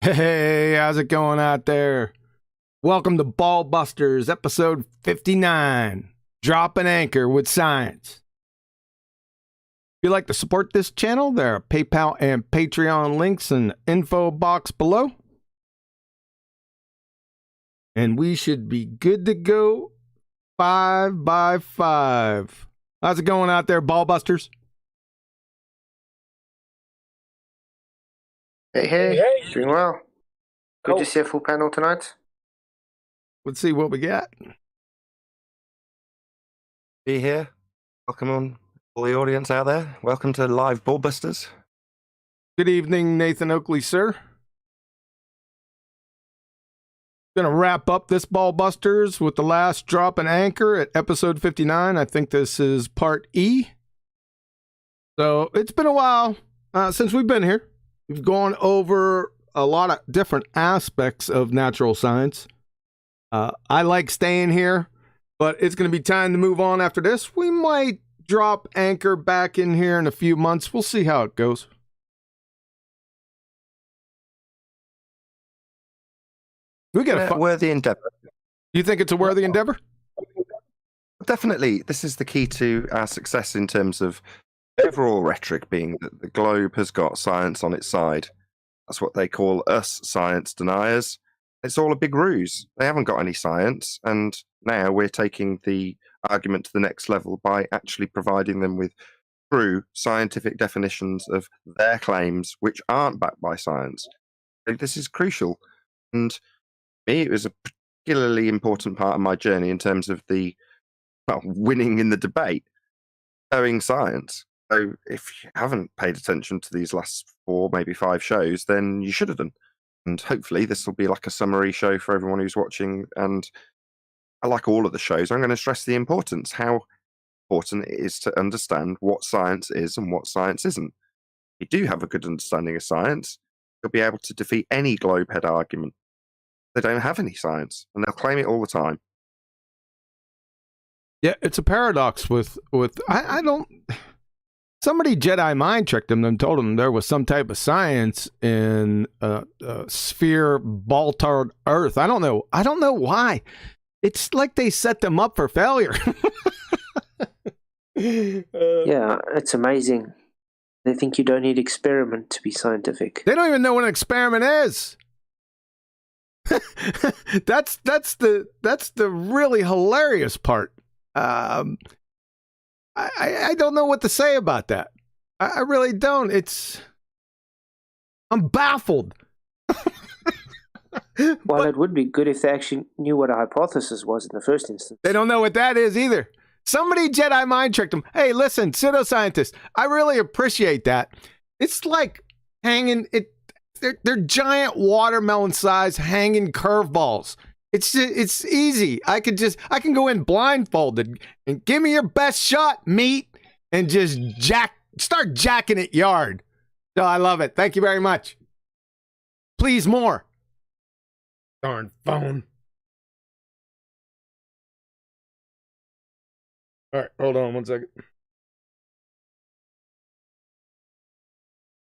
Hey, how's it going out there? Welcome to Ballbusters, episode 59. Drop an anchor with science. If you'd like to support this channel, there are PayPal and Patreon links in the info box below. And we should be good to go 5 by 5. How's it going out there, Ballbusters? Hey, doing well. Good to see a full panel tonight. Let's see what we got. Be here. Welcome on all the audience out there. Welcome to live Ballbusters. Good evening, Nathan Oakley, sir. Gonna wrap up this Ballbusters with the last drop and anchor at episode 59. I think this is part E. So it's been a while since we've been here. We've gone over a lot of different aspects of natural science. I like staying here, but it's going to be time to move on after this. We might drop anchor back in here in a few months. We'll see how it goes. We got a worthy endeavor. You think it's a worthy endeavor? Definitely. This is the key to our success in terms of overall rhetoric, being that the globe has got science on its side. That's what they call us science deniers. It's all a big ruse. They haven't got any science, and now we're taking the argument to the next level by actually providing them with true scientific definitions of their claims, which aren't backed by science. So this is crucial. And for me, it was a particularly important part of my journey in terms of winning in the debate, showing science. So if you haven't paid attention to these last 4, maybe 5 shows, then you should have done. And hopefully this will be like a summary show for everyone who's watching. And I like all of the shows. I'm going to stress the importance, how important it is to understand what science is and what science isn't. If you do have a good understanding of science, you'll be able to defeat any globehead argument. They don't have any science, and they'll claim it all the time. Yeah, it's a paradox with I don't... Somebody Jedi mind tricked them and told them there was some type of science in sphere ball-tard Earth. I don't know why. It's like they set them up for failure. Yeah, it's amazing. They think you don't need experiment to be scientific. They don't even know what an experiment is. that's the really hilarious part. I don't know what to say about that. I really don't. I'm baffled. Well, it would be good if they actually knew what a hypothesis was in the first instance. They don't know what that is either. Somebody Jedi mind tricked them. Hey, listen, pseudoscientists, I really appreciate that. It's like hanging it. They're giant watermelon size hanging curveballs. It's easy. I can go in blindfolded and give me your best shot, meat, and just start jacking it yard. So I love it. Thank you very much. Please more. Darn phone. All right, hold on one second.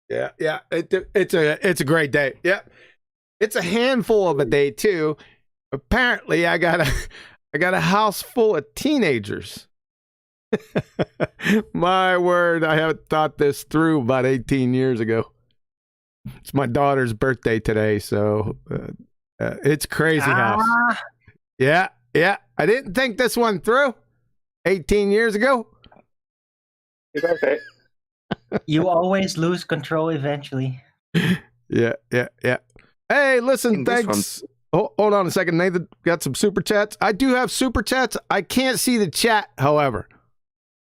Yeah, it's a great day. Yeah, it's a handful of a day too. Apparently, I got a house full of teenagers. My word, I haven't thought this through about 18 years ago. It's my daughter's birthday today, so it's crazy house. Yeah. I didn't think this one through 18 years ago. Happy birthday. You always lose control eventually. Yeah. Hey, listen, thanks. Hold on a second, Nathan. Got some super chats. I do have super chats. I can't see the chat, however.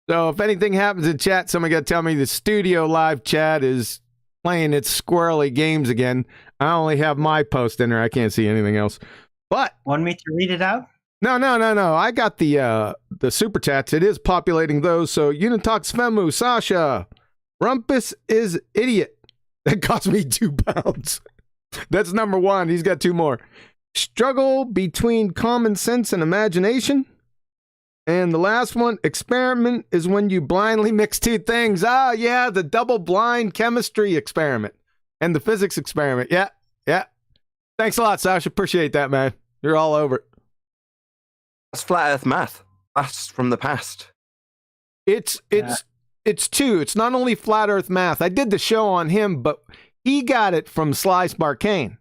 So if anything happens in chat, somebody got to tell me the studio live chat is playing its squirrely games again. I only have my post in there. I can't see anything else. But want me to read it out? No. I got the super chats. It is populating those. So Unitox Femu, Sasha, Rumpus is idiot. That cost me 2 pounds. That's number 1. He's got 2 more. Struggle between common sense and imagination. And the last one, experiment is when you blindly mix 2 things. Ah, yeah, the double blind chemistry experiment and the physics experiment. Yeah, Thanks a lot, Sasha. Appreciate that, man. You're all over it. That's flat Earth math. That's from the past. It's two. It's not only flat Earth math. I did the show on him, but he got it from Sly Sparkane.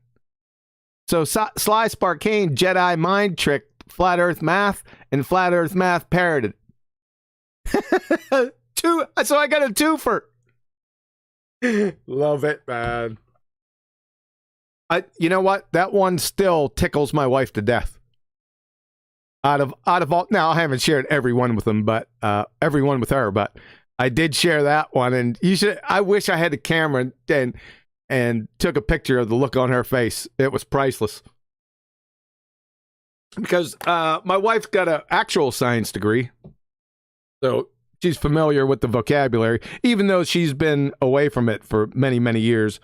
So Sly Sparkane Jedi mind tricked flat Earth math, and flat Earth math parroted. Two. So I got a twofer. Love it, man. You know what? That one still tickles my wife to death. Out of all, now I haven't shared every one with them, but every one with her, but I did share that one, and I wish I had the camera and took a picture of the look on her face. It was priceless. Because my wife's got an actual science degree, so she's familiar with the vocabulary, even though she's been away from it for many, many years.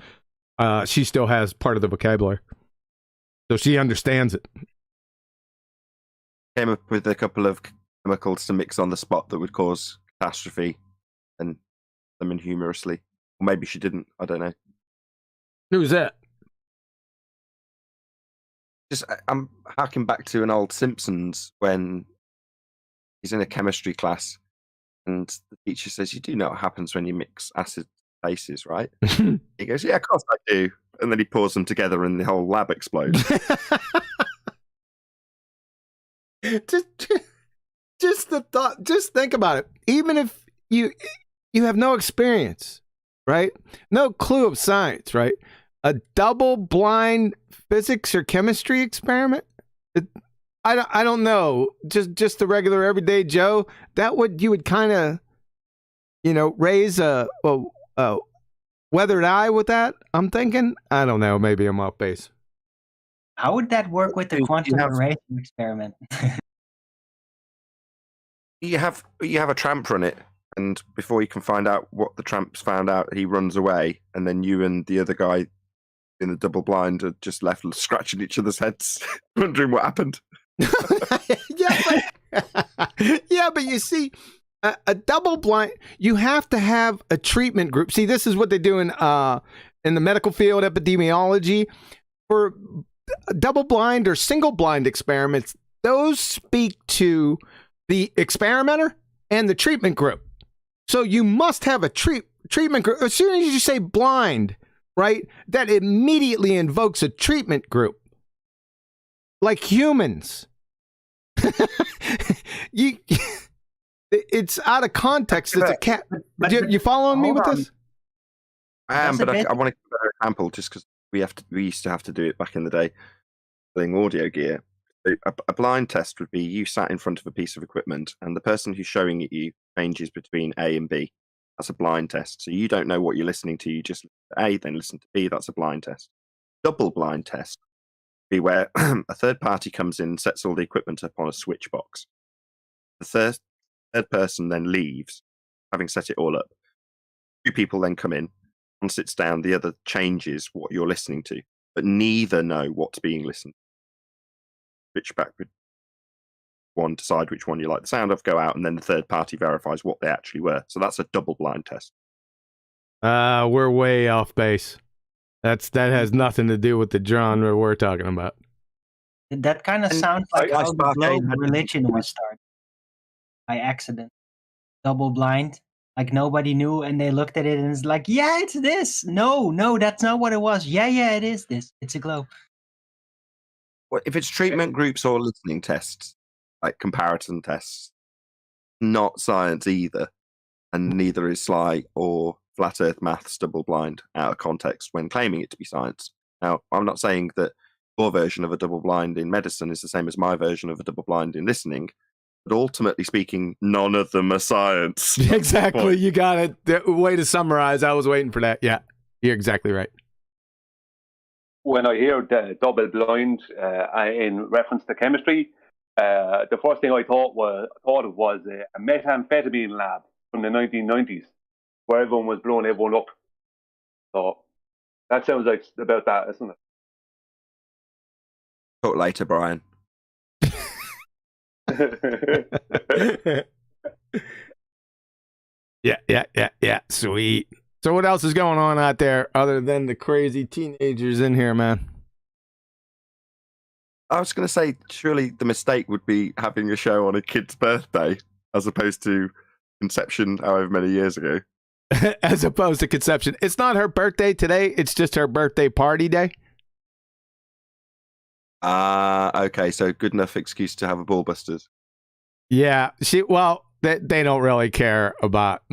She still has part of the vocabulary, so she understands it. Came up with a couple of chemicals to mix on the spot that would cause catastrophe, and them in humorously. Or maybe she didn't. I don't know. Who's that? I'm harking back to an old Simpsons when he's in a chemistry class, and the teacher says, "You do know what happens when you mix acid bases, right?" He goes, "Yeah, of course I do." And then he pours them together, and the whole lab explodes. just the thought. Just think about it. Even if you have no experience, right? No clue of science, right? A double-blind physics or chemistry experiment. I don't know. Just the regular everyday Joe. You would kind of, raise a weathered eye with that. I'm thinking. I don't know. Maybe I'm off base. How would that work with the quantum erasure experiment? You have a tramp run it, and before you can find out what the tramp's found out, he runs away, and then you and the other guy in the double blind are just left scratching each other's heads, wondering what happened. Yeah, but you see, a double blind, you have to have a treatment group. See, this is what they do in the medical field, epidemiology. For double blind or single blind experiments, those speak to the experimenter and the treatment group. So you must have a treatment group. As soon as you say blind, right, that immediately invokes a treatment group. Like humans. It's out of context. It's a cat. You following me with this? I am, but I want to give an example just because we used to have to do it back in the day, playing audio gear. A blind test would be you sat in front of a piece of equipment, and the person who's showing it you changes between A and B. That's a blind test. So you don't know what you're listening to. You just listen to A, then listen to B. That's a blind test. Double blind test would be where a third party comes in and sets all the equipment up on a switch box. The third person then leaves, having set it all up. Two people then come in. One sits down, the other changes what you're listening to, but neither know what's being listened to. Switch back with one, decide which one you like the sound of, go out, and then the third party verifies what they actually were. So that's a double blind test. We're way off base. That has nothing to do with the genre we're talking about. That kind of sounds like how the globe religion was started. By accident. Double blind. Like nobody knew, and they looked at it and it's like, yeah, it's this. No, that's not what it was. Yeah, it is this. It's a globe. Well, if it's treatment groups or listening tests, like comparison tests, not science either, and neither is Sly or flat Earth maths double blind out of context when claiming it to be science. Now, I'm not saying that your version of a double blind in medicine is the same as my version of a double blind in listening, but ultimately speaking, none of them are science. Exactly, you got it. Way to summarize. I was waiting for that. Yeah, you're exactly right. When I hear double blind in reference to chemistry, the first thing I thought of was a methamphetamine lab from the 1990s, where everyone was blowing everyone up. So that sounds like about that, isn't it? Talk later, Brian. Yeah. Sweet. So what else is going on out there other than the crazy teenagers in here, man? I was going to say, surely the mistake would be having a show on a kid's birthday as opposed to conception however many years ago. As opposed to conception. It's not her birthday today. It's just her birthday party day. Okay. So good enough excuse to have a Ballbusters. Yeah. They don't really care about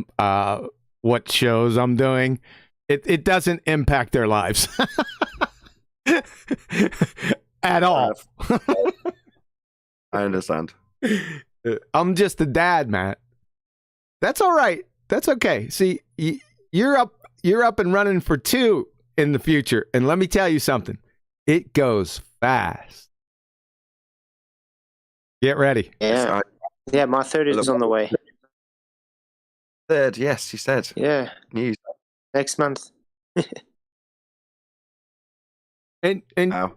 what shows I'm doing. It doesn't impact their lives at all. I understand. I'm just a dad, Matt. That's all right. That's okay. See, you're up and running for 2 in the future, and let me tell you something. It goes fast. Get ready. Yeah, yeah. My third is on the way. Third, yes, you said. Yeah, News. next month. And Wow.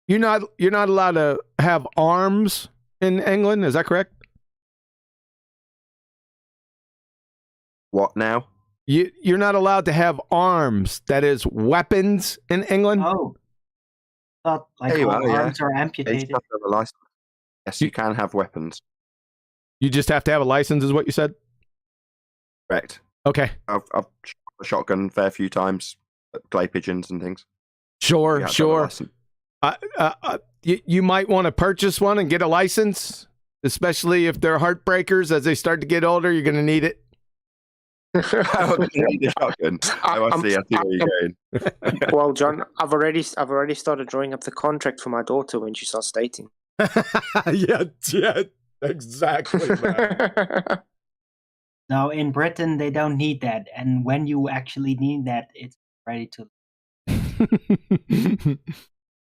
you're not allowed to have arms in England. Is that correct? What now? You're not allowed to have arms. That is weapons in England. Oh, thought like There you all are, yeah. arms are Yeah, you amputated. have to have a license. Yes, you can have weapons. You just have to have a license, is what you said. Correct. Okay. I've shot a shotgun a fair few times at clay pigeons and things. Sure. You have to have a license. You might want to purchase one and get a license, especially if they're heartbreakers. As they start to get older, you're going to need it. Oh, you need a shotgun. Oh, I see where you're going. Well, John, I've already started drawing up the contract for my daughter when she starts dating. yeah, exactly. Man. Now in Britain they don't need that, and when you actually need that, it's ready to.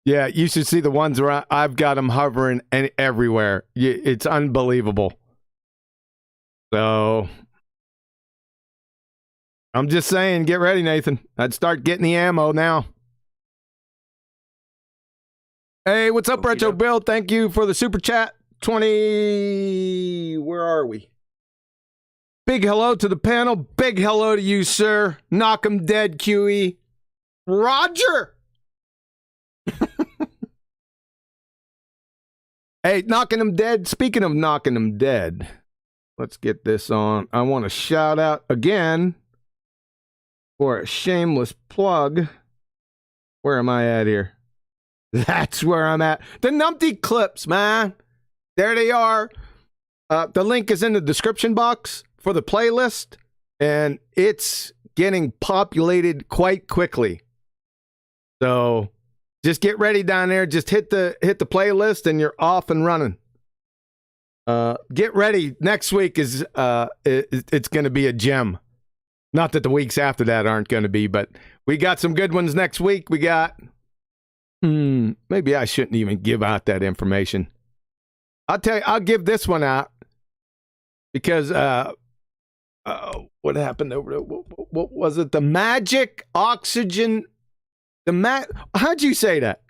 Yeah, you should see the ones where I've got them hovering everywhere. It's unbelievable. So I'm just saying, get ready, Nathan. I'd start getting the ammo now. Hey, what's up, Retro Bill? Thank you for the super chat. 20. Where are we? Big hello to the panel. Big hello to you, sir. Knock 'em dead, QE. Roger. Hey, knocking them dead. Speaking of knocking them dead, let's get this on. I want to shout out again for a shameless plug. Where am I at here? That's where I'm at. The Numpty clips, man. There they are. The link is in the description box for the playlist, and it's getting populated quite quickly. So just get ready down there. Just hit the playlist, and you're off and running. Get ready. Next week is it's going to be a gem. Not that the weeks after that aren't going to be, but we got some good ones next week. We got. Maybe I shouldn't even give out that information. I'll tell you. I'll give this one out because what happened over there? What was it? The magic oxygen. How'd you say that?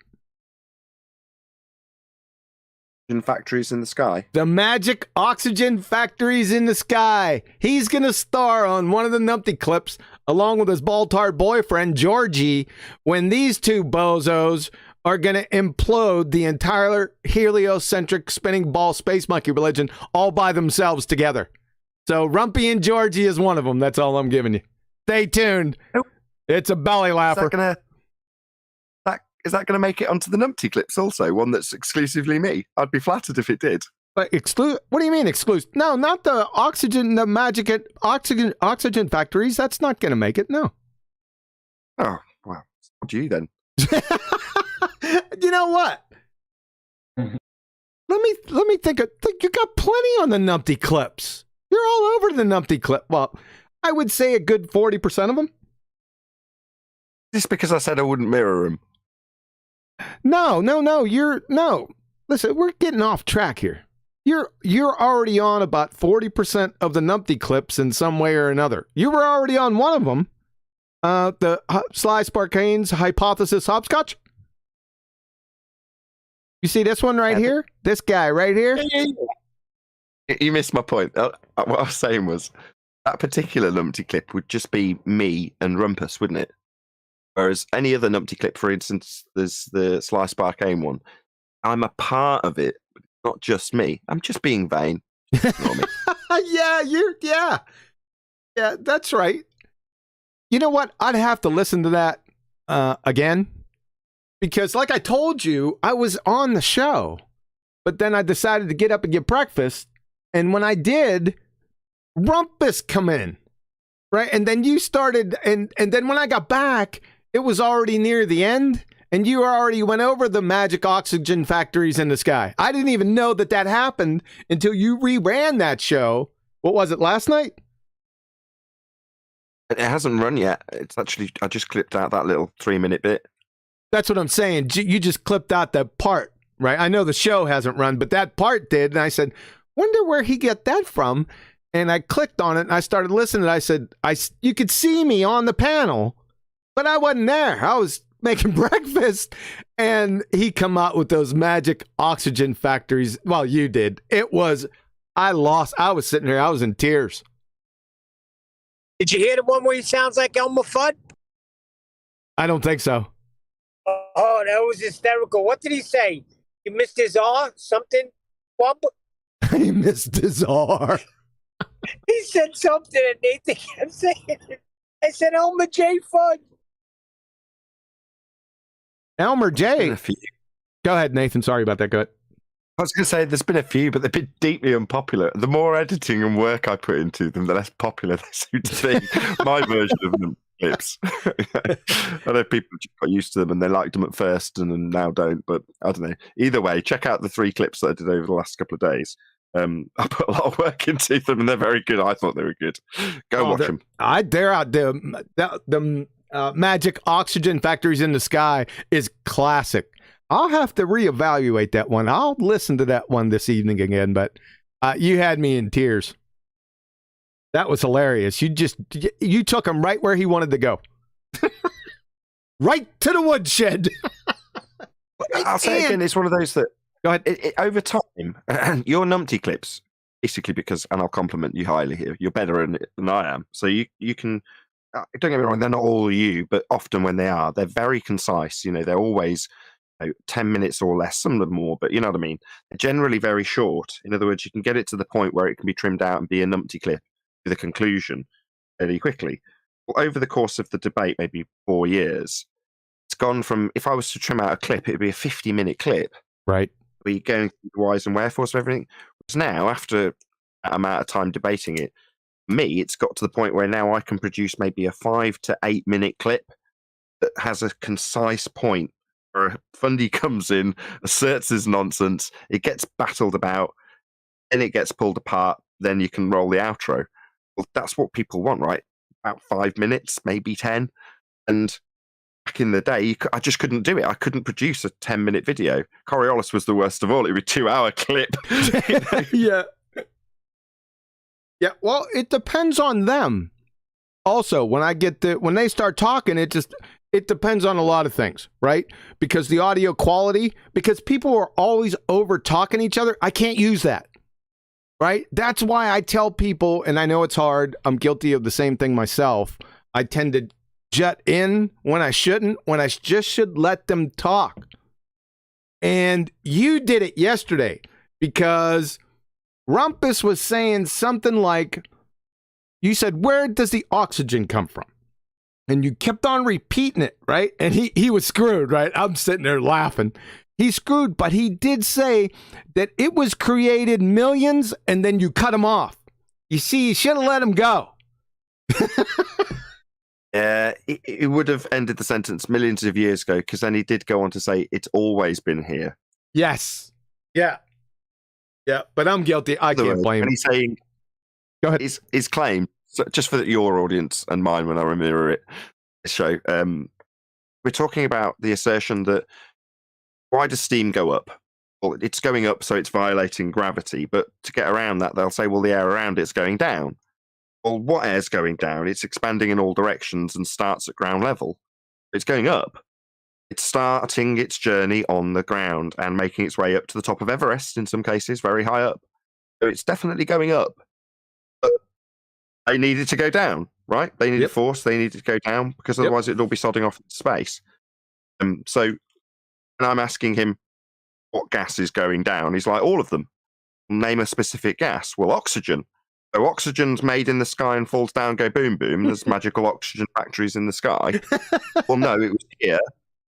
Factories in the sky. The magic oxygen factories in the sky. He's going to star on one of the Numpty clips along with his bald-tard boyfriend, Georgie, when these two bozos are going to implode the entire heliocentric spinning ball space monkey religion all by themselves together. So Rumpy and Georgie is one of them. That's all I'm giving you. Stay tuned. Nope. It's a belly laugher. Is that going to make it onto the Numpty clips also? One that's exclusively me? I'd be flattered if it did. But what do you mean exclusive? No, not the magic oxygen factories. That's not going to make it. No. Oh, well. What do you then? You know what? Let me think. You got plenty on the Numpty clips. You're all over the Numpty clip. Well, I would say a good 40% of them. Just because I said I wouldn't mirror them. No. Listen, we're getting off track here. You're already on about 40% of the Numpty clips in some way or another. You were already on one of them. The Sly Sparkane's hypothesis hopscotch. You see this one right here? This guy right here? You missed my point. What I was saying was that particular Numpty clip would just be me and Rumpus, wouldn't it? Whereas any other Numpty clip, for instance, there's the Sly Sparkane one. I'm a part of it, but it's not just me. I'm just being vain. Ignore me. Yeah, that's right. You know what? I'd have to listen to that again, because like I told you, I was on the show, but then I decided to get up and get breakfast. And when I did, Rumpus come in, right? And then you started, and then when I got back, it was already near the end, and you already went over the magic oxygen factories in the sky. I didn't even know that happened until you reran that show. What was it, last night? It hasn't run yet. It's actually, I just clipped out that little 3-minute bit. That's what I'm saying. You just clipped out that part, right? I know the show hasn't run, but that part did. And I said, wonder where he got that from. And I clicked on it and I started listening. I said, you could see me on the panel, but I wasn't there. I was making breakfast, and he come out with those magic oxygen factories. Well, you did. I was sitting here. I was in tears. Did you hear the one where he sounds like Elmer Fudd? I don't think so. Oh, that was hysterical. What did he say? He missed his R? Something? Wump? He missed his R. He said something and Nathan kept saying it. I said Elmer J. Fudd. Elmer J. Go ahead, Nathan. Sorry about that. Go ahead. I was going to say there's been a few, but they've been deeply unpopular. The more editing and work I put into them, the less popular they seem to be. My version of them clips. I know people just got used to them and they liked them at first and now don't, but I don't know. Either way, check out the 3 clips that I did over the last couple of days. I put a lot of work into them and they're very good. I thought they were good. Go watch them. They're out there. The magic oxygen factories in the sky is classic. I'll have to reevaluate that one. I'll listen to that one this evening again, but you had me in tears. That was hilarious. You took him right where he wanted to go. Right to the woodshed. I'll say again, it's one of those that, go ahead. Over time, your numpty clips, basically because, and I'll compliment you highly here, you're better than I am. So you can, don't get me wrong, they're not all you, but often when they are, they're very concise. They're always 10 minutes or less, some of them more, but you know what I mean? They're generally very short. In other words, you can get it to the point where it can be trimmed out and be a numpty clip with a conclusion fairly quickly. Well, over the course of the debate, maybe 4 years, it's gone from, if I was to trim out a clip, it would be a 50-minute clip. Right. Be going through the whys and wherefores of everything. Whereas now, after that amount of time debating it, it's got to the point where now I can produce maybe a 5 to 8 minute clip that has a concise point where a fundy comes in, asserts his nonsense, it gets battled about, then it gets pulled apart, then you can roll the outro. Well, that's what people want, right? About 5 minutes, maybe 10. And back in the day, I just couldn't do it. I couldn't produce a 10-minute video. Coriolis was the worst of all. It would be a 2-hour clip. Yeah. Yeah, well, it depends on them. Also, when they start talking, it depends on a lot of things, right? Because the audio quality, because people are always over talking each other, I can't use that, right? That's why I tell people, and I know it's hard, I'm guilty of the same thing myself. I tend to jet in when I shouldn't, when I just should let them talk. And you did it yesterday because Rumpus was saying something like, you said, where does the oxygen come from? And you kept on repeating it, right? And he was screwed, right? I'm sitting there laughing. He's screwed, but he did say that it was created millions and then you cut him off. You see, you should have let him go. It would have ended the sentence millions of years ago, because then he did go on to say it's always been here. Yes. Yeah. Yeah, but I'm guilty. I can't blame him. He's saying, go ahead. His claim, so just for your audience and mine when I remember it, this show, we're talking about the assertion that why does steam go up? Well, it's going up, so it's violating gravity. But to get around that, they'll say, well, the air around it's going down. Well, what air's going down? It's expanding in all directions and starts at ground level. It's going up. It's starting its journey on the ground and making its way up to the top of Everest, in some cases, very high up. So it's definitely going up. But they need it to go down, right? They need a force. They need it to go down, because otherwise it'll all be sodding off into space. So, and I'm asking him, what gas is going down. He's like, all of them. Name a specific gas. Well, oxygen. So oxygen's made in the sky and falls down, go boom, boom. There's magical oxygen factories in the sky. Well, no, it was here.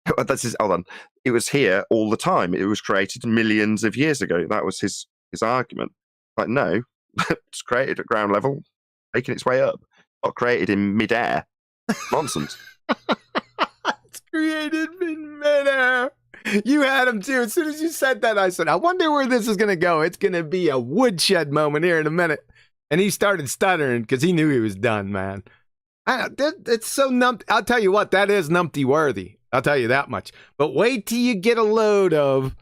Hold on. It was here all the time. It was created millions of years ago. That was his argument. Like, no, it's created at ground level, making its way up. Not created in midair. Nonsense. It's created in midair. You had him too. As soon as you said that, I said, I wonder where this is going to go. It's going to be a woodshed moment here in a minute. And he started stuttering because he knew he was done, man. It's so numpty. I'll tell you what, that is numpty worthy. I'll tell you that much. But wait till you get a load of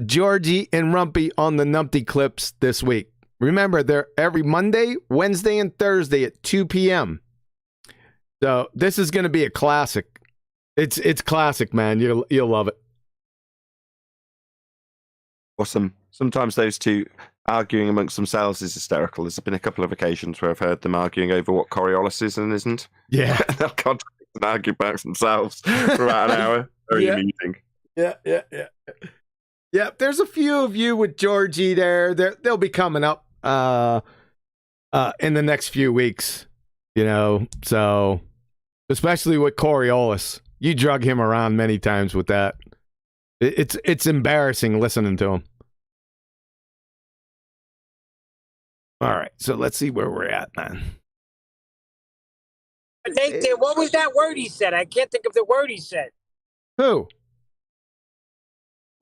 Georgie and Rumpy on the numpty clips this week. Remember, they're every Monday, Wednesday, and Thursday at 2 p.m. So this is going to be a classic. It's classic, man. You'll love it. Awesome. Sometimes those two arguing amongst themselves is hysterical. There's been a couple of occasions where I've heard them arguing over what Coriolis is and isn't. Yeah. They'll contradict and argue amongst themselves for about an hour. Very amusing. Yeah, there's a few of you with Georgie there. They'll be coming up in the next few weeks, you know. So, especially with Coriolis. You drug him around many times with that. It's embarrassing listening to him. All right, so let's see where we're at, man. Nathan, what was that word he said? I can't think of the word he said. Who?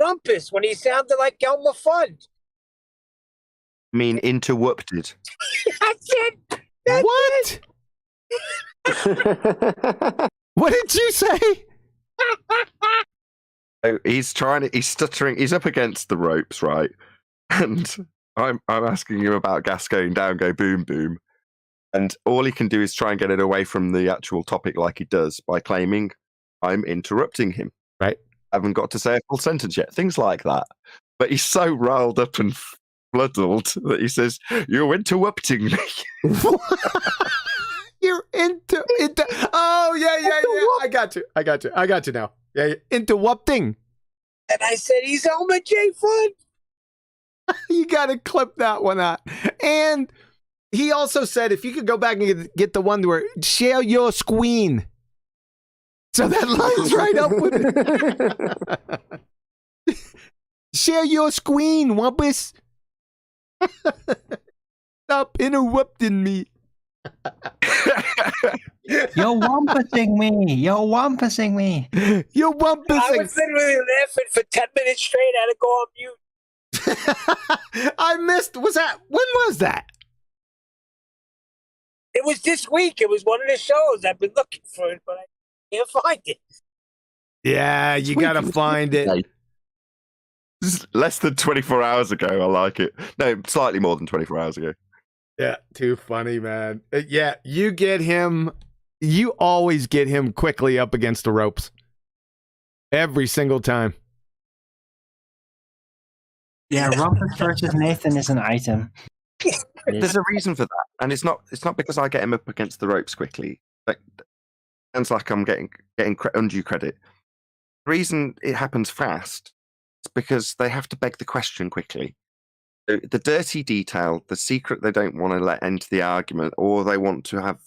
Rumpus, when he sounded like Elmer Fudd. I mean, interrupted. That's it. What? What did you say? So he's stuttering. He's up against the ropes, right? And I'm asking him about gas going down, go boom, boom. And all he can do is try and get it away from the actual topic like he does by claiming I'm interrupting him. Right. I haven't got to say a full sentence yet. Things like that. But he's so riled up and flooded that he says, "You're interrupting me." You're into oh yeah. I got you now. Yeah, interrupting. And I said, he's Elmer J. Fudd. You gotta clip that one out. And he also said if you could go back and get the one where share your screen. So that lines right up with it. Share your screen, Wumpus. Stop interrupting me. You're wampusing me. You're wampusing me. You're wampusing. I was literally laughing for 10 minutes straight. I had to go on mute. I missed. When was that? It was this week. It was one of the shows. I've been looking for it, but I can't find it. Yeah, you gotta find it. Less than 24 hours ago. I like it. No, slightly more than 24 hours ago. Yeah, too funny, man. Yeah, you get him. You always get him quickly up against the ropes. Every single time. Yeah, Rumpus versus Nathan is an item. There's a reason for that, and it's not because I get him up against the ropes quickly. Like, sounds like I'm getting undue credit. The reason it happens fast is because they have to beg the question quickly. The dirty detail, the secret they don't want to let into the argument, or they want to have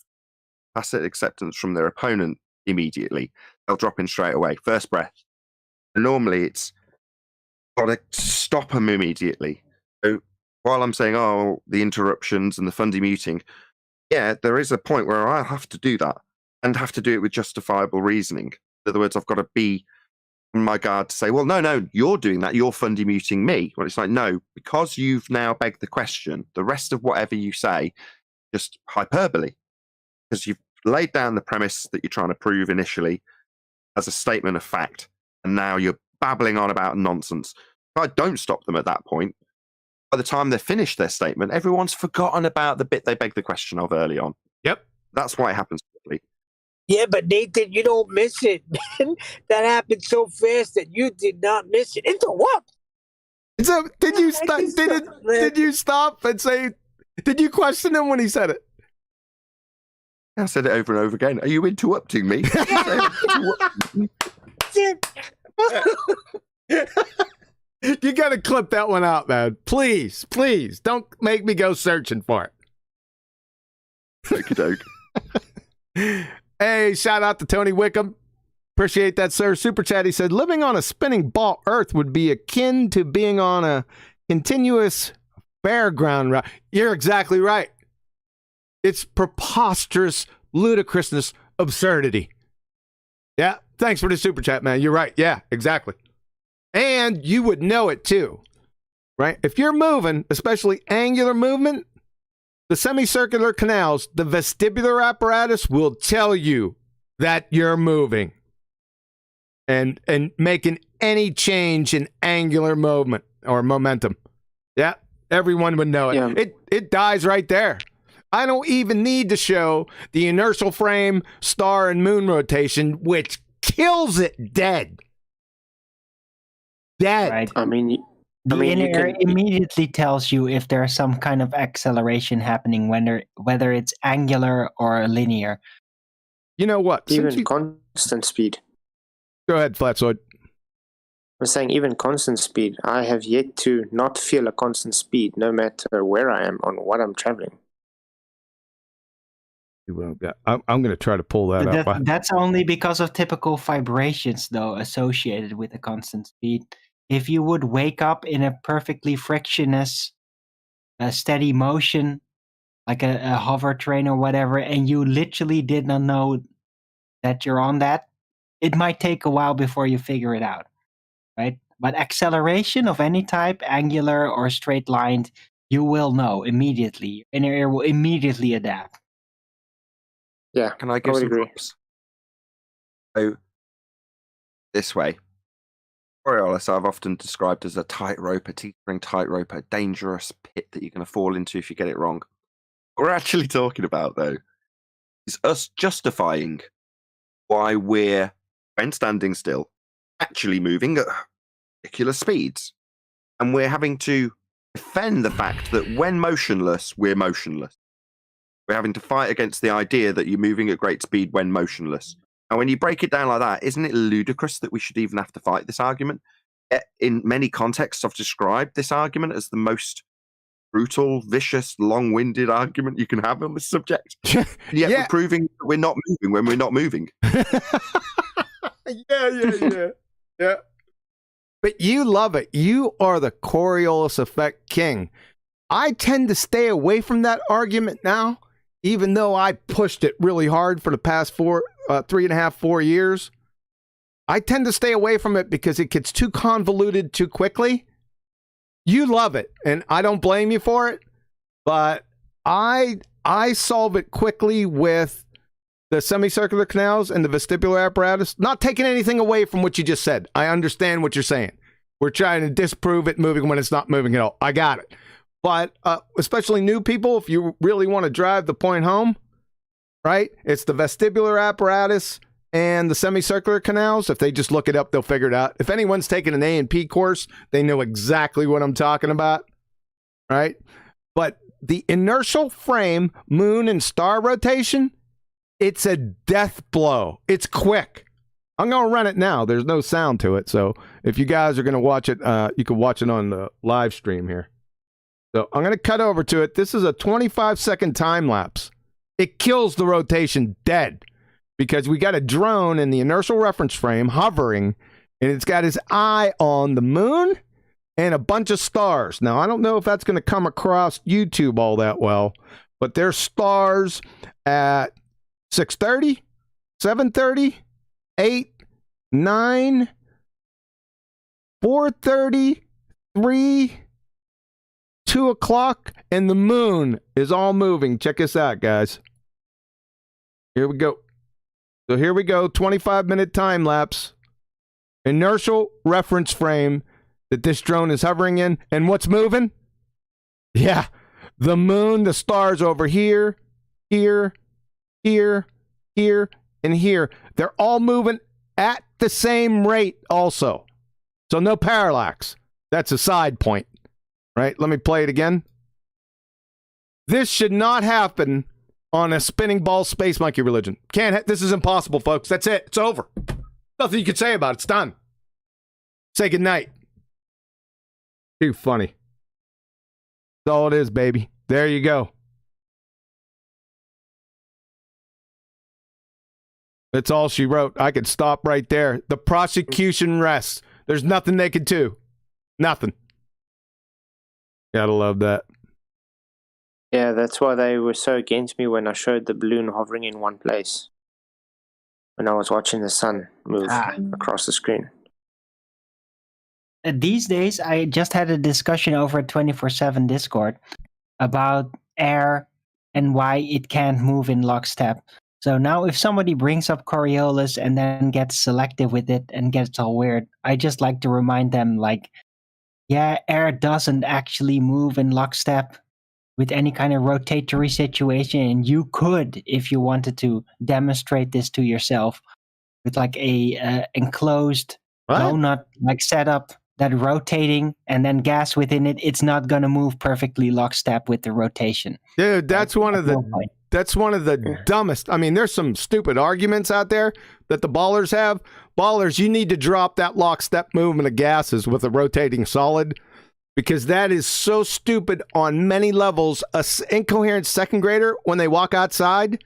tacit acceptance from their opponent immediately, they'll drop in straight away, first breath. And normally it's got to stop them immediately. So while I'm saying, oh, the interruptions and the fundy muting, yeah, there is a point where I have to do that and have to do it with justifiable reasoning. In other words, I've got to be on my guard to say, well, no, you're doing that. You're fundy muting me. Well, it's like, no, because you've now begged the question, the rest of whatever you say, just hyperbole. Because you've laid down the premise that you're trying to prove initially as a statement of fact. And now you're babbling on about nonsense. If I don't stop them at that point, by the time they've finished their statement, everyone's forgotten about the bit they begged the question of early on. Yep. That's why it happens quickly. Yeah, but Nathan, you don't miss it, man. That happened so fast that you did not miss it. Into what? So did you stop? Did you stop and say? Did you question him when he said it? I said it over and over again. Are you interrupting me? You got to clip that one out, man. Please, please. Don't make me go searching for it. Okie doke. Hey, shout out to Tony Wickham. Appreciate that, sir. Super chat. He said, living on a spinning ball Earth would be akin to being on a continuous fairground ride. You're exactly right. It's preposterous, ludicrousness, absurdity. Yeah, thanks for the super chat, man. You're right. Yeah, exactly. And you would know it too, right? If you're moving, especially angular movement, the semicircular canals, the vestibular apparatus will tell you that you're moving and making any change in angular movement or momentum. Yeah, everyone would know it. Yeah. It dies right there. I don't even need to show the inertial frame, star and moon rotation, which kills it dead. Dead. Right. I mean, The you inner can- immediately tells you if there's some kind of acceleration happening, whether it's angular or linear. You know what? Since even you- constant speed. Go ahead, Flatsoid. I'm saying even constant speed. I have yet to not feel a constant speed, no matter where I am on what I'm traveling. I'm going to try to pull that up. That's only because of typical vibrations, though, associated with a constant speed. If you would wake up in a perfectly frictionless, steady motion, like a hover train or whatever, and you literally did not know that you're on that, it might take a while before you figure it out, right? But acceleration of any type, angular or straight lined, you will know immediately. Your inner ear will immediately adapt. Yeah, Can I I give would some agree. props? So, this way. Borealis I've often described as a tightrope, a teetering tightrope, a dangerous pit that you're going to fall into if you get it wrong. What we're actually talking about, though, is us justifying why we're, when standing still, actually moving at ridiculous speeds. And we're having to defend the fact that when motionless, we're motionless. We're having to fight against the idea that you're moving at great speed when motionless. And when you break it down like that, isn't it ludicrous that we should even have to fight this argument? In many contexts, I've described this argument as the most brutal, vicious, long-winded argument you can have on this subject. And yet Yeah. we're proving that we're not moving when we're not moving. Yeah. But you love it. You are the Coriolis effect king. I tend to stay away from that argument now, even though I pushed it really hard for the past 3.5, 4 years. I tend to stay away from it because it gets too convoluted too quickly. You love it, and I don't blame you for it, but I solve it quickly with the semicircular canals and the vestibular apparatus, not taking anything away from what you just said. I understand what you're saying. We're trying to disprove it moving when it's not moving at all. I got it. But especially new people, if you really want to drive the point home, right? It's the vestibular apparatus and the semicircular canals. If they just look it up, they'll figure it out. If anyone's taken an A&P course, they know exactly what I'm talking about, right? But the inertial frame, moon and star rotation, it's a death blow. It's quick. I'm going to run it now. There's no sound to it. So if you guys are going to watch it, you can watch it on the live stream here. So I'm going to cut over to it. This is a 25-second time lapse. It kills the rotation dead because we got a drone in the inertial reference frame hovering, and it's got his eye on the moon and a bunch of stars. Now, I don't know if that's going to come across YouTube all that well, but there's stars at 6:30, 7:30, 8, 9, 4:30, 3, 2 o'clock, and the moon is all moving. Check this out, guys. Here we go. So here we go, 25-minute time lapse. Inertial reference frame that this drone is hovering in. And what's moving? Yeah, the moon, the stars over here, here, here, here, and here. They're all moving at the same rate also. So no parallax. That's a side point. Right? Let me play it again. This should not happen on a spinning ball space monkey religion. This is impossible, folks. That's it. It's over. Nothing you can say about it. It's done. Say goodnight. Too funny. That's all it is, baby. There you go. That's all she wrote. I could stop right there. The prosecution rests. There's nothing they could do. Nothing. Gotta love that. Yeah, that's why they were so against me when I showed the balloon hovering in one place. When I was watching the sun move across the screen. These days, I just had a discussion over at 24/7 Discord about air and why it can't move in lockstep. So now if somebody brings up Coriolis and then gets selective with it and gets all weird, I just like to remind them, like, yeah, air doesn't actually move in lockstep with any kind of rotatory situation. And you could, if you wanted to, demonstrate this to yourself with like a enclosed donut like setup that rotating and then gas within it, it's not going to move perfectly lockstep with the rotation. Dude, that's one of the dumbest. I mean, there's some stupid arguments out there that the ballers have. Ballers, you need to drop that lockstep movement of gases with a rotating solid, because that is so stupid on many levels. A incoherent second grader, when they walk outside,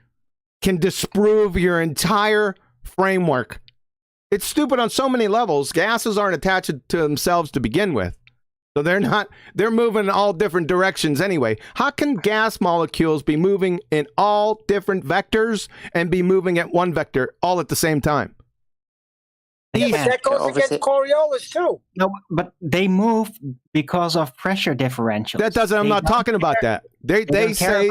can disprove your entire framework. It's stupid on so many levels. Gases aren't attached to themselves to begin with. So they're moving in all different directions anyway. How can gas molecules be moving in all different vectors and be moving at one vector all at the same time? Yeah, but that goes against Coriolis too. No, but they move because of pressure differentials. That doesn't. I'm not talking about that. They say,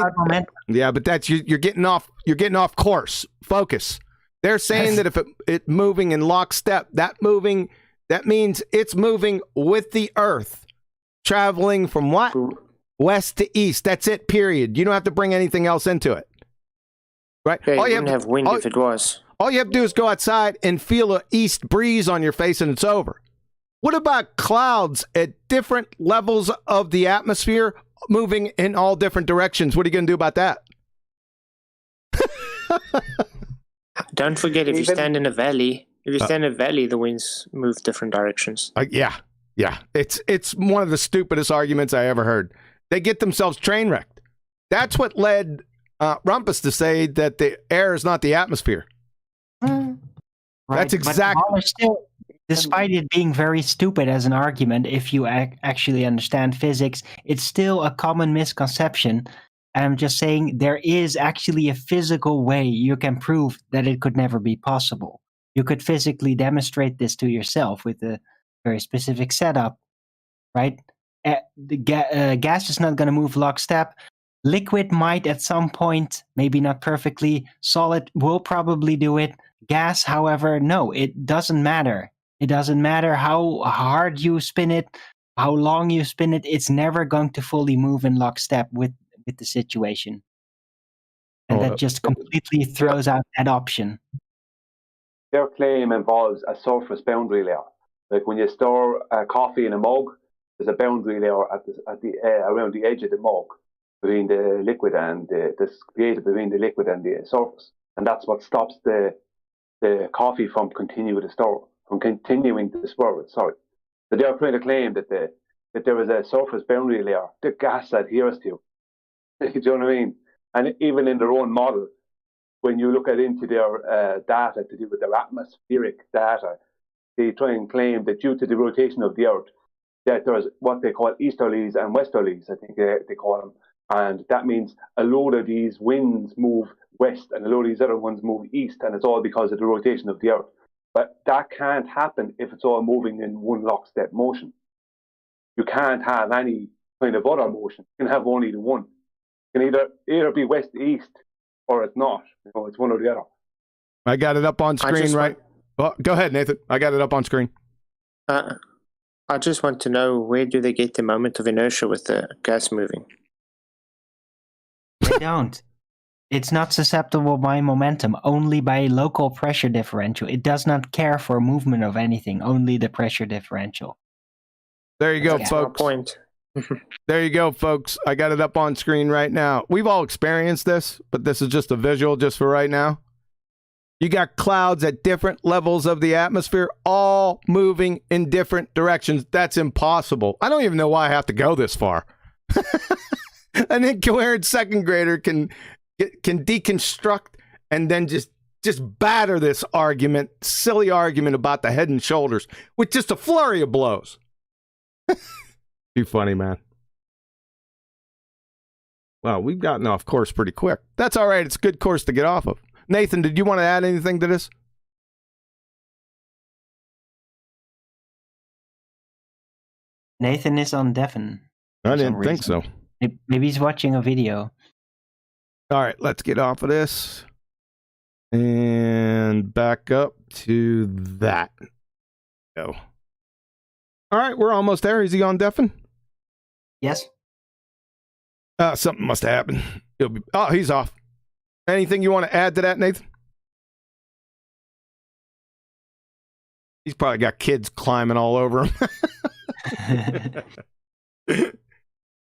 yeah, but that's you're getting off course. Focus. They're saying that if it moving in lockstep, that means it's moving with the Earth, traveling from what? West to east. That's it, period. You don't have to bring anything else into it. Right? Yeah, you wouldn't have wind if it was. All you have to do is go outside and feel an east breeze on your face and it's over. What about clouds at different levels of the atmosphere moving in all different directions? What are you going to do about that? Don't forget, if you stand in a valley, the winds move different directions. Yeah. It's one of the stupidest arguments I ever heard. They get themselves train wrecked. That's what led Rumpus to say that the air is not the atmosphere. Right. That's exactly. But still, despite it being very stupid as an argument, if you actually understand physics, it's still a common misconception. I'm just saying there is actually a physical way you can prove that it could never be possible. You could physically demonstrate this to yourself with a very specific setup, right? The gas is not going to move lockstep. Liquid might at some point, maybe not perfectly. Solid will probably do it. Gas, however, no, it doesn't matter. It doesn't matter how hard you spin it, how long you spin it. It's never going to fully move in lockstep with the situation. And that just completely throws out that option. Their claim involves a surface boundary layer. Like when you store coffee in a mug, there's a boundary layer around the edge of the mug between the liquid and that's created between the liquid and the surface, and that's what stops the coffee from continuing to swirl. Sorry, so they're trying to claim that there is a surface boundary layer that gas adheres to. Do you know what I mean? And even in their own model, when you look into their data to do with their atmospheric data, they try and claim that due to the rotation of the Earth, that there's what they call easterlies and westerlies, I think they call them. And that means a load of these winds move west and a load of these other ones move east, and it's all because of the rotation of the Earth. But that can't happen if it's all moving in one lockstep motion. You can't have any kind of other motion. You can have only the one. It can either be west-east or it's not. It's one or the other. I got it up on screen, right? Well, go ahead, Nathan. I got it up on screen. I just want to know, where do they get the moment of inertia with the gas moving? They don't. It's not susceptible by momentum, only by local pressure differential. It does not care for movement of anything, only the pressure differential. There you go, That's folks. my point. There you go, folks. I got it up on screen right now. We've all experienced this, but this is just a visual just for right now. You got clouds at different levels of the atmosphere, all moving in different directions. That's impossible. I don't even know why I have to go this far. An incoherent second grader can deconstruct and then just batter this silly argument about the head and shoulders with just a flurry of blows. Too funny, man. Well, we've gotten off course pretty quick. That's all right. It's a good course to get off of. Nathan, did you want to add anything to this? Nathan is on deafen. I didn't think so. Maybe he's watching a video. All right, let's get off of this. And back up to that. Go. All right, we're almost there. Is he on deafen? Yes. Something must have happened. He's off. Anything you want to add to that, Nathan? He's probably got kids climbing all over him.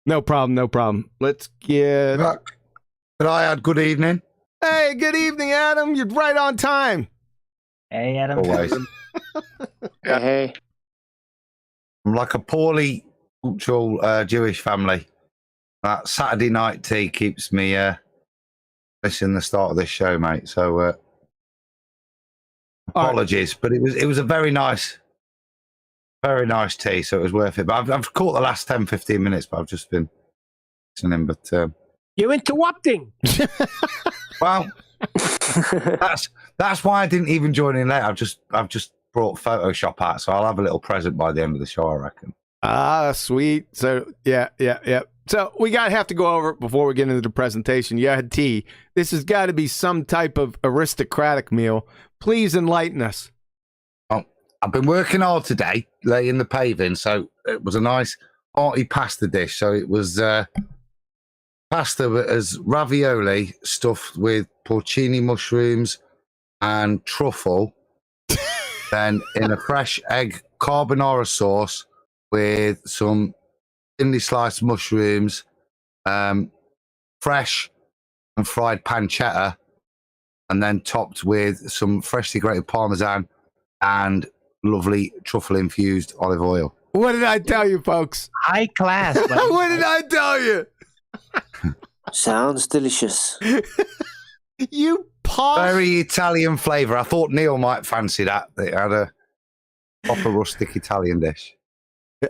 No problem. Let's get... But I had good evening. Hey, good evening, Adam. You're right on time. Hey, Adam. Always. Hey. I'm like a poorly cultural Jewish family. That Saturday night tea keeps me listening to the start of this show, mate. So apologies, but it was a very nice tea, so it was worth it. But I've caught the last 10-15 minutes, but I've just been listening. But You're interrupting. well, that's why I didn't even join in late. I've just brought Photoshop out, so I'll have a little present by the end of the show, I reckon. Ah, sweet. So yeah. So we have to go over it before we get into the presentation. You had tea. This has got to be some type of aristocratic meal. Please enlighten us. Oh, I've been working hard today, laying the paving, so it was a nice hearty pasta dish. So it was pasta as ravioli stuffed with porcini mushrooms and truffle, then in a fresh egg carbonara sauce with some thinly sliced mushrooms, fresh and fried pancetta, and then topped with some freshly grated parmesan and lovely truffle infused olive oil. What did I tell you, folks? High class. What did I tell you? Sounds delicious. You posh. Very Italian flavour. I thought Neil might fancy that. It had a proper rustic Italian dish.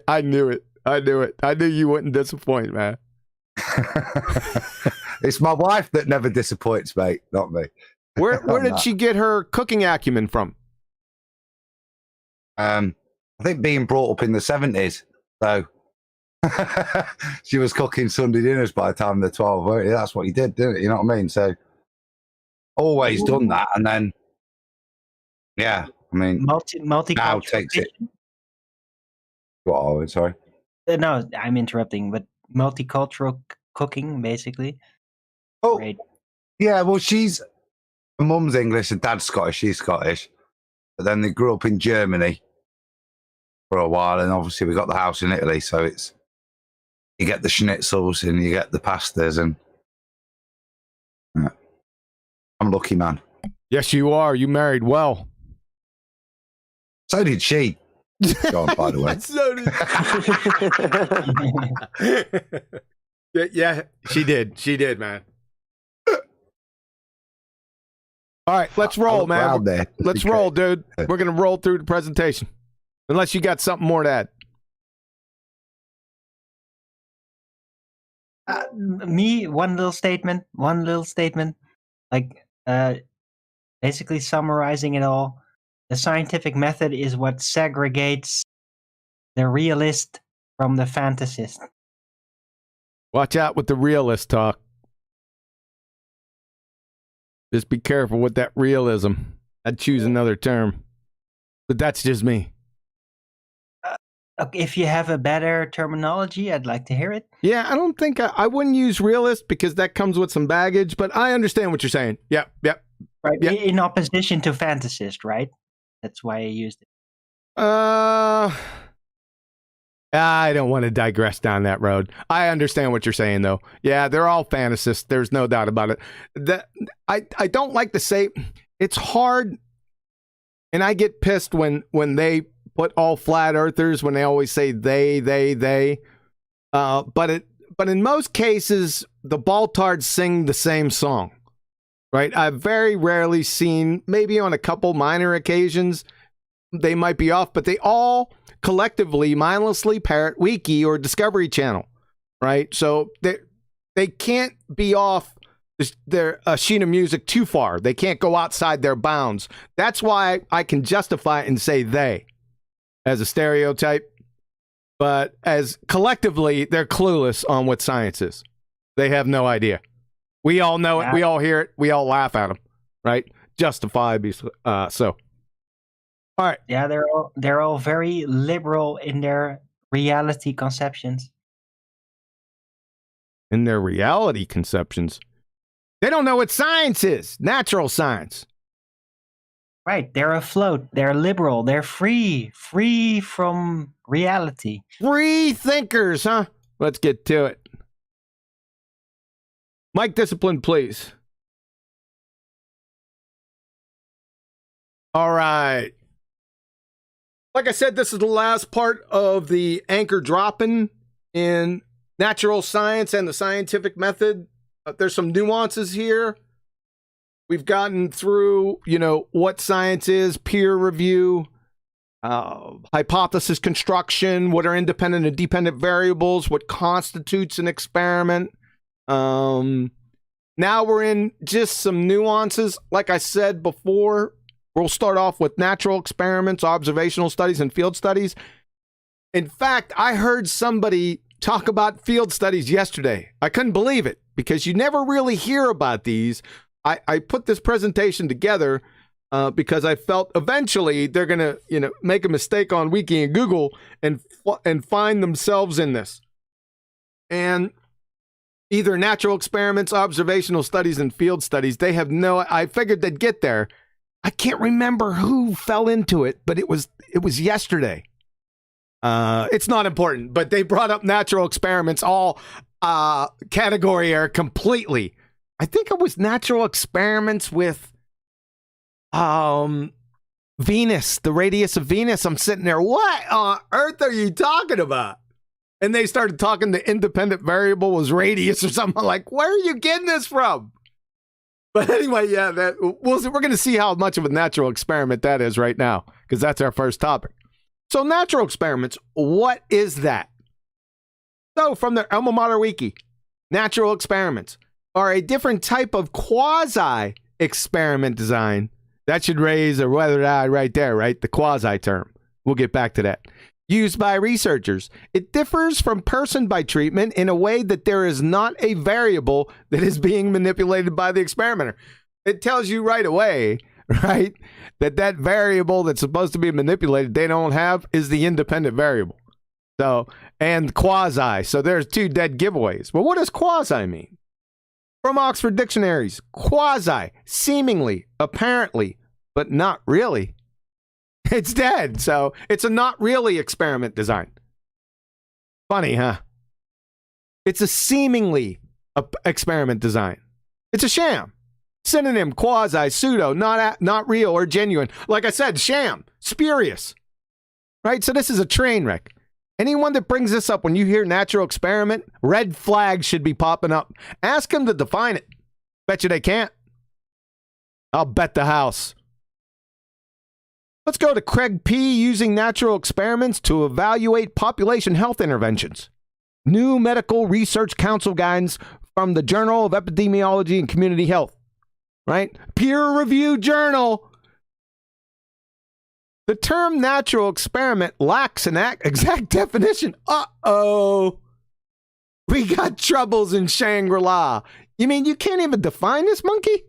I knew it. I knew you wouldn't disappoint, man. It's my wife that never disappoints, mate, not me. Where did she get her cooking acumen from? I think being brought up in the 70s, so she was cooking Sunday dinners by the time they're 12. Weren't you? That's what you did, didn't it? You know what I mean? So always done that, and then yeah, I mean, multicultural now takes it. What? Oh, sorry. No, I'm interrupting, but multicultural cooking, basically. Oh, right. Yeah. Well, her mum's English and dad's Scottish. She's Scottish, but then they grew up in Germany for a while, and obviously we got the house in Italy, so you get the schnitzels and you get the pastas, and yeah. I'm a lucky man. Yes, you are. You married well. So did she. Go on, by the way. Yeah, she did. She did, man. All right, let's roll, man. Let's roll, dude. We're going to roll through the presentation. Unless you got something more to add. One little statement. Like, basically summarizing it all. The scientific method is what segregates the realist from the fantasist. Watch out with the realist talk. Just be careful with that realism. I'd choose another term. But that's just me. If you have a better terminology, I'd like to hear it. Yeah, I don't think I wouldn't use realist because that comes with some baggage, but I understand what you're saying. Yep. Right. Yep. In opposition to fantasist, right? That's why I used it. I don't want to digress down that road. I understand what you're saying, though. Yeah, they're all fantasists. There's no doubt about it. I don't like to say it's hard. And I get pissed when they put all flat earthers, when they always say they. But in most cases, the Baltards sing the same song, right? I've very rarely seen, maybe on a couple minor occasions, they might be off, but they all collectively mindlessly parrot Wiki or Discovery Channel, right? So they can't be off their sheet of music too far. They can't go outside their bounds. That's why I can justify it and say they as a stereotype. But as collectively, they're clueless on what science is. They have no idea. We all know it. We all hear it. We all laugh at them, right? Justifiably so. All right. Yeah, they're all very liberal in their reality conceptions. In their reality conceptions. They don't know what science is. Natural science. Right. They're afloat. They're liberal. They're free from reality. Free thinkers, huh? Let's get to it. Mic discipline, please. All right. Like I said, this is the last part of the anchor dropping in natural science and the scientific method. There's some nuances here. We've gotten through, what science is, peer review, hypothesis construction, what are independent and dependent variables, what constitutes an experiment. Now we're in just some nuances. Like I said before, we'll start off with natural experiments, observational studies, and field studies. In fact, I heard somebody talk about field studies yesterday. I couldn't believe it because you never really hear about these. I put this presentation together because I felt eventually they're going to, make a mistake on Wiki and Google and find themselves in this. And either natural experiments, observational studies, and field studies, I figured they'd get there. I can't remember who fell into it, but it was yesterday. It's not important, but they brought up natural experiments, all category error completely. I think it was natural experiments with Venus, the radius of Venus. I'm sitting there, what on earth are you talking about? And they started talking the independent variable was radius or something. I'm like, where are you getting this from? But anyway, yeah, we're going to see how much of a natural experiment that is right now, because that's our first topic. So natural experiments, what is that? So from the Alma Mater Wiki, natural experiments are a different type of quasi-experiment design. That should raise a weathered eye right there, right? The quasi term. We'll get back to that. Used by researchers. It differs from person by treatment in a way that there is not a variable that is being manipulated by the experimenter. It tells you right away, right, that variable that's supposed to be manipulated they don't have is the independent variable. So, and quasi. So there's two dead giveaways. But what does quasi mean? From Oxford Dictionaries, quasi, seemingly, apparently, but not really. It's dead, so it's a not really experiment design. Funny, huh? It's a seemingly experiment design. It's a sham. Synonym, quasi, pseudo, not real or genuine. Like I said, sham, spurious. Right? So this is a train wreck. Anyone that brings this up when you hear natural experiment, red flags should be popping up. Ask them to define it. Bet you they can't. I'll bet the house. Let's go to Craig P. using natural experiments to evaluate population health interventions. New Medical Research Council guidance from the Journal of Epidemiology and Community Health. Right? Peer-reviewed journal. The term natural experiment lacks an exact definition. Uh-oh. We got troubles in Shangri-La. You mean you can't even define this monkey?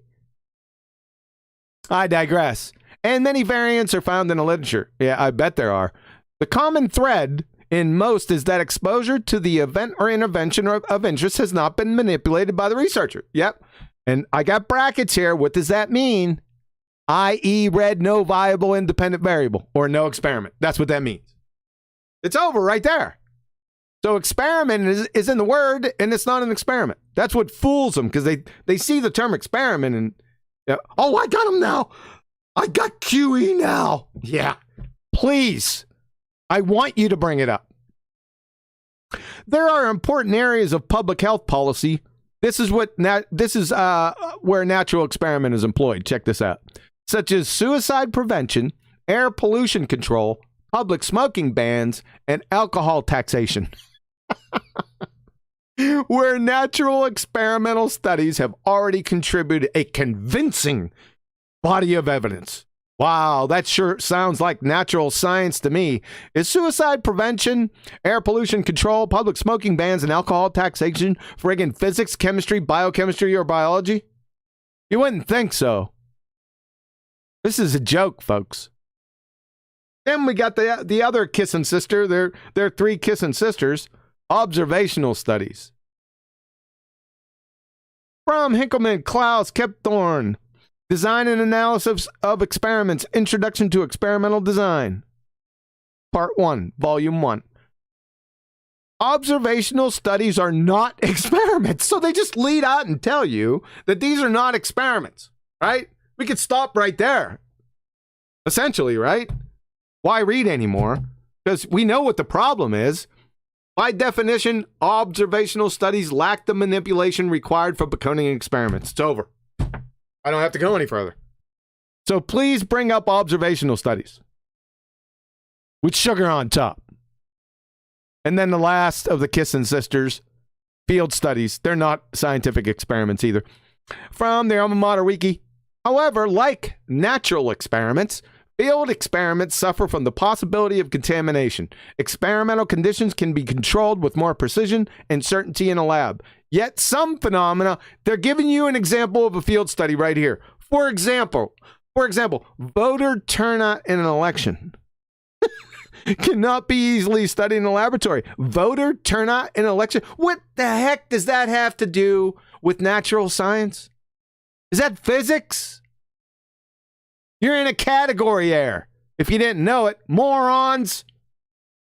I digress. And many variants are found in the literature. Yeah, I bet there are. The common thread in most is that exposure to the event or intervention of interest has not been manipulated by the researcher. Yep. And I got brackets here. What does that mean? I.e. read no viable independent variable or no experiment. That's what that means. It's over right there. So experiment is in the word and it's not an experiment. That's what fools them because they see the term experiment and Yeah. Oh, I got him now. I got QE now. Yeah. Please. I want you to bring it up. There are important areas of public health policy. This is where natural experiment is employed. Check this out. Such as suicide prevention, air pollution control, public smoking bans, and alcohol taxation. Where natural experimental studies have already contributed a convincing body of evidence. Wow, that sure sounds like natural science to me. Is suicide prevention, air pollution control, public smoking bans, and alcohol taxation friggin' physics, chemistry, biochemistry, or biology? You wouldn't think so. This is a joke, folks. Then we got the other kissing sister. They're three kissing sisters. Observational studies. From Hinkelman, Klaus, Kepthorne. Design and Analysis of Experiments. Introduction to Experimental Design. Part 1, Volume 1. Observational studies are not experiments. So they just lead out and tell you that these are not experiments, right? We could stop right there. Essentially, right? Why read anymore? Because we know what the problem is. By definition, observational studies lack the manipulation required for becoming experiments. It's over. I don't have to go any further. So please bring up observational studies with sugar on top. And then the last of the kissing sisters, field studies. They're not scientific experiments either. From their alma mater wiki. However, like natural experiments, field experiments suffer from the possibility of contamination. Experimental conditions can be controlled with more precision and certainty in a lab. Yet some phenomena, they're giving you an example of a field study right here. For example, voter turnout in an election cannot be easily studied in a laboratory. Voter turnout in an election? What the heck does that have to do with natural science? Is that physics? You're in a category error. If you didn't know it, morons.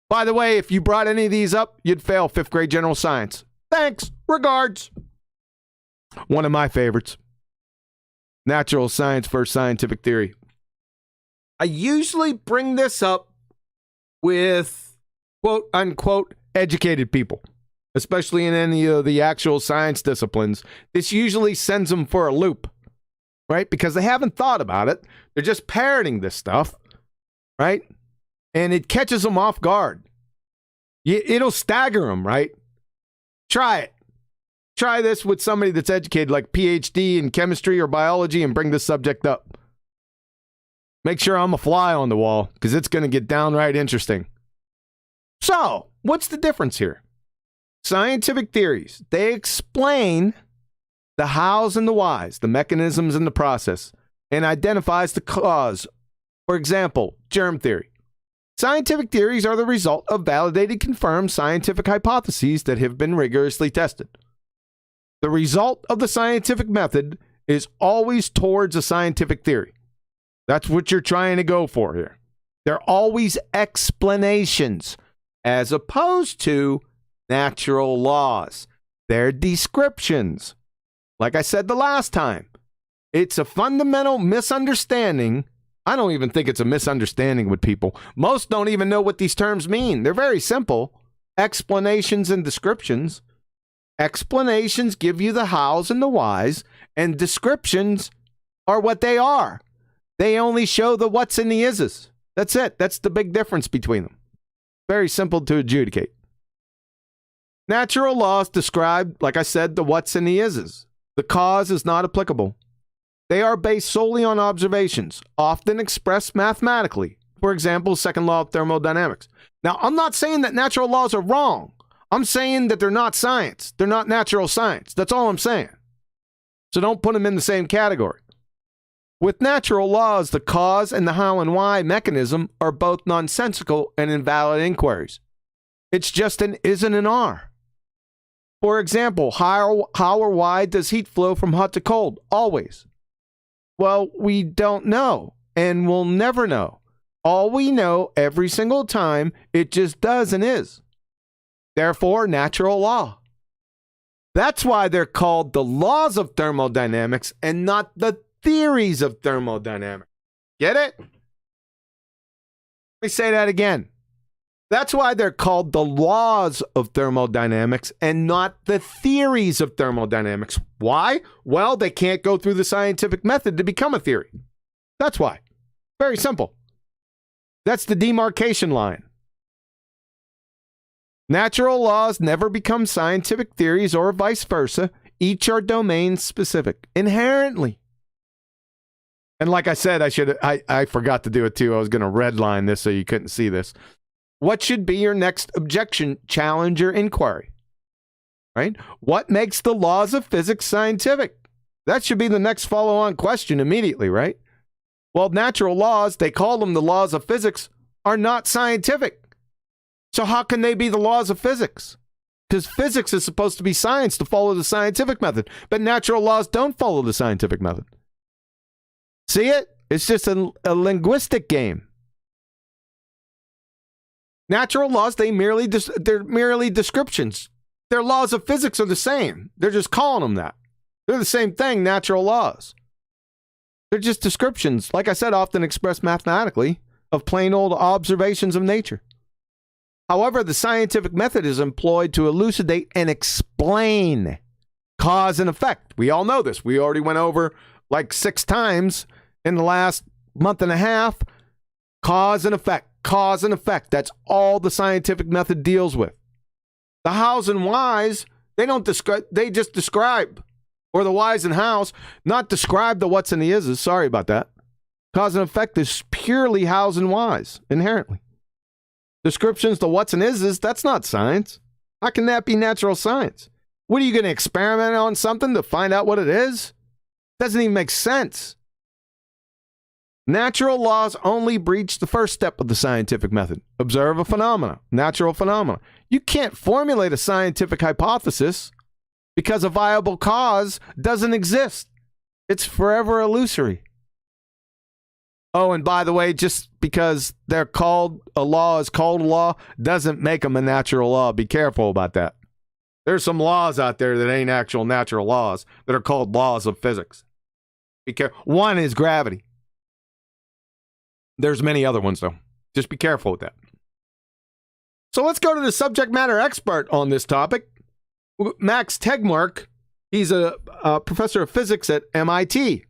By the way, if you brought any of these up, you'd fail 5th grade general science. Thanks. Regards. One of my favorites. Natural science versus scientific theory. I usually bring this up with quote unquote educated people, especially in any of the actual science disciplines. This usually sends them for a loop, right? Because they haven't thought about it. They're just parroting this stuff, right? And it catches them off guard. It'll stagger them, right? Try it. Try this with somebody that's educated, like PhD in chemistry or biology, and bring this subject up. Make sure I'm a fly on the wall, because it's going to get downright interesting. So, what's the difference here? Scientific theories, they explain the hows and the whys, the mechanisms and the process, and identifies the cause. For example, germ theory. Scientific theories are the result of validated, confirmed scientific hypotheses that have been rigorously tested. The result of the scientific method is always towards a scientific theory. That's what you're trying to go for here. They're always explanations, as opposed to natural laws. They're descriptions. Like I said the last time, it's a fundamental misunderstanding. I don't even think it's a misunderstanding with people. Most don't even know what these terms mean. They're very simple. Explanations and descriptions. Explanations give you the hows and the whys, and descriptions are what they are. They only show the what's and the is's. That's it. That's the big difference between them. Very simple to adjudicate. Natural laws describe, like I said, the what's and the is's. The cause is not applicable. They are based solely on observations, often expressed mathematically. For example, second law of thermodynamics. Now, I'm not saying that natural laws are wrong. I'm saying that they're not science. They're not natural science. That's all I'm saying. So don't put them in the same category. With natural laws, the cause and the how and why mechanism are both nonsensical and invalid inquiries. It's just an is and an are. For example, how or why does heat flow from hot to cold? Always. Well, we don't know, and we'll never know. All we know every single time, it just does and is. Therefore, natural law. That's why they're called the laws of thermodynamics and not the theories of thermodynamics. Get it? Let me say that again. That's why they're called the laws of thermodynamics and not the theories of thermodynamics. Why? Well, they can't go through the scientific method to become a theory. That's why. Very simple. That's the demarcation line. Natural laws never become scientific theories or vice versa. Each are domain specific inherently. And like I said, I forgot to do it too. I was going to redline this so you couldn't see this. What should be your next objection, challenge, or inquiry? Right? What makes the laws of physics scientific? That should be the next follow-on question immediately, right? Well, natural laws, they call them the laws of physics, are not scientific. So how can they be the laws of physics? Because physics is supposed to be science to follow the scientific method, but natural laws don't follow the scientific method. See it? It's just a linguistic game. Natural laws, they're merely descriptions. Their laws of physics are the same. They're just calling them that. They're the same thing, natural laws. They're just descriptions, like I said, often expressed mathematically, of plain old observations of nature. However, the scientific method is employed to elucidate and explain cause and effect. We all know this. We already went over like 6 times in the last month and a half. Cause and effect. Cause and effect. That's all the scientific method deals with. The hows and whys, they don't describe, they just describe. Or the whys and hows, not describe the what's and the is's. Sorry about that. Cause and effect is purely hows and whys, inherently. Descriptions, the what's and is's, that's not science. How can that be natural science? What are you going to experiment on something to find out what it is? Doesn't even make sense. Natural laws only breach the first step of the scientific method. Observe a phenomena, natural phenomena. You can't formulate a scientific hypothesis because a viable cause doesn't exist. It's forever illusory. Oh, and by the way, just because they're called a law is called a law doesn't make them a natural law. Be careful about that. There's some laws out there that ain't actual natural laws that are called laws of physics. Be careful. One is gravity. There's many other ones, though. Just be careful with that. So let's go to the subject matter expert on this topic, Max Tegmark. He's a professor of physics at MIT.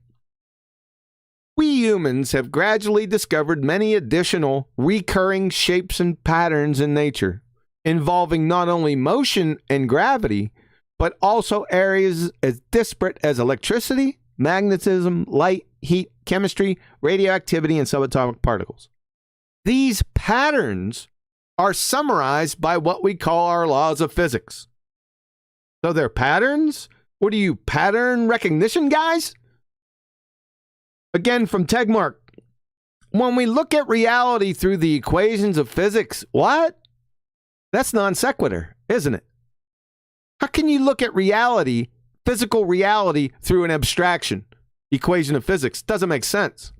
We humans have gradually discovered many additional recurring shapes and patterns in nature, involving not only motion and gravity, but also areas as disparate as electricity, magnetism, light, heat, chemistry, radioactivity, and subatomic particles. These patterns are summarized by what we call our laws of physics. So they're patterns? What are you, pattern recognition guys? Again, from Tegmark. When we look at reality through the equations of physics, what? That's non sequitur, isn't it? How can you look at reality, physical reality, through an abstraction? Equation of physics doesn't make sense.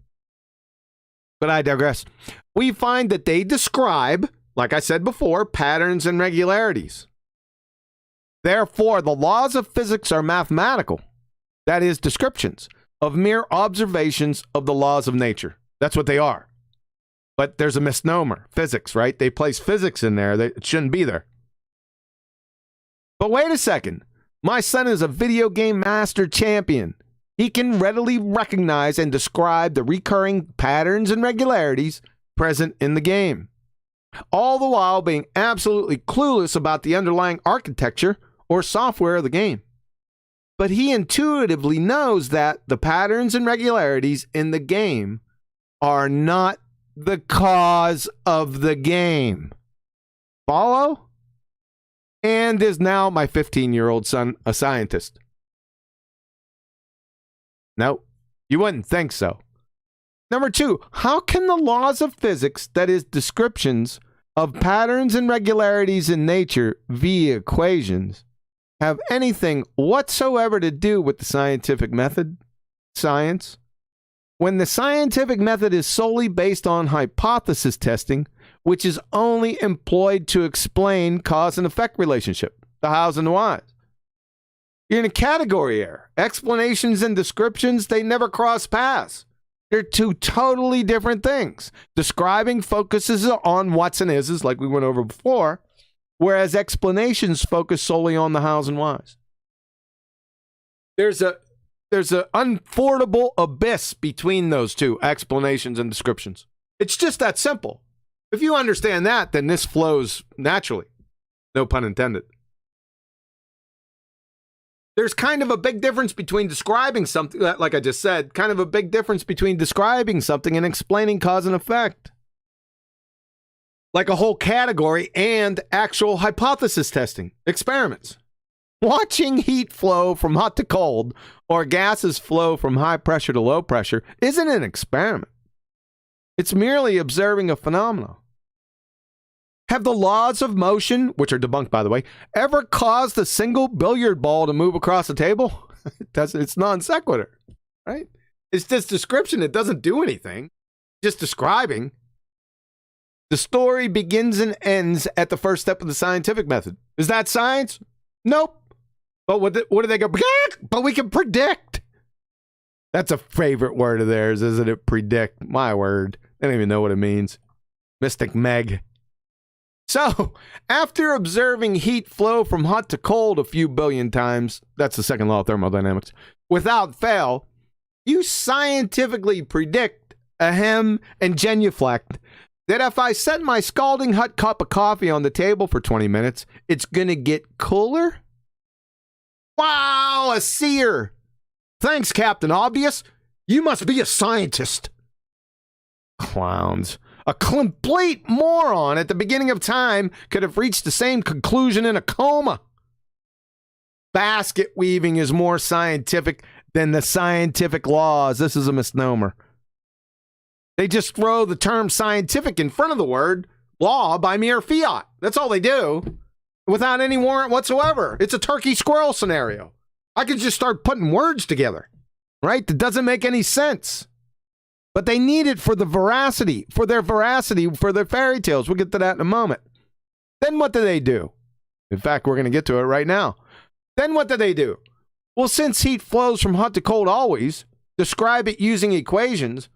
But I digress. We find that they describe, like I said before, patterns and regularities. Therefore, the laws of physics are mathematical, that is, descriptions of mere observations of the laws of nature. That's what they are. But there's a misnomer, physics, right? They place physics in there. It shouldn't be there. But wait a second. My son is a video game master champion. He can readily recognize and describe the recurring patterns and regularities present in the game, all the while being absolutely clueless about the underlying architecture or software of the game. But he intuitively knows that the patterns and regularities in the game are not the cause of the game. Follow? And is now my 15-year-old son a scientist? No, you wouldn't think so. Number 2, how can the laws of physics, that is, descriptions of patterns and regularities in nature via equations, have anything whatsoever to do with the scientific method, science, when the scientific method is solely based on hypothesis testing, which is only employed to explain cause and effect relationship, the hows and the whys? You're in a category error. Explanations and descriptions, they never cross paths. They're two totally different things. Describing focuses on what's and is's, like we went over before, whereas explanations focus solely on the hows and whys. There's an unfordable abyss between those two, explanations and descriptions. It's just that simple. If you understand that, then this flows naturally. No pun intended. There's kind of a big difference between describing something, like I just said, kind of a big difference between describing something and explaining cause and effect. Like a whole category and actual hypothesis testing, experiments. Watching heat flow from hot to cold or gases flow from high pressure to low pressure isn't an experiment. It's merely observing a phenomenon. Have the laws of motion, which are debunked by the way, ever caused a single billiard ball to move across a table? It's non sequitur, right? It's just description. It doesn't do anything. Just describing. The story begins and ends at the first step of the scientific method. Is that science? Nope. But what do they go? But we can predict. That's a favorite word of theirs, isn't it? Predict. My word. They don't even know what it means. Mystic Meg. So, after observing heat flow from hot to cold a few billion times, that's the second law of thermodynamics, without fail, you scientifically predict, and genuflect, that if I set my scalding hot cup of coffee on the table for 20 minutes, it's going to get cooler? Wow, a seer! Thanks, Captain Obvious. You must be a scientist. Clowns. A complete moron at the beginning of time could have reached the same conclusion in a coma. Basket weaving is more scientific than the scientific laws. This is a misnomer. They just throw the term scientific in front of the word law by mere fiat. That's all they do, without any warrant whatsoever. It's a turkey squirrel scenario. I could just start putting words together, right? That doesn't make any sense. But they need it for their veracity, for their fairy tales. We'll get to that in a moment. Then what do they do? In fact, we're going to get to it right now. Then what do they do? Well, since heat flows from hot to cold always, describe it using equations,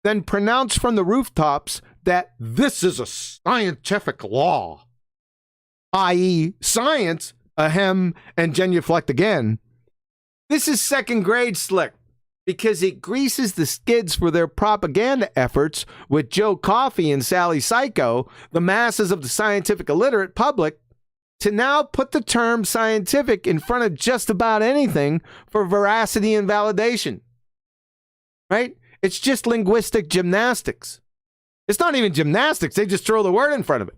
then pronounce from the rooftops that this is a scientific law, i.e. science, and genuflect again. This is second grade slick, because it greases the skids for their propaganda efforts with Joe Coffey and Sally Psycho, the masses of the scientific illiterate public, to now put the term scientific in front of just about anything for veracity and validation. Right? It's just linguistic gymnastics. It's not even gymnastics. They just throw the word in front of it.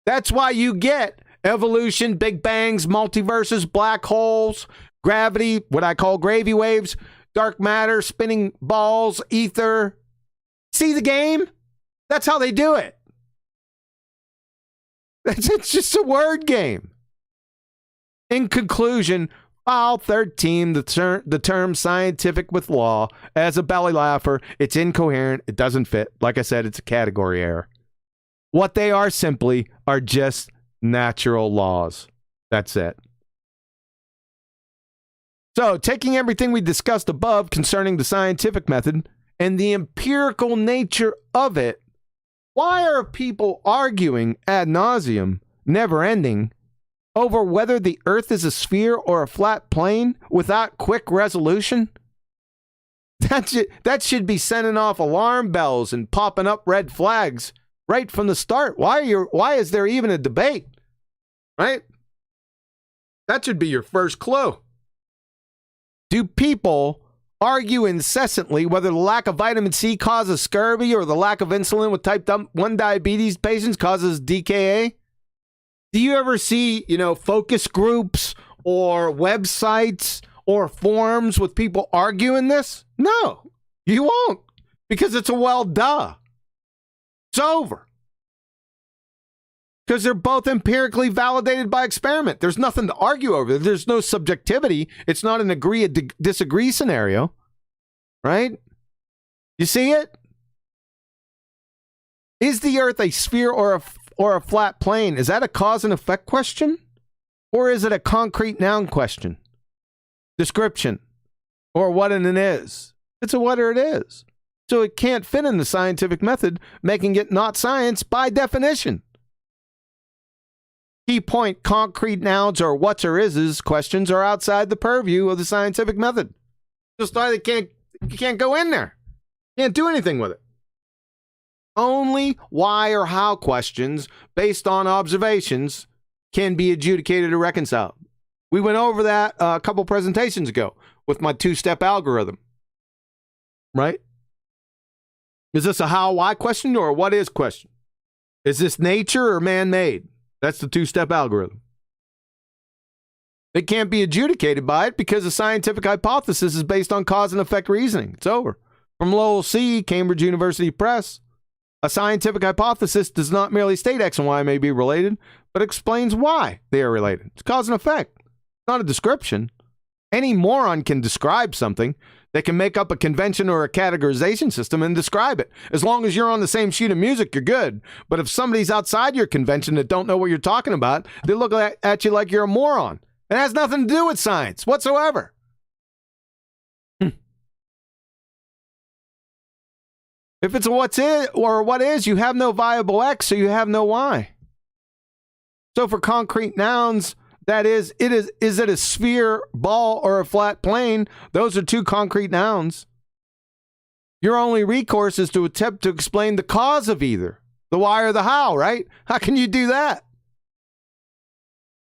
That's why you get evolution, big bangs, multiverses, black holes, gravity, what I call gravy waves, dark matter, spinning balls, ether. See the game? That's how they do it. It's just a word game. In conclusion, file 13, the term scientific with law, as a belly laugher, it's incoherent, it doesn't fit. Like I said, it's a category error. What they are simply are just natural laws. That's it. So, taking everything we discussed above concerning the scientific method and the empirical nature of it, why are people arguing ad nauseum, never ending, over whether the Earth is a sphere or a flat plane without quick resolution? That should be sending off alarm bells and popping up red flags right from the start. Why is there even a debate? Right? That should be your first clue. Do people argue incessantly whether the lack of vitamin C causes scurvy or the lack of insulin with type 1 diabetes patients causes DKA? Do you ever see, focus groups or websites or forums with people arguing this? No, you won't, because it's a duh. It's over. Because they're both empirically validated by experiment. There's nothing to argue over. There's no subjectivity. It's not an agree or disagree scenario. Right? You see it? Is the Earth a sphere or a flat plane? Is that a cause and effect question? Or is it a concrete noun question? Description? Or what it is? It's a what or it is. So it can't fit in the scientific method, making it not science by definition. Key point, concrete nouns or what's or is questions are outside the purview of the scientific method. Just why you can't go in there. Can't do anything with it. Only why or how questions based on observations can be adjudicated or reconciled. We went over that a couple presentations ago with my two-step algorithm. Right? Is this a how, why question or a what is question? Is this nature or man-made? That's the two-step algorithm. It can't be adjudicated by it because the scientific hypothesis is based on cause and effect reasoning. It's over. From Lowell C., Cambridge University Press. A scientific hypothesis does not merely state X and Y may be related, but explains why they are related. It's cause and effect. It's not a description. Any moron can describe something. They can make up a convention or a categorization system and describe it. As long as you're on the same sheet of music, you're good. But if somebody's outside your convention that don't know what you're talking about, they look at you like you're a moron. It has nothing to do with science whatsoever. If it's a what's it or what is, you have no viable X, so you have no Y. So for concrete nouns, that is it a sphere, ball, or a flat plane? Those are two concrete nouns. Your only recourse is to attempt to explain the cause of either, the why or the how, right? How can you do that?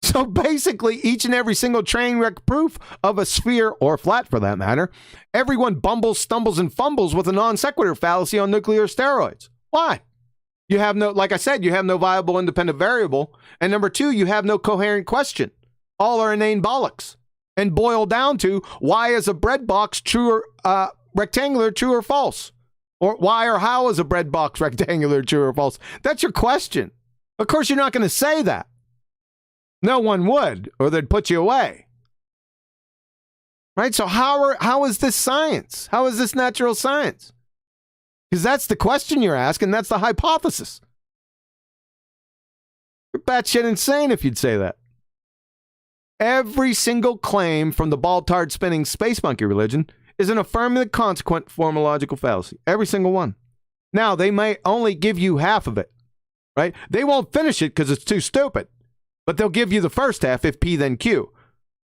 So basically, each and every single train wreck proof of a sphere, or flat for that matter, everyone bumbles, stumbles, and fumbles with a non sequitur fallacy on nuclear steroids. Why? You have no, like I said, you have no viable independent variable. And number two, you have no coherent question. All are inane bollocks. And boil down to, why is a bread box true or rectangular, true or false? Or why or how is a bread box rectangular, true or false? That's your question. Of course, you're not going to say that. No one would, or they'd put you away. Right? So how is this science? How is this natural science? Because that's the question you're asking. That's the hypothesis. You're batshit insane if you'd say that. Every single claim from the ball-tard spinning space monkey religion is an affirmative consequent form of logical fallacy. Every single one. Now, they may only give you half of it. Right? They won't finish it because it's too stupid. But they'll give you the first half if P then Q.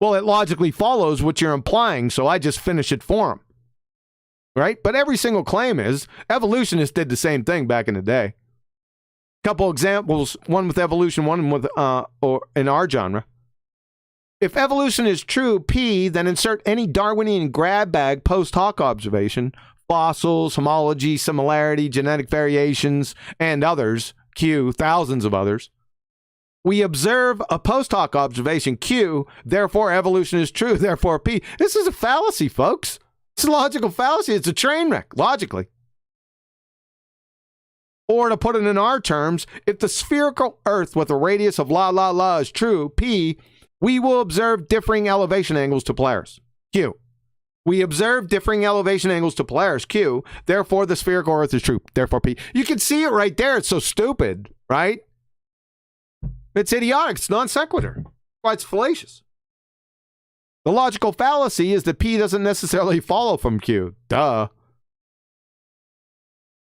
Well, it logically follows what you're implying, so I just finish it for them. Right? But every single claim is, evolutionists did the same thing back in the day. Couple examples, one with evolution, one with or in our genre. If evolution is true, P, then insert any Darwinian grab bag post hoc observation, fossils, homology, similarity, genetic variations, and others, Q, thousands of others. We observe a post hoc observation, Q, therefore evolution is true, therefore P. This is a fallacy, folks. It's a logical fallacy. It's a train wreck, logically. Or to put it in our terms, if the spherical Earth with a radius of la is true, P, we will observe differing elevation angles to Polaris, Q. We observe differing elevation angles to Polaris, Q, therefore the spherical Earth is true, therefore P. You can see it right there. It's so stupid, right? It's idiotic. It's non sequitur. Why it's fallacious. The logical fallacy is that P doesn't necessarily follow from Q. Duh.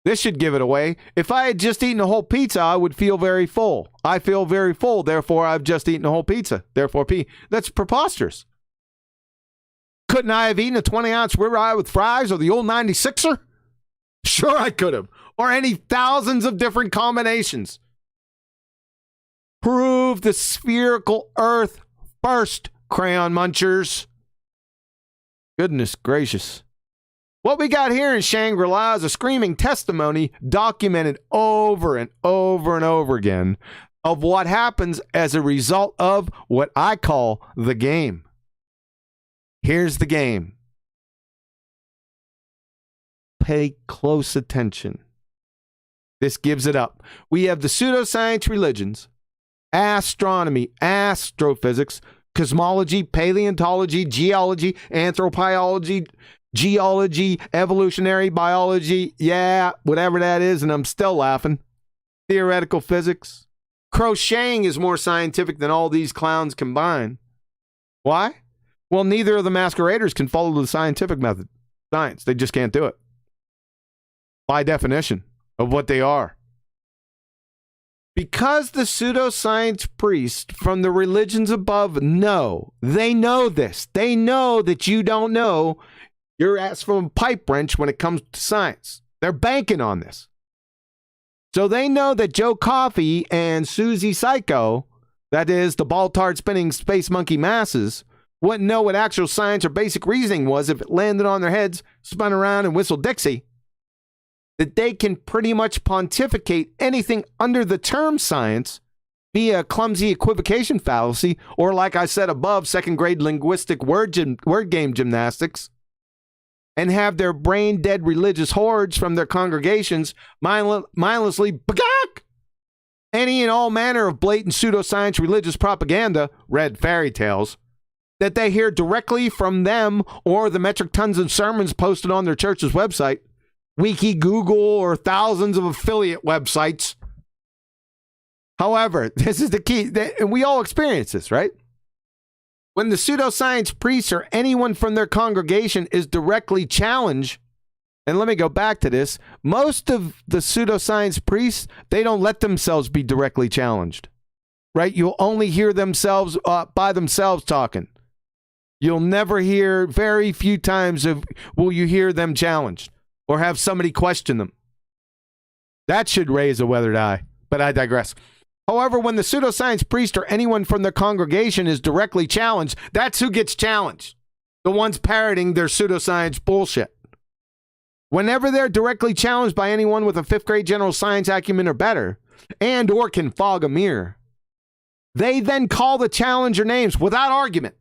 This should give it away. If I had just eaten a whole pizza, I would feel very full. I feel very full, therefore I've just eaten a whole pizza. Therefore P. That's preposterous. Couldn't I have eaten a 20-ounce ribeye with fries or the old 96er? Sure I could have. Or any thousands of different combinations. Prove the spherical Earth first, crayon munchers. Goodness gracious. What we got here in Shangri-La is a screaming testimony documented over and over and over again of what happens as a result of what I call the game. Here's the game. Pay close attention. This gives it up. We have the pseudoscience religions, astronomy, astrophysics, cosmology, paleontology, geology, anthropology, geology, evolutionary biology, yeah, whatever that is, and I'm still laughing. Theoretical physics, Crocheting is more scientific than all these clowns combined. Why? Well, neither of the masqueraders can follow the scientific method. Science. They just can't do it. By definition of what they are. Because the pseudoscience priests from the religions above know, they know this. They know that you don't know your ass from a pipe wrench when it comes to science. They're banking on this. So they know that Joe Coffey and Susie Psycho, that is, the ball-tard spinning space monkey masses, wouldn't know what actual science or basic reasoning was if it landed on their heads, spun around, and whistled Dixie. That they can pretty much pontificate anything under the term science via a clumsy equivocation fallacy, or like I said above, second-grade linguistic word game gymnastics, and have their brain-dead religious hordes from their congregations mindlessly bagak any and all manner of blatant pseudoscience religious propaganda, read fairy tales, that they hear directly from them or the metric tons of sermons posted on their church's website, Wiki, Google, or thousands of affiliate websites. However, this is the key, and we all experience this, right? When the pseudoscience priests or anyone from their congregation is directly challenged, and let me go back to this, most of the pseudoscience priests, they don't let themselves be directly challenged, right? You'll only hear themselves by themselves talking. You'll never hear, very few times will you hear them challenged or have somebody question them. That should raise a weathered eye, but I digress. However, when the pseudoscience priest or anyone from their congregation is directly challenged, that's who gets challenged. The ones parroting their pseudoscience bullshit. Whenever they're directly challenged by anyone with a 5th grade general science acumen or better, and or can fog a mirror, they then call the challenger names without argument.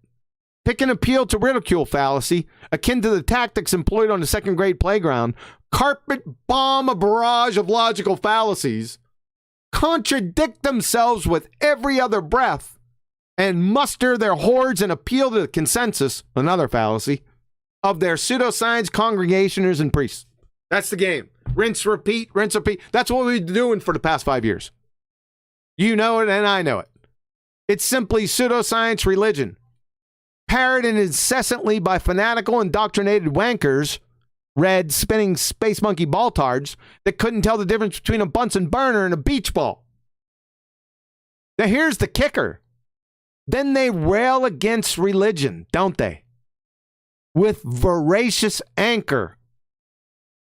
Pick an appeal to ridicule fallacy, akin to the tactics employed on the 2nd grade playground, carpet bomb a barrage of logical fallacies, contradict themselves with every other breath, and muster their hordes and appeal to the consensus, another fallacy, of their pseudoscience congregationers and priests. That's the game. Rinse, repeat, rinse, repeat. That's what we've been doing for the past 5 years. You know it and I know it. It's simply pseudoscience religion, parroted incessantly by fanatical, indoctrinated wankers, red, spinning space monkey ball-tards that couldn't tell the difference between a Bunsen burner and a beach ball. Now here's the kicker. Then they rail against religion, don't they? With voracious anger.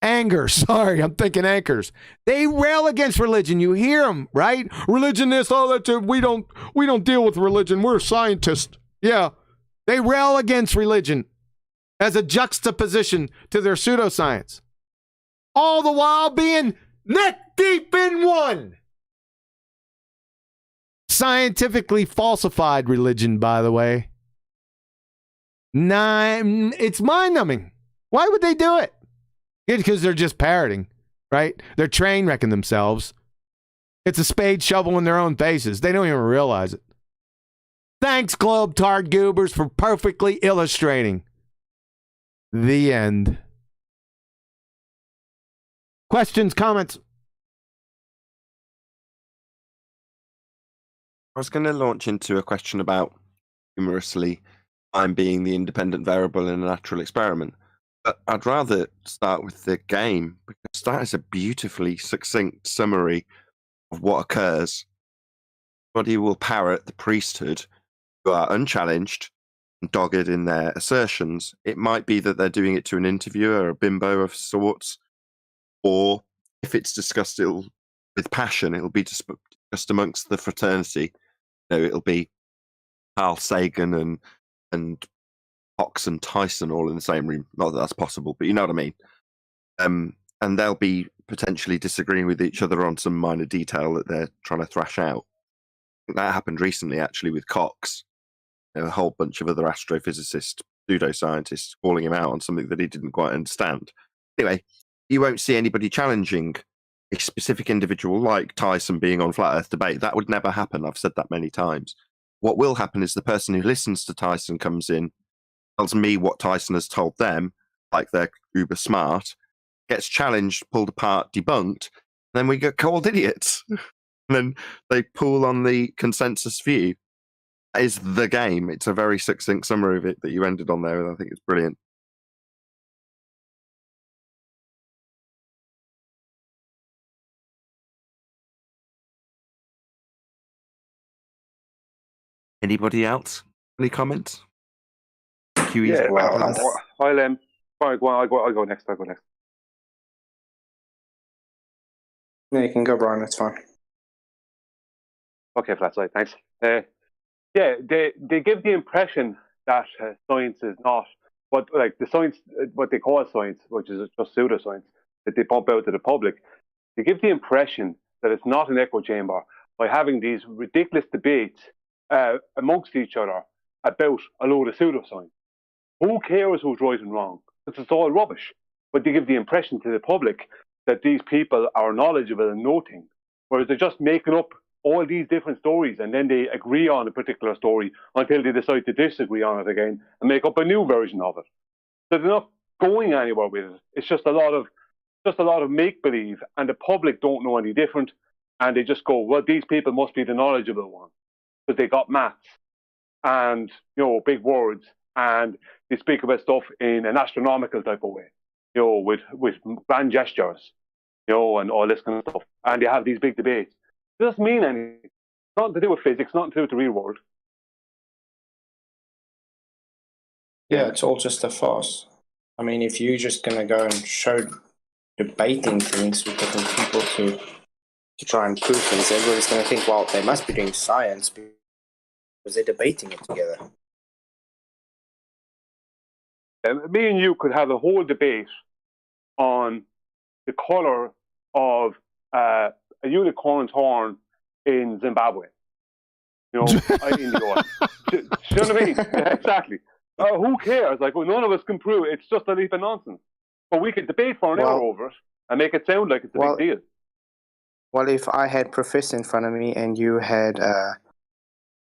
Sorry, I'm thinking anchors. They rail against religion. You hear them, right? Religion this, all that. We don't deal with religion. We're scientists. Yeah. They rail against religion as a juxtaposition to their pseudoscience. All the while being neck deep in one. Scientifically falsified religion, by the way. It's mind-numbing. Why would they do it? Because they're just parroting, right? They're train wrecking themselves. It's a spade shovel in their own faces. They don't even realize it. Thanks, Globe-Tard Goobers, for perfectly illustrating. The end. Questions, comments? I was going to launch into a question about, humorously, time being the independent variable in a natural experiment. But I'd rather start with the game, because that is a beautifully succinct summary of what occurs. Everybody will parrot the priesthood, who are unchallenged and dogged in their assertions. It might be that they're doing it to an interviewer, a bimbo of sorts, or if it's discussed with passion, it'll be discussed amongst the fraternity. It'll be Carl Sagan and Fox and Tyson all in the same room. Not that that's possible, but you know what I mean. And they'll be potentially disagreeing with each other on some minor detail that they're trying to thrash out. I think that happened recently, actually, with Cox. A whole bunch of other astrophysicists, pseudoscientists, calling him out on something that he didn't quite understand. Anyway, you won't see anybody challenging a specific individual like Tyson being on Flat Earth Debate. That would never happen. I've said that many times. What will happen is the person who listens to Tyson comes in, tells me what Tyson has told them, like they're uber smart, gets challenged, pulled apart, debunked, then we get called idiots. And then they pool on the consensus view. That is the game. It's a very succinct summary of it that you ended on there, and I think it's brilliant. Anybody else? Any comments? Yeah, I'll go next. No, you can go, Brian. That's fine. Okay, that's right. Thanks. Yeah, they give the impression that science is not what they call science, which is just pseudoscience that they pump out to the public. They give the impression that it's not an echo chamber by having these ridiculous debates amongst each other about a load of pseudoscience. Who cares who's right and wrong? Because it's all rubbish. But they give the impression to the public that these people are knowledgeable and know things, whereas they're just making up all these different stories, and then they agree on a particular story until they decide to disagree on it again and make up a new version of it. So they're not going anywhere with it. It's just a lot of make believe, and the public don't know any different, and they just go, well, these people must be the knowledgeable ones because they got maths and big words, and they speak about stuff in an astronomical type of way, with grand gestures, and all this kind of stuff, and they have these big debates. It doesn't mean anything. It's nothing to do with physics, nothing to do with the real world. Yeah, it's all just a farce. I mean, if you're just going to go and show debating things with different people to try and prove things, everybody's going to think, well, they must be doing science because they're debating it together. Me and you could have a whole debate on the colour of a unicorn's horn in Zimbabwe. In the oil. Do you know what I mean? Yeah, exactly. Who cares? Like, well, none of us can prove it. It's just a heap of nonsense. But we could debate for an hour over it and make it sound like it's a big deal. Well, if I had Professor in front of me and you had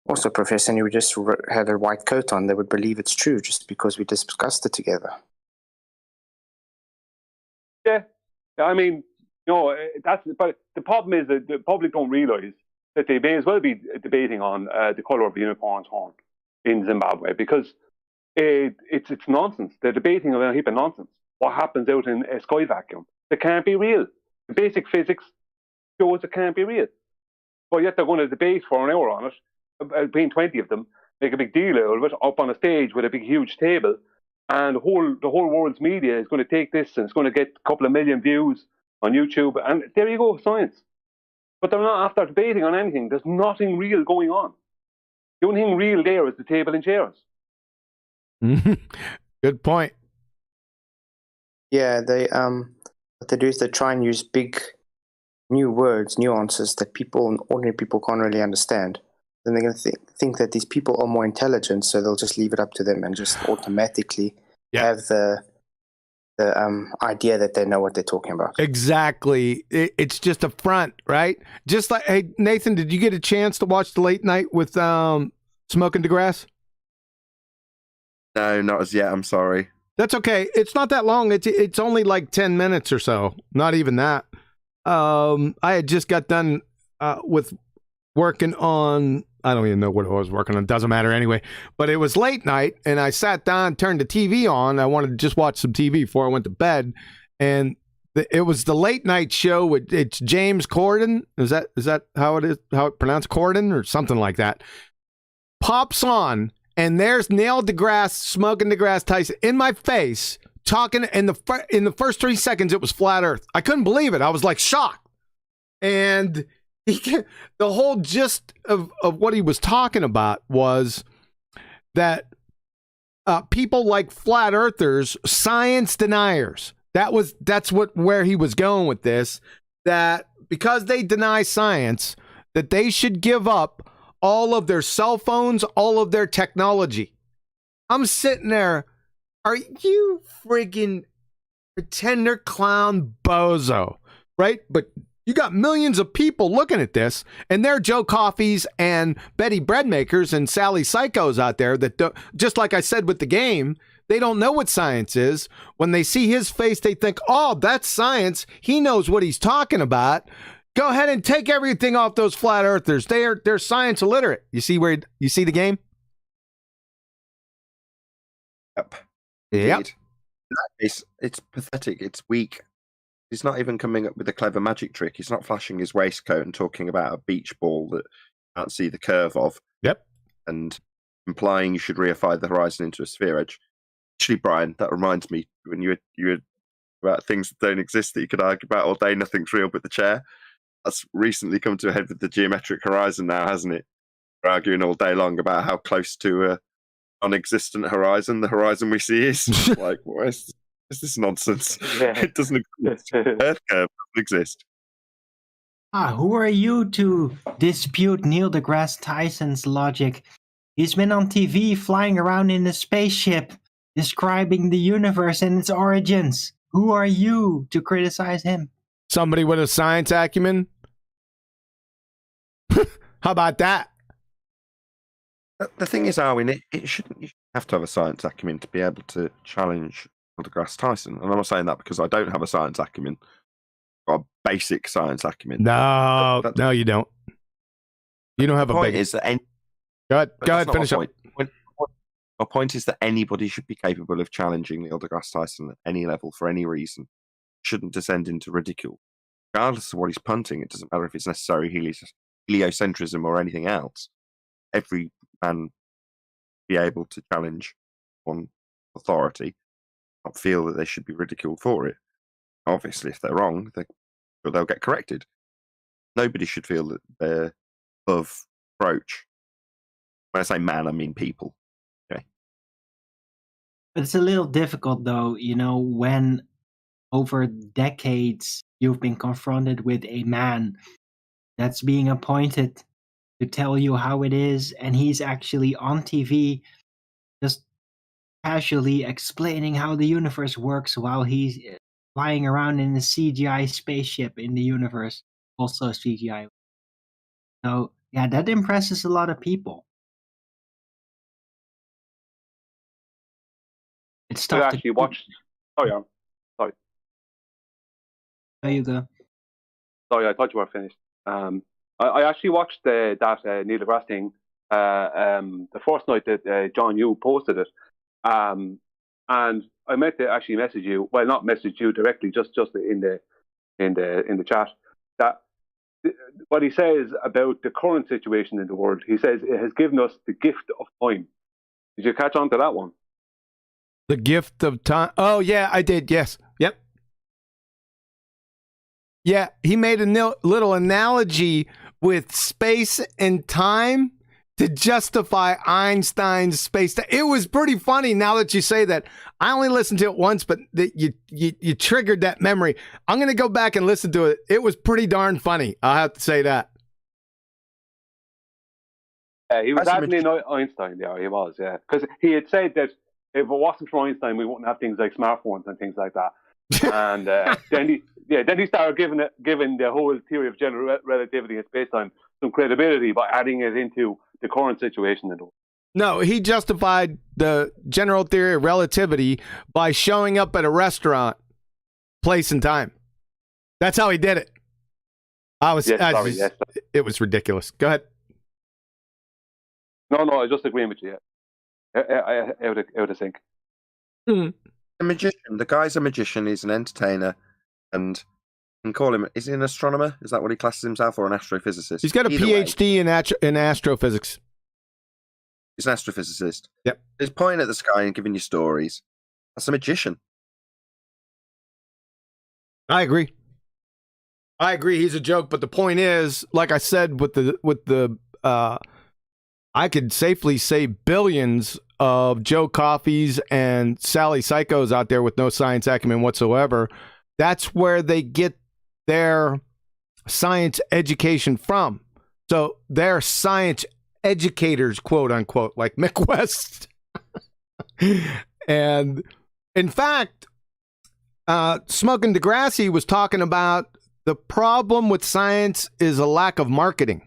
also Professor and you just had a white coat on, they would believe it's true just because we discussed it together. Yeah. I mean, but the problem is that the public don't realise that they may as well be debating on the colour of a unicorn's horn in Zimbabwe, because it's nonsense. They're debating on a heap of nonsense. What happens out in a sky vacuum? It can't be real. The basic physics shows it can't be real. But yet they're going to debate for an hour on it, between 20 of them, make a big deal out of it, up on a stage with a big, huge table, and the whole world's media is going to take this and it's going to get a couple of million views on YouTube, and there you go, science. But they're not after debating on anything. There's nothing real going on. The only thing real there is the table and chairs. Good point. Yeah, what they do is they try and use big new words, nuances that ordinary people can't really understand. Then they're going to think that these people are more intelligent, so they'll just leave it up to them and just automatically have the idea that they know what they're talking about. Exactly. It's just a front, right? Just like, hey, Nathan, did you get a chance to watch the late night with Smoking DeGrasse? No, not as yet. I'm sorry. That's okay. It's not that long. It's only like 10 minutes or so. Not even that. I had just got done with working on, I don't even know what I was working on. It doesn't matter anyway. But it was late night, and I sat down, turned the TV on. I wanted to just watch some TV before I went to bed. And it was the late night show. It's James Corden. Is that how it is? How it pronounced Corden or something like that? Pops on. And there's Neil deGrasse, Smoking DeGrasse Tyson in my face, talking. In the first 3 seconds, it was flat Earth. I couldn't believe it. I was like shocked. And the whole gist of what he was talking about was that people like flat earthers, science deniers. That's where he was going with this. That because they deny science, that they should give up all of their cell phones, all of their technology. I'm sitting there. Are you friggin' pretender clown bozo? Right? But you got millions of people looking at this, and they're Joe Coffees and Betty Breadmakers and Sally Psychos out there that don't, just like I said with the game, they don't know what science is. When they see his face, they think, oh, that's science. He knows what he's talking about. Go ahead and take everything off those flat earthers. They're science illiterate. You see the game? Yep. Yep. Indeed. It's pathetic. It's weak. He's not even coming up with a clever magic trick. He's not flashing his waistcoat and talking about a beach ball that you can't see the curve of. Yep. And implying you should reify the horizon into a sphere edge. Actually, Brian, that reminds me, when you were about things that don't exist that you could argue about all day, nothing's real but the chair. That's recently come to a head with the geometric horizon now, hasn't it? We're arguing all day long about how close to a non-existent horizon the horizon we see is. Like, what is this nonsense? Yeah. It doesn't exist. Earth curve doesn't exist. Who are you to dispute Neil deGrasse Tyson's logic? He's been on TV flying around in a spaceship, describing the universe and its origins. Who are you to criticize him? Somebody with a science acumen? How about that? The thing is, Arwin, you shouldn't have to have a science acumen to be able to challenge Neil deGrasse Tyson. And I'm not saying that because I don't have a science acumen. I've got a basic science acumen. No, no, you don't. You don't have a point big... is that Go ahead, finish up. My point is that anybody should be capable of challenging Neil deGrasse Tyson at any level for any reason. Shouldn't descend into ridicule. Regardless of what he's punting, it doesn't matter if it's necessary heliocentrism or anything else. Every man be able to challenge on authority, not feel that they should be ridiculed for it. Obviously, if they're wrong, they'll get corrected. Nobody should feel that they're above approach. When I say man, I mean people. Okay. But it's a little difficult, though, when over decades you've been confronted with a man that's being appointed to tell you how it is, and he's actually on TV just casually explaining how the universe works while he's flying around in a CGI spaceship in the universe, also CGI. So, yeah, that impresses a lot of people. It's tough I actually watched... Oh, yeah. Sorry. There you go. Sorry, I thought you were finished. I actually watched that Neil deGrasse thing the first night that John Yu posted it, and I meant to actually message you. Well, not message you directly, just in the chat. That what he says about the current situation in the world. He says it has given us the gift of time. Did you catch on to that one? The gift of time. Oh, yeah, I did. Yes. Yep. Yeah, he made a little analogy with space and time to justify Einstein's space. It was pretty funny now that you say that. I only listened to it once, but you triggered that memory. I'm going to go back and listen to it. It was pretty darn funny. I'll have to say that. He was adding in Einstein. Yeah, he was. Yeah, because he had said that if it wasn't for Einstein, we wouldn't have things like smartphones and things like that. And then he started giving the whole theory of general relativity and space-time some credibility by adding it into the current situation in the world. No, he justified the general theory of relativity by showing up at a restaurant, place and time. That's how he did it. It was ridiculous. Go ahead. No, I just agree with you. I would think. Mm. A magician. The guy's a magician. He's an entertainer, and you can call him. Is he an astronomer? Is that what he classes himself, or an astrophysicist? He's got a PhD in astrophysics. He's an astrophysicist. Yep. He's pointing at the sky and giving you stories. That's a magician. I agree. He's a joke, but the point is, like I said, with the I could safely say billions of Joe Coffeys and Sally Psychos out there with no science acumen whatsoever. That's where they get their science education from. So they're science educators, quote unquote, like Mick West. And in fact, Smoking Degrassi was talking about the problem with science is a lack of marketing.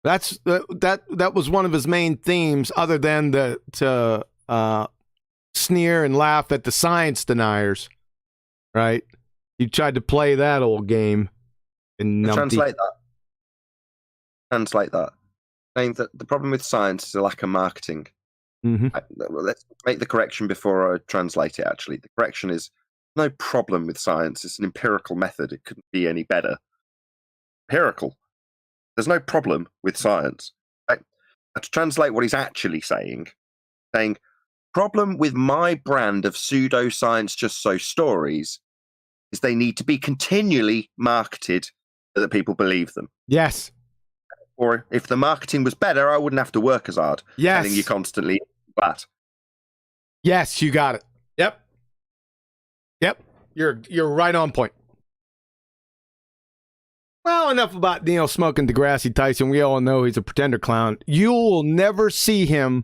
That was one of his main themes, other than to sneer and laugh at the science deniers, right? You tried to play that old game. And Translate that. Saying that the problem with science is a lack of marketing. Mm-hmm. Let's make the correction before I translate it, actually. The correction is no problem with science. It's an empirical method. It couldn't be any better. Empirical. There's no problem with science. Right? To translate what he's actually saying, problem with my brand of pseudoscience just so stories is they need to be continually marketed so that people believe them. Yes. Or if the marketing was better, I wouldn't have to work as hard. Yes. Telling you constantly that. Yes, you got it. Yep. You're right on point. Well, enough about Neil smoking Degrassi Tyson. We all know he's a pretender clown. You will never see him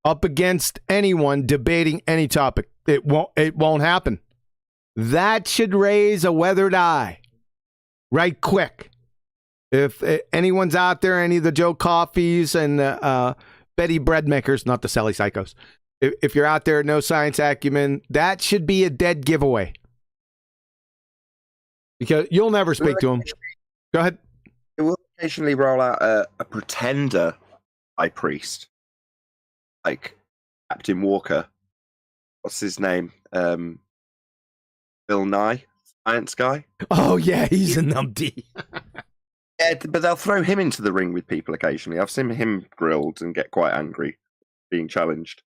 up against anyone debating any topic. It won't happen. That should raise a weathered eye right quick. If anyone's out there, any of the Joe Coffees and Betty Breadmakers, not the Sally Psychos, if you're out there, no science acumen, that should be a dead giveaway. Because you'll never speak to him. Go ahead. It will occasionally roll out a pretender high priest, like Captain Walker. What's his name? Bill Nye, science guy. Oh yeah, he's a numpty. Yeah, but they'll throw him into the ring with people occasionally. I've seen him grilled and get quite angry, being challenged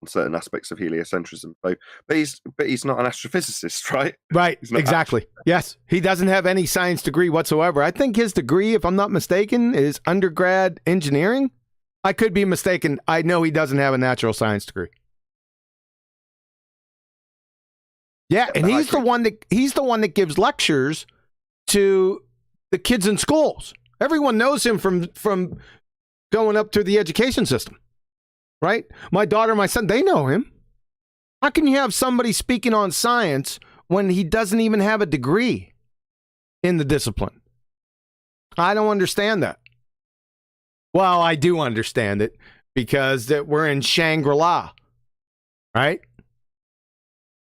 on certain aspects of heliocentrism. So, but he's not an astrophysicist, right? Right, exactly. Yes, he doesn't have any science degree whatsoever. I think his degree, if I'm not mistaken, is undergrad engineering. I could be mistaken. I know he doesn't have a natural science degree. Yeah, and he's the one that gives lectures to the kids in schools. Everyone knows him from going up through the education system, right? My daughter, my son, they know him. How can you have somebody speaking on science when he doesn't even have a degree in the discipline? I don't understand that. Well, I do understand it because that we're in Shangri-La, right?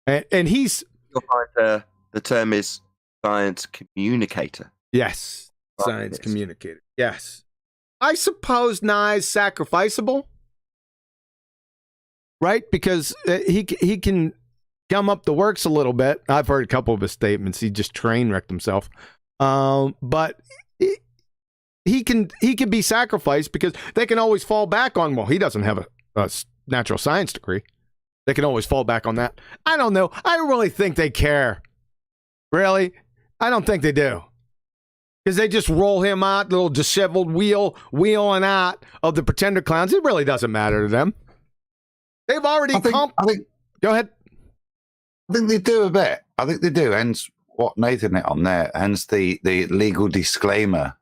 And he's... You'll find the term is science communicator. Yes, science communicator. Yes. I suppose Nye's sacrificable, right? Because he can gum up the works a little bit. I've heard a couple of his statements. He just train wrecked himself. But he can be sacrificed because they can always fall back on, well, he doesn't have a natural science degree. They can always fall back on that. I don't know. I don't really think they care. Really? I don't think they do. Because they just roll him out, little disheveled wheeling out of the pretender clowns. It really doesn't matter to them. They've already Go ahead. I think they do a bit. I think they do. Hence what Nathan hit on there. Hence the legal disclaimer,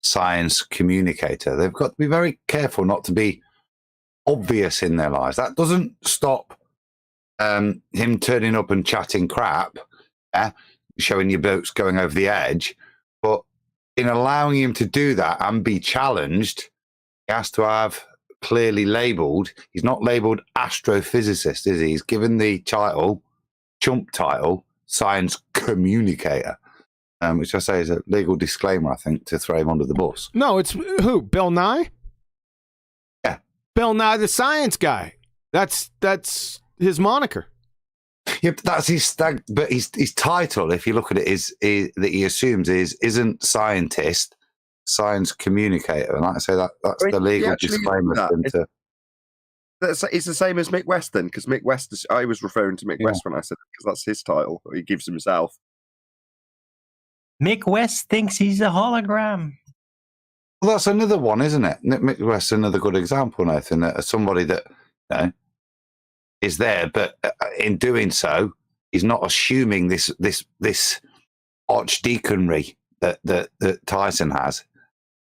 science communicator. They've got to be very careful not to be obvious in their lives. That doesn't stop him turning up and chatting crap, showing your boats going over the edge. But in allowing him to do that and be challenged, he has to have clearly labelled. He's not labelled astrophysicist, is he? He's given the title, chump title, science communicator, which I say is a legal disclaimer, I think, to throw him under the bus. No, it's who? Bill Nye? Yeah. Bill Nye, the science guy. That's his moniker. Yeah, but that's his title. If you look at it, is that he assumes isn't scientist, science communicator, and like I say, that's the legal disclaimer. It's the same as Mick West then, because Mick West. I was referring to Mick West when I said it, because that's his title. He gives himself. Mick West thinks he's a hologram. Well, that's another one, isn't it? Mick West's another good example, Nathan. Somebody that is there, but in doing so, he's not assuming this archdeaconry that Tyson has,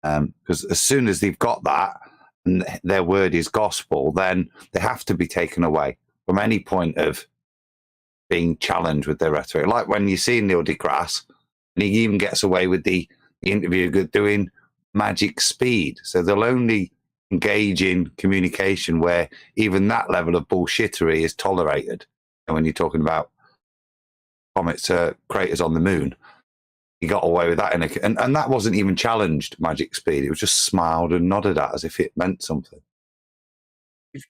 because as soon as they've got that and their word is gospel, then they have to be taken away from any point of being challenged with their rhetoric. Like when you see Neil deGrasse, and he even gets away with the interview doing magic speed, so they'll only engage in communication where even that level of bullshittery is tolerated. And when you're talking about comets are craters on the moon. He got away with that, and that wasn't even challenged, Magic Speed. It was just smiled and nodded at as if it meant something.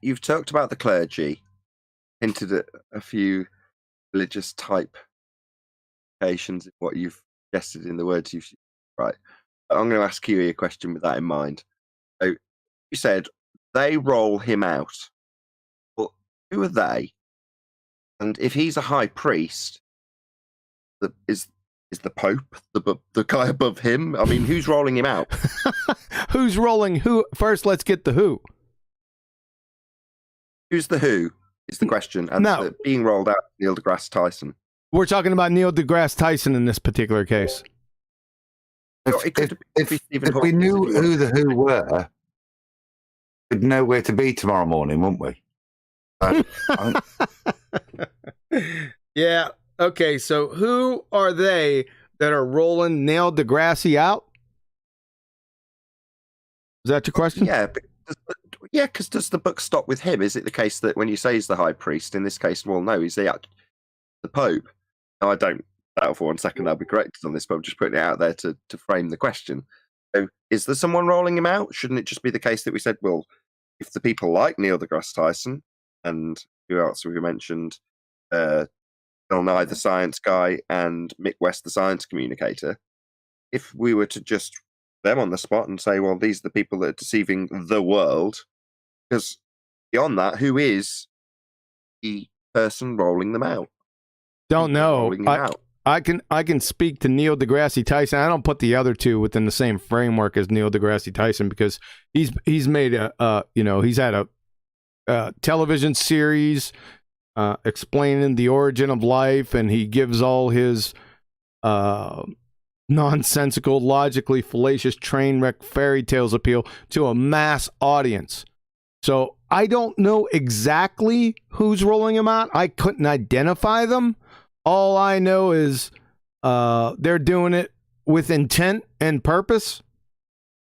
You've talked about the clergy, hinted at a few religious type in what you've suggested in the words you've used, right? I'm going to ask you a question with that in mind. So you said they roll him out. Well, who are they? And if he's a high priest, is the Pope the guy above him? I mean, who's rolling him out? Who's rolling who? First, let's get the who. Who's the who is the question. And no. Being rolled out, Neil deGrasse Tyson. We're talking about Neil deGrasse Tyson in this particular case. If we knew who the who were, we'd know where to be tomorrow morning, wouldn't we? Yeah. Okay. So who are they that are rolling Neil deGrasse out? Is that your question? Yeah. Because does the book stop with him? Is it the case that when you say he's the high priest, in this case, well, no, he's the Pope? No, I don't doubt for 1 second I'll be corrected on this, but I'm just putting it out there to frame the question. So is there someone rolling him out? Shouldn't it just be the case that we said, well, if the people like Neil deGrasse Tyson, and who else have we mentioned? Bill Nye, the science guy, and Mick West, the science communicator. If we were to just put them on the spot and say, well, these are the people that are deceiving the world, because beyond that, who is the person rolling them out? Don't know. I can speak to Neil deGrasse Tyson. I don't put the other two within the same framework as Neil deGrasse Tyson because he's made he's had a television series explaining the origin of life, and he gives all his nonsensical, logically fallacious train wreck fairy tales appeal to a mass audience. So I don't know exactly who's rolling him out. I couldn't identify them. All I know is they're doing it with intent and purpose.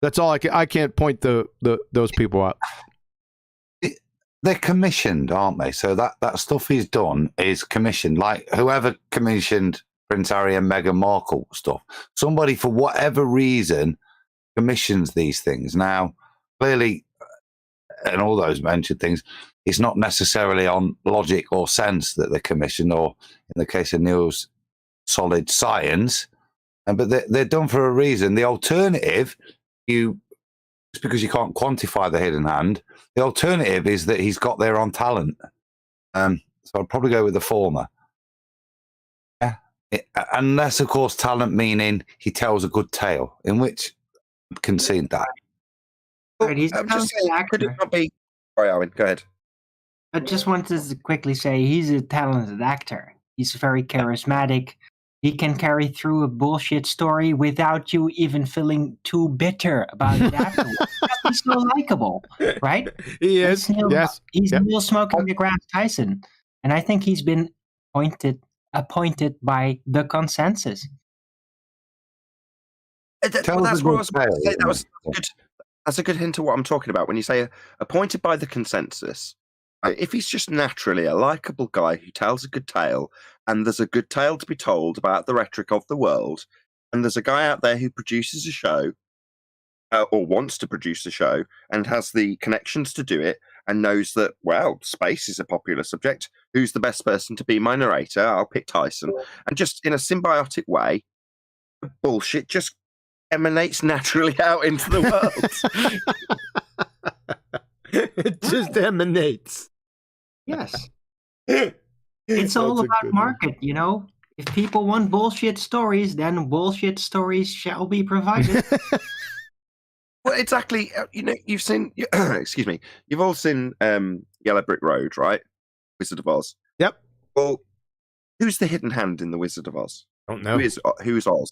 That's all I can't point those people out. They're commissioned, aren't they? So that stuff he's done is commissioned. Like whoever commissioned Prince Harry and Meghan Markle stuff, somebody for whatever reason commissions these things. Now, clearly, and all those mentioned things, it's not necessarily on logic or sense that they're commissioned, or in the case of Neil's, solid science. But they're done for a reason. The alternative, just because you can't quantify the hidden hand, the alternative is that he's got there on talent. So I'd probably go with the former. Yeah. Unless, of course, talent meaning he tells a good tale, in which I can see that. Right, he's I'm just saying, could it not be... Sorry, Owen, go ahead. I just wanted to quickly say he's a talented actor. He's very charismatic. He can carry through a bullshit story without you even feeling too bitter about it afterwards. He's so likable, right? He is. Yes. He's Neil Smoking deGrasse Tyson. And I think he's been appointed by the consensus. That's what I was going to say. That's a good hint of what I'm talking about. When you say appointed by the consensus, if he's just naturally a likable guy who tells a good tale, and there's a good tale to be told about the rhetoric of the world, and there's a guy out there who produces a show, or wants to produce a show, and has the connections to do it, and knows that, well, space is a popular subject, who's the best person to be my narrator? I'll pick Tyson. And just in a symbiotic way, bullshit just emanates naturally out into the world. It just emanates. Yes. It's all about market, you know? If people want bullshit stories, then bullshit stories shall be provided. Well, exactly. You know, you've seen, excuse me, you've all seen Yellow Brick Road, right? Wizard of Oz. Yep. Well, who's the hidden hand in the Wizard of Oz? Don't know. Who's Oz?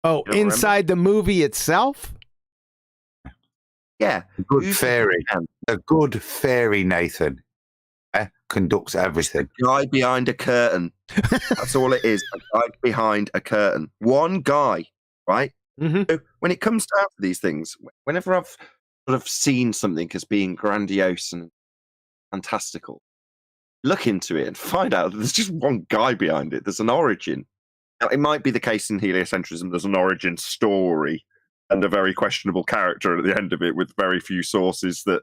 Oh, inside the movie itself? Yeah. A good fairy. A good fairy, Nathan. Conducts everything. A guy behind a curtain. That's all it is. A guy behind a curtain. One guy, right? Mm-hmm. So when it comes down to these things, whenever I've sort of seen something as being grandiose and fantastical, look into it and find out that there's just one guy behind it. There's an origin. Now, it might be the case in heliocentrism, there's an origin story and a very questionable character at the end of it with very few sources that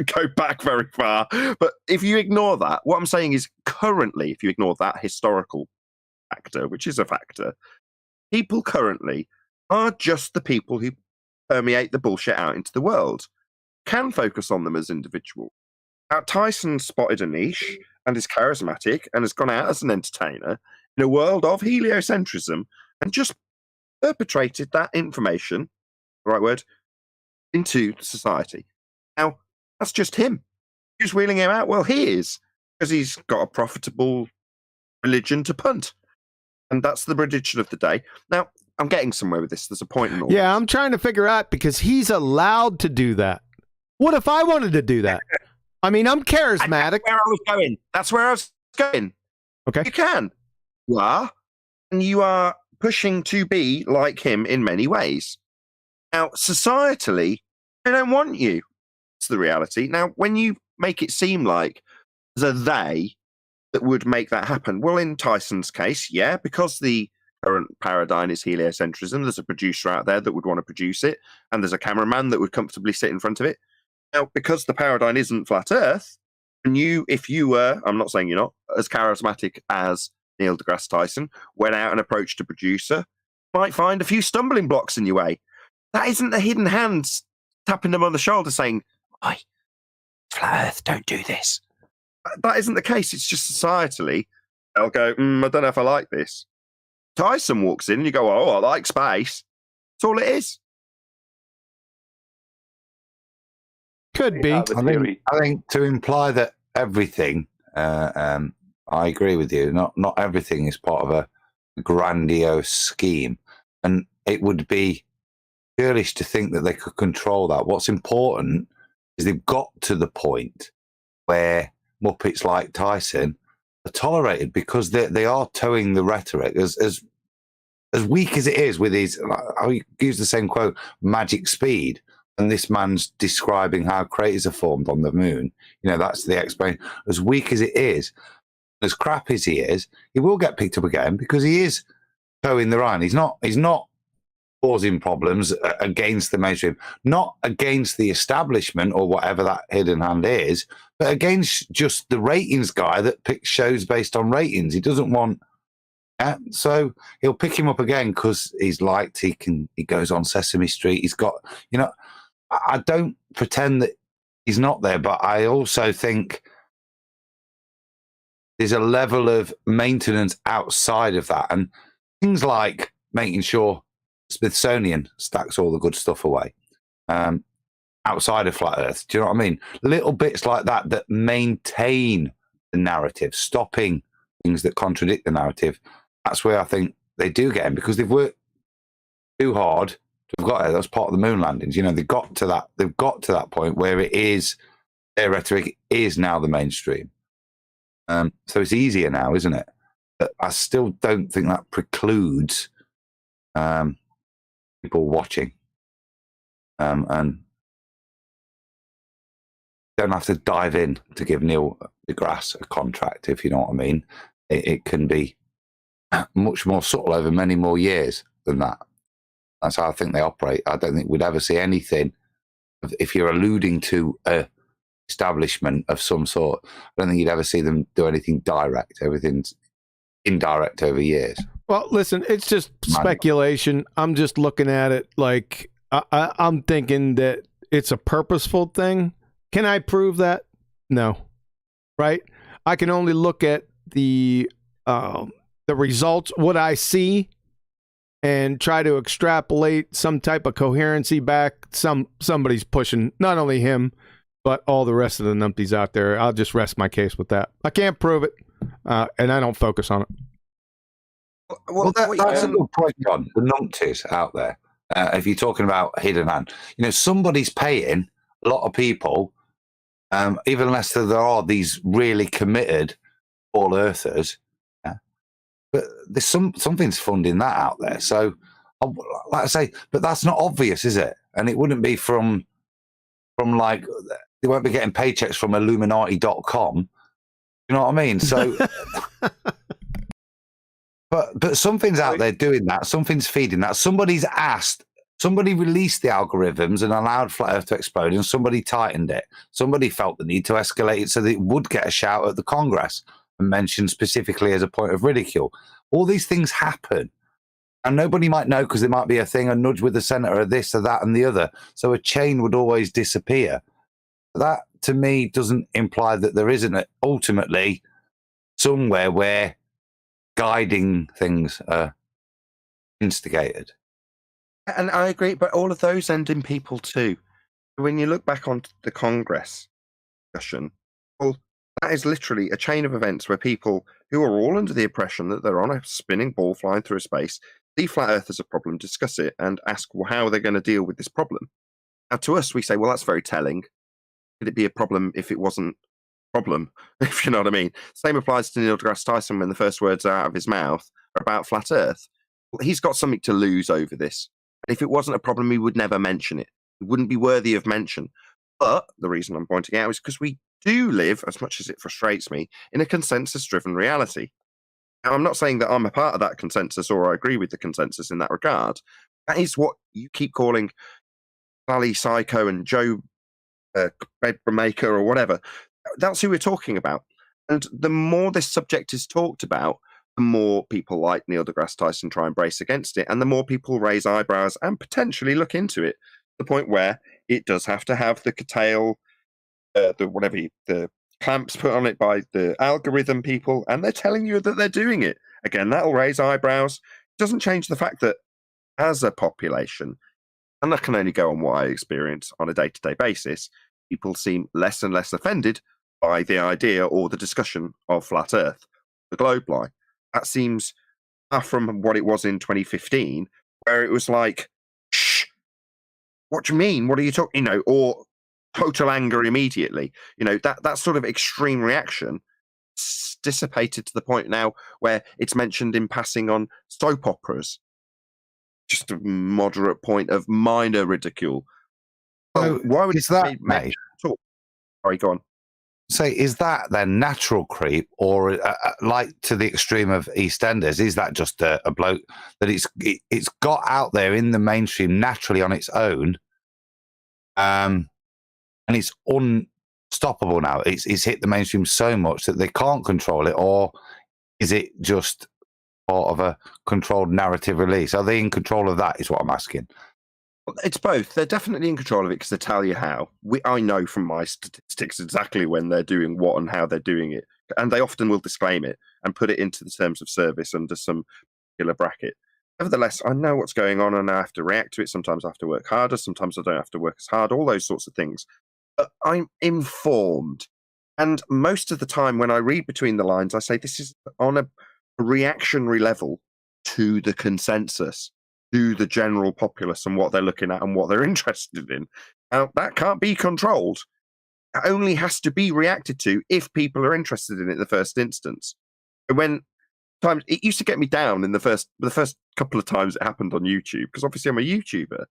go back very far. But if you ignore that, what I'm saying is currently, if you ignore that historical factor, which is a factor, people currently are just the people who permeate the bullshit out into the world. Can focus on them as individuals. Now, Tyson spotted a niche and is charismatic and has gone out as an entertainer in a world of heliocentrism and just perpetrated that information, the right word, into society. Now, that's just him. Who's wheeling him out? Well, he is, because he's got a profitable religion to punt. And that's the religion of the day. Now, I'm getting somewhere with this. There's a point in all Yeah, this. I'm trying to figure out because he's allowed to do that. What if I wanted to do that? I mean, I'm charismatic. That's where I was going. That's where I was going. Okay. You can. You are. And you are pushing to be like him in many ways. Now, societally, they don't want you. It's the reality. Now, when you make it seem like there's a they that would make that happen, well, in Tyson's case, yeah, because the current paradigm is heliocentrism, there's a producer out there that would want to produce it, and there's a cameraman that would comfortably sit in front of it. Now, because the paradigm isn't flat Earth, and if you were, I'm not saying you're not, as charismatic as Neil deGrasse Tyson, went out and approached a producer, might find a few stumbling blocks in your way. That isn't the hidden hands tapping them on the shoulder saying, "Oi, flat Earth, don't do this." That isn't the case. It's just societally, they'll go, I don't know if I like this. Tyson walks in and you go, oh, I like space. That's all it is. Could be. have a theory. I think to imply that everything, I agree with you. Not everything is part of a grandiose scheme, and it would be foolish to think that they could control that. What's important is they've got to the point where Muppets like Tyson are tolerated because they are towing the rhetoric as weak as it is with his. I use the same quote, magic speed. And this man's describing how craters are formed on the moon. You know, that's the explanation. As weak as it is, as crap as he is, he will get picked up again because he is towing the line. He's not causing problems against the mainstream, not against the establishment or whatever that hidden hand is, but against just the ratings guy that picks shows based on ratings. He doesn't want. So he'll pick him up again because he's liked. He goes on Sesame Street. He's got, you know. I don't pretend that he's not there, but I also think there's a level of maintenance outside of that. And things like making sure Smithsonian stacks all the good stuff away outside of Flat Earth. Do you know what I mean? Little bits like that maintain the narrative, stopping things that contradict the narrative. That's where I think they do get him because they've worked too hard. We've got it. That's part of the moon landings. You know, they've got to that point where it is their rhetoric is now the mainstream. So it's easier now, isn't it? But I still don't think that precludes people watching, and don't have to dive in to give Neil deGrasse a contract, if you know what I mean. It can be much more subtle over many more years than that. That's how I think they operate. I don't think we'd ever see anything. If you're alluding to a establishment of some sort, I don't think you'd ever see them do anything direct. Everything's indirect over years. Well, listen, it's just speculation. I'm just looking at it like I'm thinking that it's a purposeful thing. Can I prove that? No. Right? I can only look at the results, what I see, and try to extrapolate some type of coherency back. Somebody's pushing not only him, but all the rest of the numpties out there. I'll just rest my case with that. I can't prove it, and I don't focus on it. Well, that's a good point, John. The numpties out there. If you're talking about hidden hand, you know, somebody's paying a lot of people, even unless there are these really committed all earthers. But there's something's funding that out there. So, like I say, but that's not obvious, is it? And it wouldn't be from like, they won't be getting paychecks from Illuminati.com You know what I mean? So, but something's out there doing that. Something's feeding that. Somebody released the algorithms and allowed Flat Earth to explode, and somebody tightened it. Somebody felt the need to escalate it so that it would get a shout at the Congress and mentioned specifically as a point of ridicule. All these things happen. And nobody might know because there might be a thing, a nudge with the senator, or this or that and the other. So a chain would always disappear. That, to me, doesn't imply that there isn't ultimately somewhere where guiding things are instigated. And I agree, but all of those end in people too. When you look back on the Congress discussion, well, that is literally a chain of events where people who are all under the impression that they're on a spinning ball flying through space see Flat Earth as a problem, discuss it, and ask how they're going to deal with this problem. Now, to us, we say, well, that's very telling. Could it be a problem if it wasn't a problem, if you know what I mean? Same applies to Neil deGrasse Tyson when the first words out of his mouth are about Flat Earth. Well, he's got something to lose over this. And if it wasn't a problem, he would never mention it. It wouldn't be worthy of mention. But the reason I'm pointing out is because we do live, as much as it frustrates me, in a consensus-driven reality. Now, I'm not saying that I'm a part of that consensus or I agree with the consensus in that regard. That is what you keep calling Sally Psycho and Joe Bedroom Maker or whatever. That's who we're talking about. And the more this subject is talked about, the more people like Neil deGrasse Tyson try and brace against it, and the more people raise eyebrows and potentially look into it, to the point where it does have to have the curtail, the clamps put on it by the algorithm people, and they're telling you that they're doing it. Again, that'll raise eyebrows. It doesn't change the fact that as a population, and I can only go on what I experience on a day-to-day basis, people seem less and less offended by the idea or the discussion of Flat Earth, the globe lie. That seems far from what it was in 2015, where it was like, shh, what do you mean? What are you talking, or total anger immediately. That sort of extreme reaction dissipated to the point now where it's mentioned in passing on soap operas. Just a moderate point of minor ridicule. So why would that, mate? Sorry, go on. Say, is that then natural creep, or like to the extreme of EastEnders? Is that just a bloke that it's got out there in the mainstream naturally on its own, and it's unstoppable now? It's hit the mainstream so much that they can't control it, or is it just part of a controlled narrative release? Are they in control of that? Is what I'm asking. It's both. They're definitely in control of it because they tell you how. I know from my statistics exactly when they're doing what and how they're doing it. And they often will disclaim it and put it into the terms of service under some particular bracket. Nevertheless, I know what's going on and I have to react to it. Sometimes I have to work harder. Sometimes I don't have to work as hard. All those sorts of things. But I'm informed. And most of the time when I read between the lines, I say this is on a reactionary level to the consensus, to the general populace and what they're looking at and what they're interested in. Now, that can't be controlled. It only has to be reacted to if people are interested in it in the first instance. And times it used to get me down in the first couple of times it happened on YouTube, because obviously I'm a YouTuber.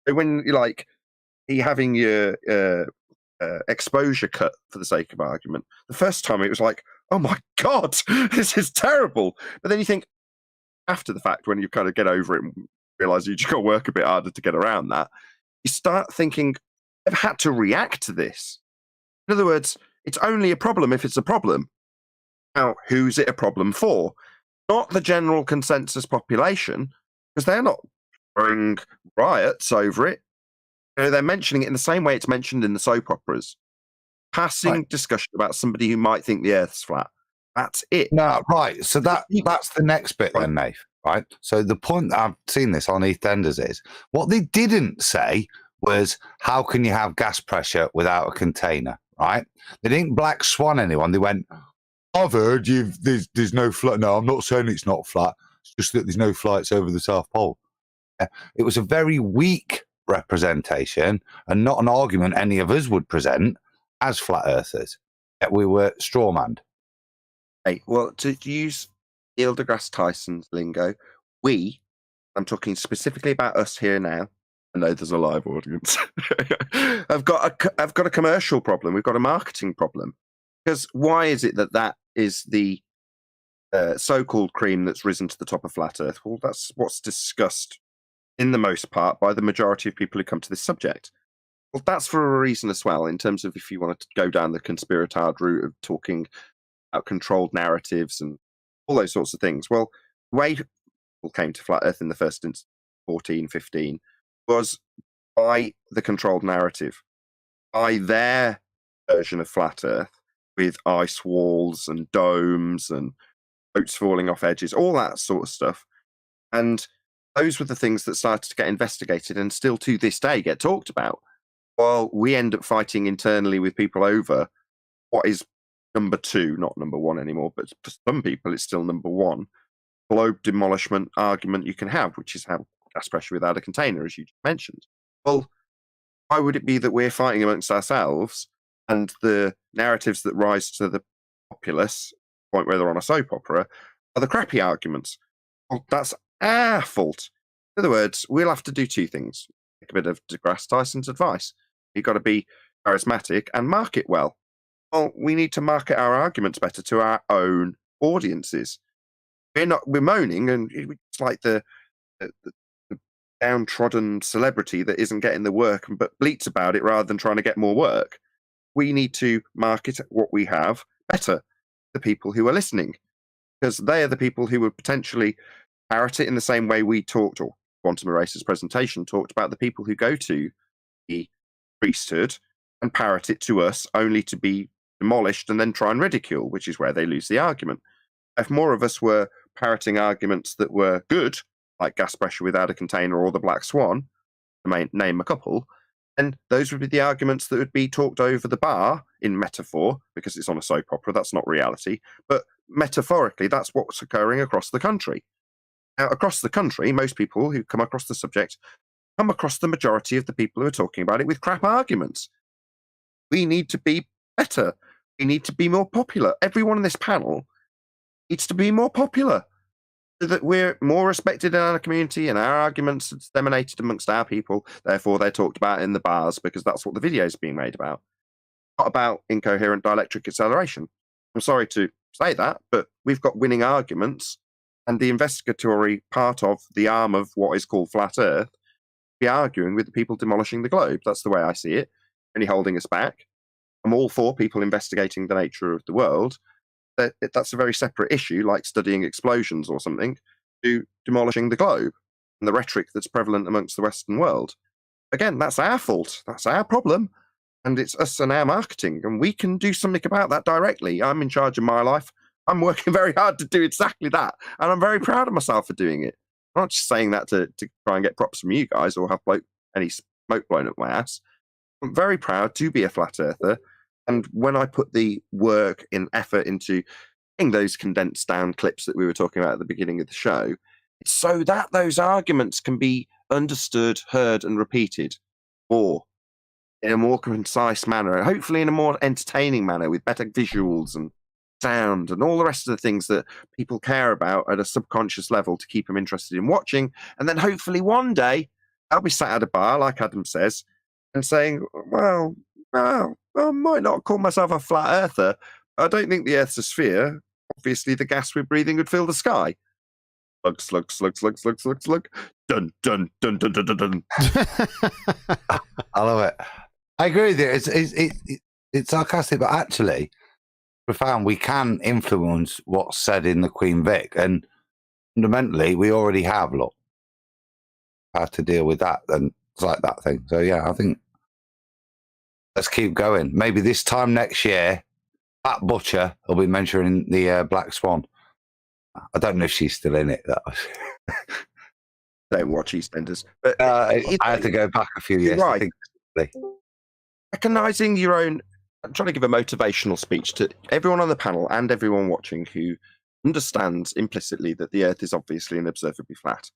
And when you're having your exposure cut for the sake of argument, the first time it was like, oh my God, this is terrible. But then you think, after the fact, when you kind of get over it and realize you just got to work a bit harder to get around that, you start thinking, I've had to react to this. In other words, it's only a problem if it's a problem. Now, who's it a problem for? Not the general consensus population, because they're not throwing riots over it. They're mentioning it in the same way it's mentioned in the soap operas. Passing discussion about somebody who might think the Earth's flat. That's it. No, right. So that's the next bit then, Nath. Right. So the point I've seen this on EastEnders is what they didn't say was how can you have gas pressure without a container? Right. They didn't black swan anyone. They went, I've heard there's no flight. No, I'm not saying it's not flat. It's just that there's no flights over the South Pole. It was a very weak representation and not an argument any of us would present as flat earthers. Yet we were strawmanned. Hey, well, to use Neil deGrasse Tyson's lingo, I'm talking specifically about us here now. I know there's a live audience. I've got a commercial problem. We've got a marketing problem. Because why is it that is the so-called cream that's risen to the top of flat Earth. Well, that's what's discussed in the most part by the majority of people who come to this subject. Well, that's for a reason as well, in terms of if you wanted to go down the conspiratard route of talking about controlled narratives and all those sorts of things. Well, the way people came to flat Earth in the first instance, 14, 15, was by the controlled narrative, by their version of flat Earth, with ice walls and domes and boats falling off edges, all that sort of stuff. And those were the things that started to get investigated and still to this day get talked about. While we end up fighting internally with people over what is number 2, not number 1 anymore, but for some people it's still number 1 globe demolishment argument you can have, which is how gas pressure without a container, as you just mentioned. Well, why would it be that we're fighting amongst ourselves and the narratives that rise to the populace, point where they're on a soap opera, are the crappy arguments? Well, that's our fault. In other words, we'll have to do 2 things. Take a bit of deGrasse Tyson's advice. You've got to be charismatic and market well. Well, we need to market our arguments better to our own audiences. We're moaning, and it's like the downtrodden celebrity that isn't getting the work but bleats about it rather than trying to get more work. We need to market what we have better to the people who are listening, because they are the people who would potentially parrot it in the same way we talked, or Quantum Eraser's presentation talked about the people who go to the priesthood and parrot it to us only to be demolished and then try and ridicule, which is where they lose the argument. If more of us were parroting arguments that were good, like gas pressure without a container or the black swan, to name a couple, then those would be the arguments that would be talked over the bar in metaphor, because it's on a soap opera, that's not reality, but metaphorically, that's what's occurring across the country. Now, across the country, most people who come across the subject come across the majority of the people who are talking about it with crap arguments. We need to be better. We need to be more popular. Everyone in this panel needs to be more popular, so that we're more respected in our community and our arguments are disseminated amongst our people. Therefore, they're talked about in the bars, because that's what the video is being made about. Not about incoherent dielectric acceleration. I'm sorry to say that, but we've got winning arguments, and the investigatory part of the arm of what is called flat Earth be arguing with the people demolishing the globe. That's the way I see it. Only holding us back. I'm all for people investigating the nature of the world. That's a very separate issue, like studying explosions or something, to demolishing the globe and the rhetoric that's prevalent amongst the Western world. Again, that's our fault. That's our problem. And it's us and our marketing. And we can do something about that directly. I'm in charge of my life. I'm working very hard to do exactly that. And I'm very proud of myself for doing it. I'm not just saying that to try and get props from you guys or have any smoke blown up my ass. I'm very proud to be a flat earther. And when I put the work and effort into getting those condensed down clips that we were talking about at the beginning of the show, it's so that those arguments can be understood, heard, and repeated more in a more concise manner, and hopefully in a more entertaining manner with better visuals and sound and all the rest of the things that people care about at a subconscious level to keep them interested in watching. And then hopefully one day I'll be sat at a bar, like Adam says, and saying, well, I might not call myself a flat earther. I don't think the Earth's a sphere. Obviously, the gas we're breathing would fill the sky. Slug, slug, slug, slug, slug, slug, slug. Dun, dun, dun, dun, dun, dun, dun. I love it. I agree with you. It's sarcastic, but actually profound. We can influence what's said in the Queen Vic, and fundamentally, we already have. Look, how to deal with that, and it's like that thing. So yeah, I think let's keep going. Maybe this time next year, Pat Butcher will be mentioning the Black Swan. I don't know if she's still in it. Don't watch EastEnders. But I had to go back a few years. Right. I think. Recognising your own, I'm trying to give a motivational speech to everyone on the panel and everyone watching who understands implicitly that the Earth is obviously and observably flat.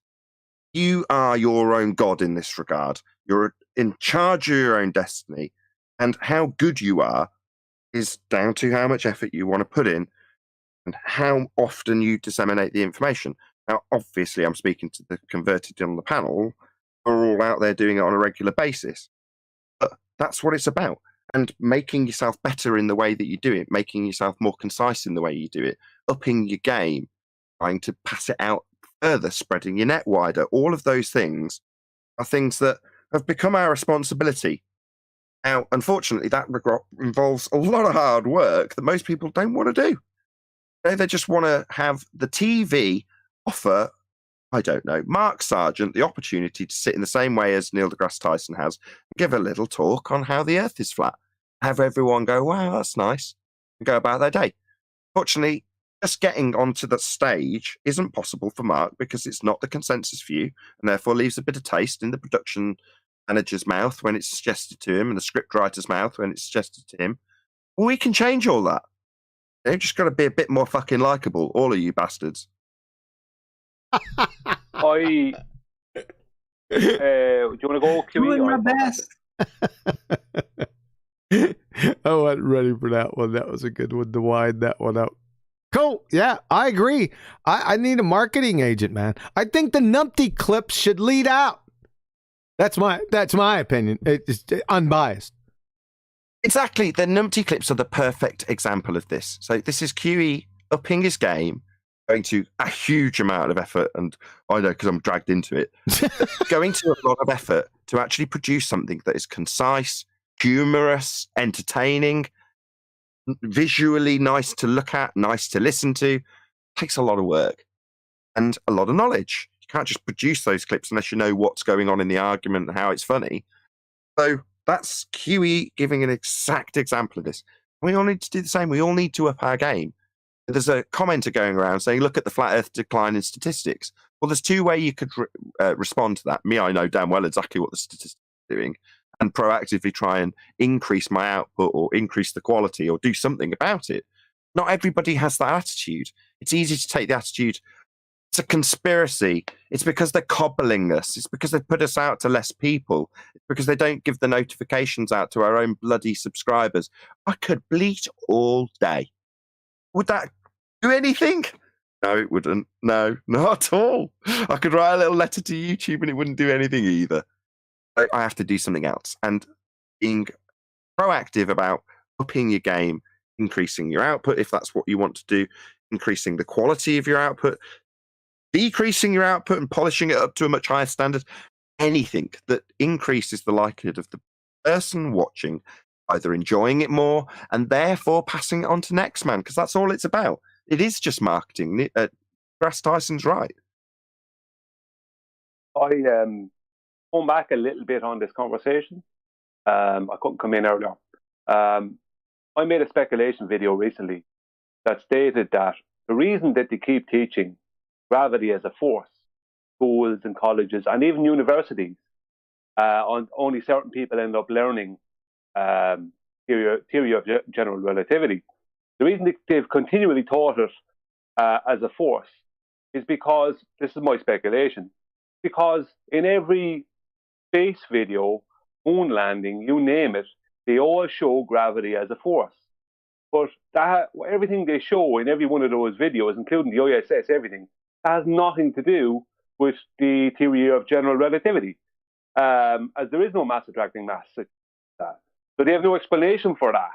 You are your own God in this regard. You're in charge of your own destiny. And how good you are is down to how much effort you want to put in and how often you disseminate the information. Now, obviously, I'm speaking to the converted on the panel. We're all out there doing it on a regular basis. But that's what it's about. and making yourself better in the way that you do it, making yourself more concise in the way you do it, upping your game, trying to pass it out further, spreading your net wider. All of those things are things that have become our responsibility. Now, unfortunately, that involves a lot of hard work that most people don't want to do. They just want to have the TV offer, I don't know, Mark Sargent the opportunity to sit in the same way as Neil deGrasse Tyson has and give a little talk on how the Earth is flat. Have everyone go, wow, that's nice, and go about their day. Fortunately, just getting onto the stage isn't possible for Mark because it's not the consensus view and therefore leaves a bit of taste in the production manager's mouth when it's suggested to him and the script writer's mouth when it's suggested to him. Well, we can change all that. They've just got to be a bit more fucking likable, all of you bastards. Do you want to go, Kiwi? Doing my best. I wasn't ready for that one. That was a good one to wind that one up. Cool. Yeah, I agree. I need a marketing agent, man. I think the numpty clips should lead out. That's my opinion. It's unbiased. Exactly. The numpty clips are the perfect example of this. So this is QE upping his game, going to a huge amount of effort, and I know because I'm dragged into it, going to a lot of effort to actually produce something that is concise, humorous, entertaining, visually nice to look at, nice to listen to. It takes a lot of work and a lot of knowledge. You can't just produce those clips unless you know what's going on in the argument and how it's funny. So that's QE giving an exact example of this. We all need to do the same. We all need to up our game. There's a commenter going around saying, look at the flat earth decline in statistics. Well, there's two ways you could respond to that. I know damn well exactly what the statistics are doing and proactively try and increase my output or increase the quality or do something about it. Not everybody has that attitude. It's easy to take the attitude, it's a conspiracy. It's because they're cobbling us. It's because they put us out to less people. It's because they don't give the notifications out to our own bloody subscribers. I could bleat all day. Would that do anything? No, it wouldn't. No, not at all. I could write a little letter to YouTube and it wouldn't do anything either. I have to do something else. And being proactive about upping your game, increasing your output, if that's what you want to do, increasing the quality of your output, decreasing your output and polishing it up to a much higher standard, anything that increases the likelihood of the person watching either enjoying it more and therefore passing it on to next man, because that's all it's about. It is just marketing. Grass Tyson's right. Going back a little bit on this conversation, I couldn't come in earlier. I made a speculation video recently that stated that the reason that they keep teaching gravity as a force, schools and colleges and even universities, only certain people end up learning theory of general relativity. The reason they've continually taught it as a force is because, this is my speculation, because in every space video, moon landing, you name it, they all show gravity as a force. But everything they show in every one of those videos, including the ISS, everything, has nothing to do with the theory of general relativity, as there is no mass attracting mass. So they have no explanation for that.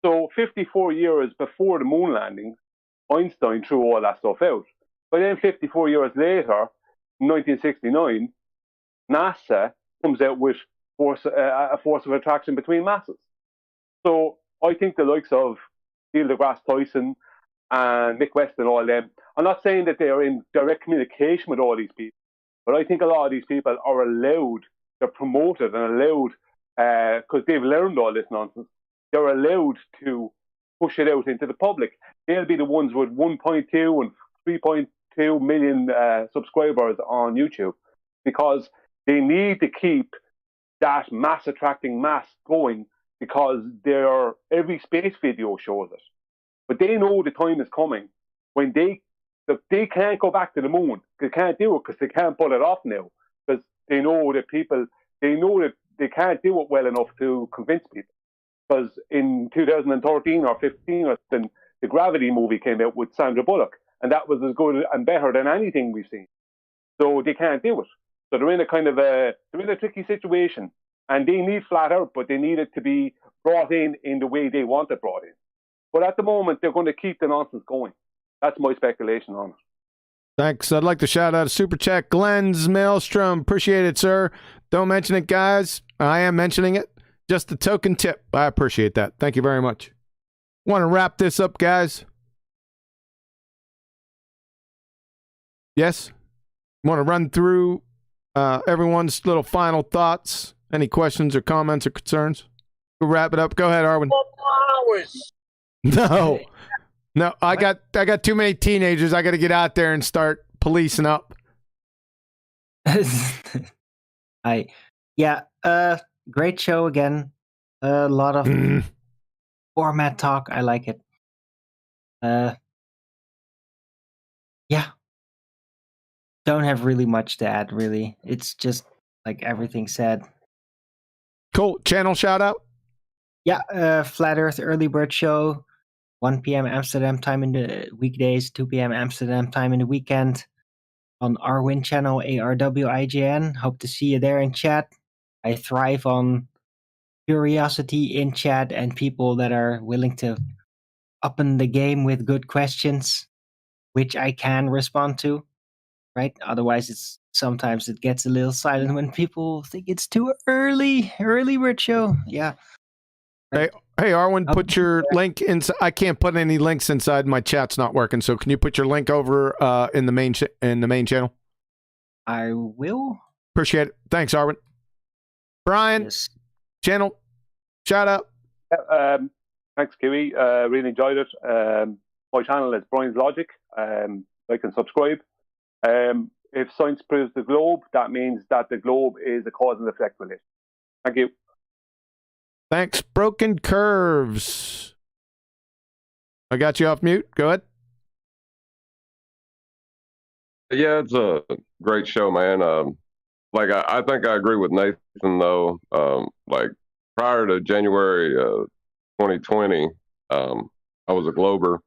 So 54 years before the moon landing, Einstein threw all that stuff out. But then 54 years later, 1969, NASA comes out with a force of attraction between masses. So I think the likes of Neil deGrasse Tyson and Mick West and all them, I'm not saying that they are in direct communication with all these people, but I think a lot of these people are allowed, they're promoted and allowed, because they've learned all this nonsense, they're allowed to push it out into the public. They'll be the ones with 1.2 and 3.2 million subscribers on YouTube, because they need to keep that mass attracting mass going, because every space video shows it. But they know the time is coming when they can't go back to the moon. They can't do it because they can't pull it off now, because they know that they can't do it well enough to convince people. Because in 2013 or 15, the Gravity movie came out with Sandra Bullock, and that was as good and better than anything we've seen. So they can't do it. So they're in a tricky situation, and they need flat Earth, but they need it to be brought in the way they want it brought in. But at the moment, they're going to keep the nonsense going. That's my speculation on it. Thanks. I'd like to shout out a super chat. Glenn's Maelstrom. Appreciate it, sir. Don't mention it, guys. I am mentioning it. Just a token tip. I appreciate that. Thank you very much. Want to wrap this up, guys? Yes? Want to run through everyone's little final thoughts? Any questions or comments or concerns? We'll wrap it up. Go ahead, Arwen. 4 hours. No, I got too many teenagers. I got to get out there and start policing up. Great show again. A lot of format talk. I like it. Yeah. Don't have really much to add, really. It's just like everything said. Cool. Channel shout out? Yeah, Flat Earth Early Bird Show. 1 p.m. Amsterdam time in the weekdays, 2 p.m. Amsterdam time in the weekend on Arwin channel, ARWIGN. Hope to see you there in chat. I thrive on curiosity in chat and people that are willing to uppen the game with good questions, which I can respond to, right? Otherwise, sometimes it gets a little silent when people think it's too early. Early bird show, yeah. Hey, Arwen, put your link in. I can't put any links inside. My chat's not working. So can you put your link over in the main channel? I will. Appreciate it. Thanks, Arwen. Brian, Yes. channel shout out. Thanks, Kiwi. Really enjoyed it. My channel is Brian's Logic. Like and subscribe. If science proves the globe, that means that the globe is a cause and effect relation. Thank you. Thanks. Broken Curves. I got you off mute. Go ahead. Yeah, it's a great show, man. I think I agree with Nathan, though. Like, prior to January 2020, I was a Glober.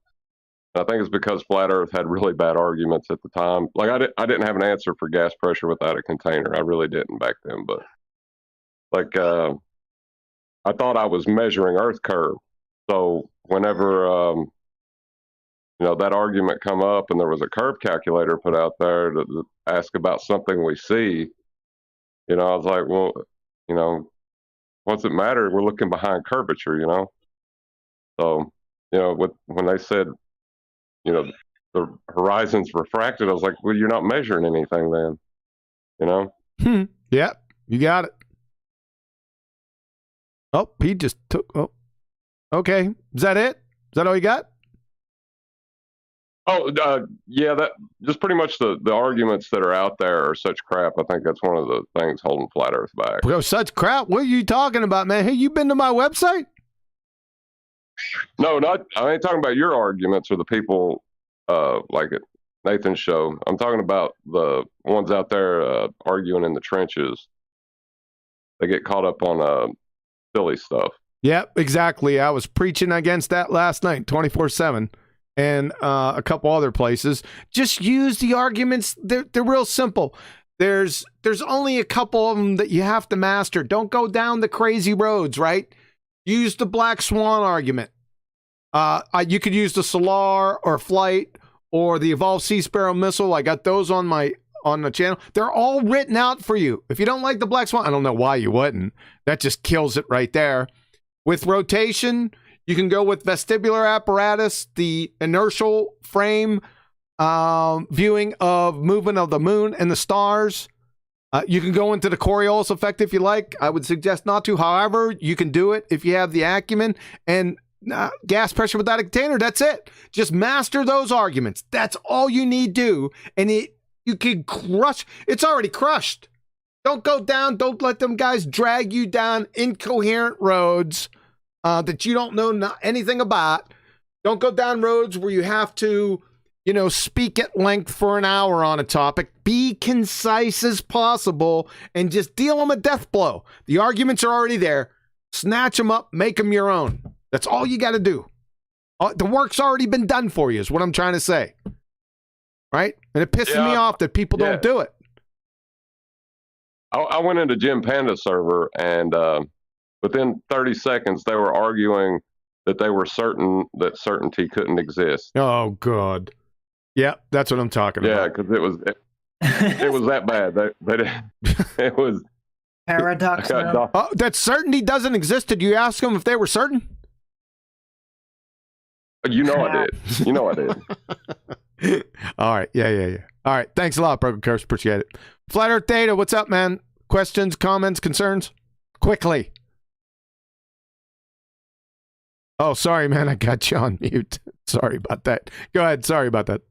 I think it's because Flat Earth had really bad arguments at the time. Like, I didn't have an answer for gas pressure without a container. I really didn't back then. But, like, I thought I was measuring Earth curve. So whenever, that argument come up and there was a curve calculator put out there to ask about something we see, I was like, well, what's it matter? We're looking behind curvature, So, when they said, the horizon's refracted, I was like, well, you're not measuring anything then, Yeah, you got it. Oh, he just took. Oh, okay. Is that it? Is that all you got? Oh, yeah. That just pretty much the arguments that are out there are such crap. I think that's one of the things holding Flat Earth back. Bro, such crap. What are you talking about, man? Hey, you been to my website? No, I ain't talking about your arguments or the people like at Nathan's show. I'm talking about the ones out there arguing in the trenches. They get caught up on silly stuff. Yep, exactly. I was preaching against that last night, 24/7, and a couple other places. Just use the arguments. They're real simple. There's only a couple of them that you have to master. Don't go down the crazy roads, right? Use the black swan argument. You could use the Solar or Flight or the Evolved Sea Sparrow missile. I got those on the channel. They're all written out for you. If you don't like the black swan, I don't know why you wouldn't. That just kills it right there. With rotation, you can go with vestibular apparatus, the inertial frame viewing of movement of the moon and the stars. You can go into the Coriolis effect if you like. I would suggest not to. However, you can do it if you have the acumen and gas pressure without a container. That's it. Just master those arguments. That's all you need to do. And you can crush. It's already crushed. Don't go down. Don't let them guys drag you down incoherent roads that you don't know anything about. Don't go down roads where you have to, speak at length for an hour on a topic. Be concise as possible and just deal them a death blow. The arguments are already there. Snatch them up. Make them your own. That's all you got to do. The work's already been done for you is what I'm trying to say. Right? And it pisses me off that people don't do it. I went into Jim Panda's server and within 30 seconds, they were arguing that they were certain that certainty couldn't exist. Oh, God. Yeah, that's what I'm talking Yeah, about. because it was that bad. It was Paradox. Oh, that certainty doesn't exist. Did you ask them if they were certain? You know I did. You know I did. All right. Yeah. All right. Thanks a lot, Broken Curse. Appreciate it. Flat Earth Data, what's up, man? Questions, comments, concerns? Quickly. Oh, sorry, man. I got you on mute. Sorry about that. Go ahead. Sorry about that.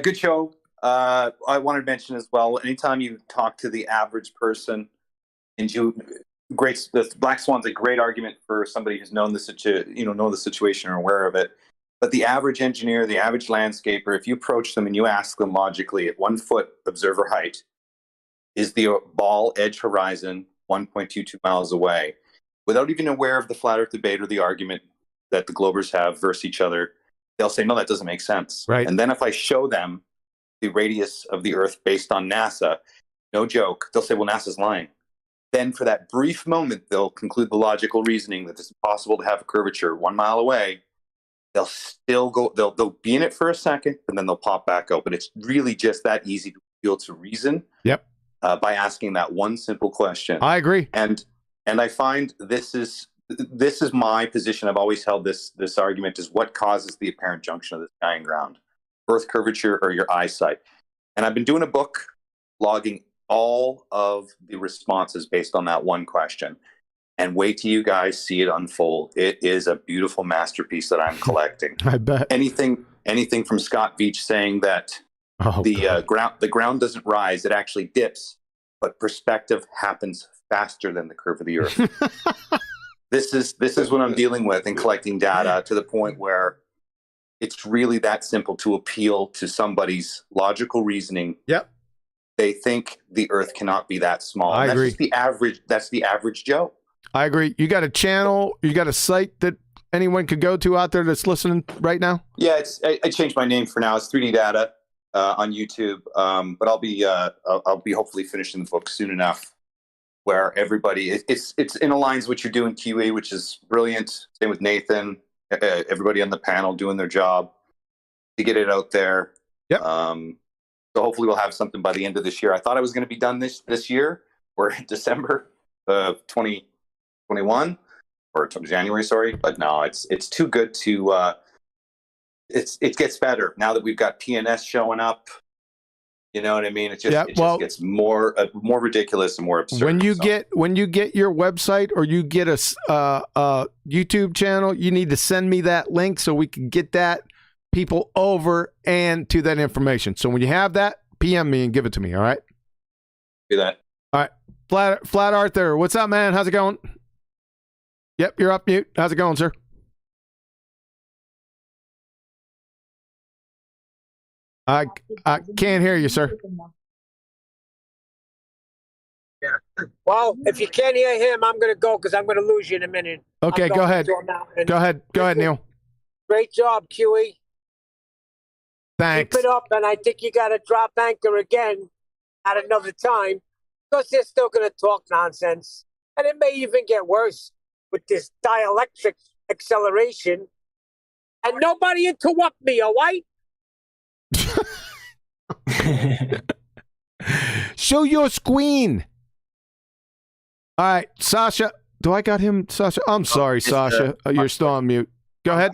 Good show. I wanted to mention as well, anytime you talk to the average person, the Black Swan's a great argument for somebody who's known the situation or aware of it. But the average engineer, the average landscaper, if you approach them and you ask them logically at 1 foot observer height, is the ball edge horizon 1.22 miles away, without even aware of the flat Earth debate or the argument that the globers have versus each other, they'll say, no, that doesn't make sense. Right. And then if I show them the radius of the Earth based on NASA, no joke, they'll say, well, NASA's lying. Then for that brief moment, they'll conclude the logical reasoning that it's impossible to have a curvature 1 mile away. They'll still go, they'll be in it for a second, and then they'll pop back out. But it's really just that easy to be able to reason. Yep. By asking that one simple question. I agree. And I find this is my position. I've always held this argument is what causes the apparent junction of the sky and ground, Earth curvature or your eyesight. And I've been doing a book logging all of the responses based on that one question. And wait till you guys see it unfold. It is a beautiful masterpiece that I'm collecting. I bet. Anything from Scott Veach saying that the ground doesn't rise, it actually dips, but perspective happens faster than the curve of the Earth. This is what I'm dealing with in collecting data, to the point where it's really that simple to appeal to somebody's logical reasoning. Yep. They think the Earth cannot be that small. I agree. That's the average Joe. I agree. You got a channel, you got a site that anyone could go to out there that's listening right now? Yeah, I changed my name for now. It's 3D Data on YouTube, but I'll be hopefully finishing the book soon enough, where everybody it's in alliance with what you're doing, QE, which is brilliant. Same with Nathan, everybody on the panel doing their job to get it out there. Yep. So hopefully we'll have something by the end of this year. I thought I was going to be done this year, or December of 2021 or January, sorry, but no, it's too good to. It gets better now that we've got PNS showing up. You know what I mean? It just gets more ridiculous and more absurd. When you get your website or you get a YouTube channel, you need to send me that link so we can get that people over and to that information. So when you have that, PM me and give it to me. All right. Do that. All right. Flat Arthur, what's up, man? How's it going? Yep, you're up mute. How's it going, sir? I can't hear you, sir. Well, if you can't hear him, I'm going to go because I'm going to lose you in a minute. Okay, go ahead. Go ahead, Neil. Great job, QE. Thanks. Keep it up, and I think you got to drop anchor again at another time, because they're still going to talk nonsense. And it may even get worse with this dielectric acceleration. And nobody interrupt me, all right? Show your screen. All right, Sasha. Do I got him, Sasha? I'm sorry, Sasha. You're still on mute. Go ahead.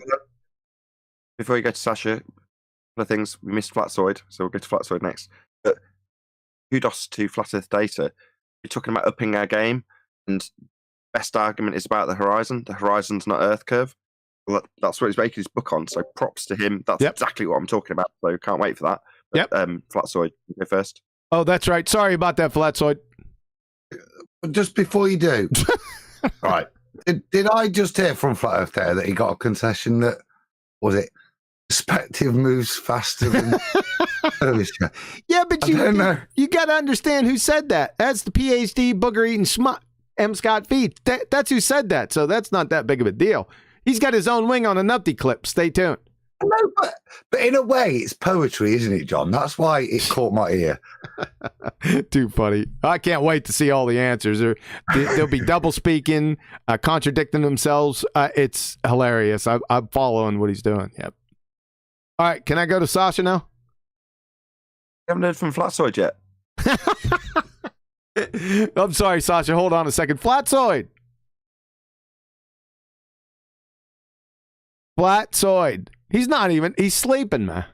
Before you go to Sasha, one of the things we missed Flatzoid, so we'll go to Flatzoid next. But kudos to Flat Earth Data. We're talking about upping our game, and best argument is about the horizon. The horizon's not Earth curve. Well, that's what he's making his book on. So props to him. That's exactly what I'm talking about. So can't wait for that. But, Flatzoid, you go first. Oh, that's right. Sorry about that, Flatzoid. Just before you do, right? Did I just hear from Flat Earth there that he got a concession that perspective moves faster than Yeah, but you got to understand who said that. That's the PhD booger eating smut, M. Scott Feed. That's who said that. So that's not that big of a deal. He's got his own wing on a nutty clip. Stay tuned. No, but in a way, it's poetry, isn't it, John? That's why it caught my ear. Too funny. I can't wait to see all the answers. They'll be double speaking, contradicting themselves. It's hilarious. I'm following what he's doing. Yep. All right. Can I go to Sasha now? I haven't heard from Flatsoid yet. I'm sorry, Sasha. Hold on a second. Flatsoid. He's sleeping, man.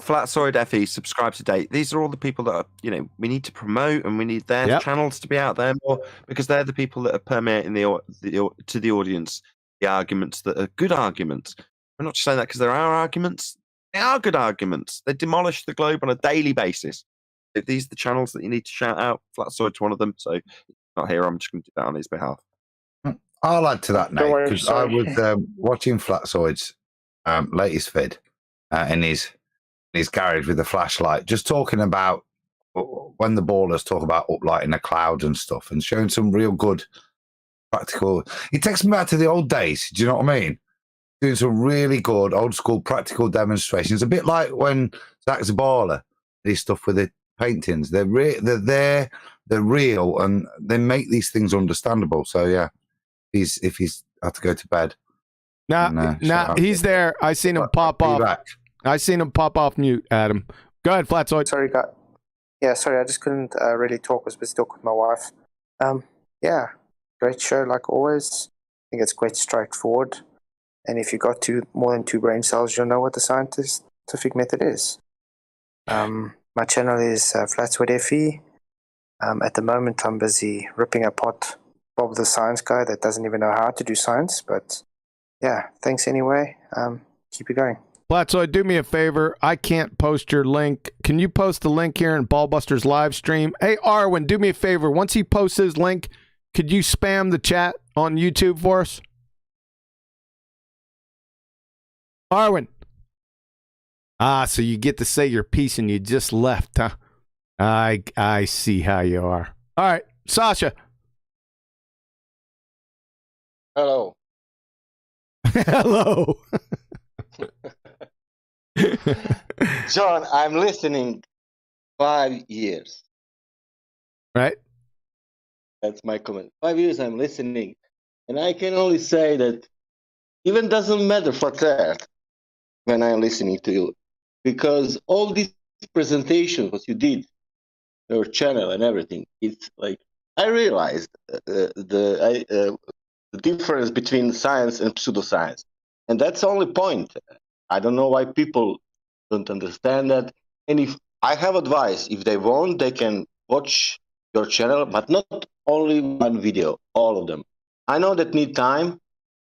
Flatsoid FE, subscribe to date. These are all the people that are, we need to promote, and we need their channels to be out there more, because they're the people that are permeating to the audience the arguments that are good arguments. I'm not just saying that because they're our arguments. They are good arguments. They demolish the globe on a daily basis. If these are the channels that you need to shout out, Flatsoid's one of them. So if he's not here, I'm just going to do that on his behalf. I'll add to that, Nate, because I was watching Flatsoid's latest vid in his garage with the flashlight, just talking about when the ballers talk about uplighting the clouds and stuff, and showing some real good practical. It takes me back to the old days. Do you know what I mean? Doing some really good old school practical demonstrations, a bit like when Zach Zaballer did his stuff with the paintings. They're there, they're real, and they make these things understandable. So yeah, if he's had to go to bed. Nah, he's there. I seen him pop off. Back. I seen him pop off mute, Adam. Go ahead, Flatsoid. Sorry, guy. Yeah, sorry, I just couldn't really talk. I was busy talking with my wife. Yeah, great show like always. I think it's quite straightforward. And if you got more than 2 brain cells, you'll know what the scientific method is. My channel is Flatsoid FE. At the moment, I'm busy ripping apart Bob the Science Guy that doesn't even know how to do science. But yeah, thanks anyway. Keep it going. Flatsoid, do me a favor. I can't post your link. Can you post the link here in Ballbusters live stream? Hey, Arwen, do me a favor. Once he posts his link, could you spam the chat on YouTube for us? Arwen. So you get to say your piece and you just left, huh? I see how you are. All right, Sasha. Hello. Hello. John, I'm listening 5 years. Right. That's my comment. 5 years I'm listening. And I can only say that even doesn't matter for that when I'm listening to you. Because all these presentations, what you did, your channel and everything, it's like, I realized the difference between science and pseudoscience. And that's the only point. I don't know why people don't understand that. And if I have advice, if they want, they can watch your channel, but not only one video, all of them. I know that need time,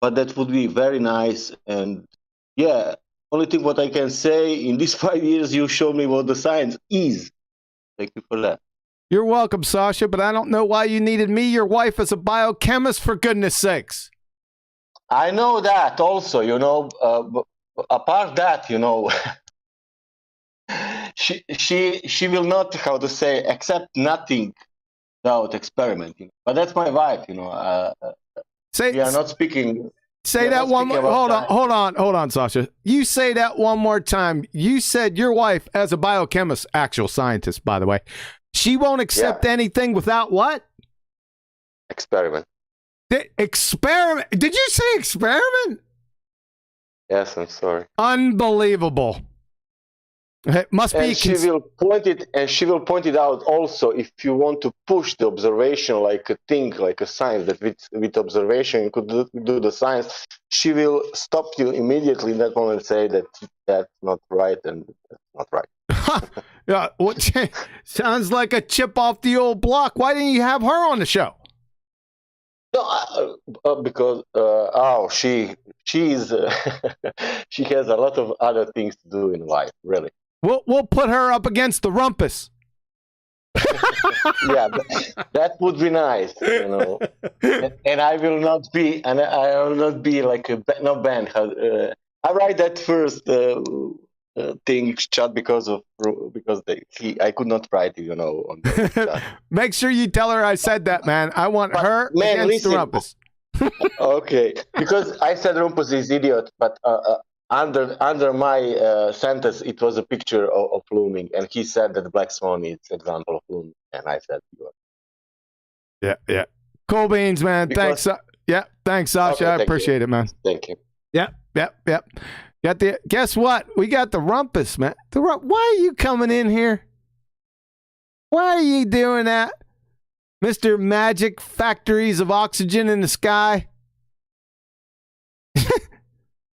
but that would be very nice. And yeah, only thing what I can say, in these 5 years, you showed me what the science is. Thank you for that. You're welcome, Sasha, but I don't know why you needed me, your wife, as a biochemist, for goodness sakes. I know that also, apart that, she will not, how to say, accept nothing without experimenting. But that's my wife, we are not speaking. Say that one more. Hold on, Sasha. You say that one more time. You said your wife, as a biochemist, actual scientist, by the way, she won't accept anything without what? Experiment. Experiment? Did you say experiment? Yes, I'm sorry. Unbelievable. It must be. And she will point it out also. If you want to push the observation like a thing, like a science, that with observation you could do the science, she will stop you immediately in that moment and say that that's not right and that's not right. Yeah, sounds like a chip off the old block. Why didn't you have her on the show? No, because she's she has a lot of other things to do in life, really. We'll put her up against the rumpus. Yeah, that would be nice, And I will not be, like no band. I write that first thing chat because I could not write it, on the chat. Make sure you tell her I said that, man. I want her against the rumpus. Okay, because I said Rumpus is idiot, but under my sentence, it was a picture of Looming, and he said that the Black Swan is example of Looming, and I said you are. Yeah. Cool beans, man. Because- Thanks. Thanks, Sasha. Okay, I thank appreciate you. it, man. Thank you. Yep. Guess what? We got the rumpus, man. Why are you coming in here? Why are you doing that? Mr. Magic Factories of Oxygen in the Sky.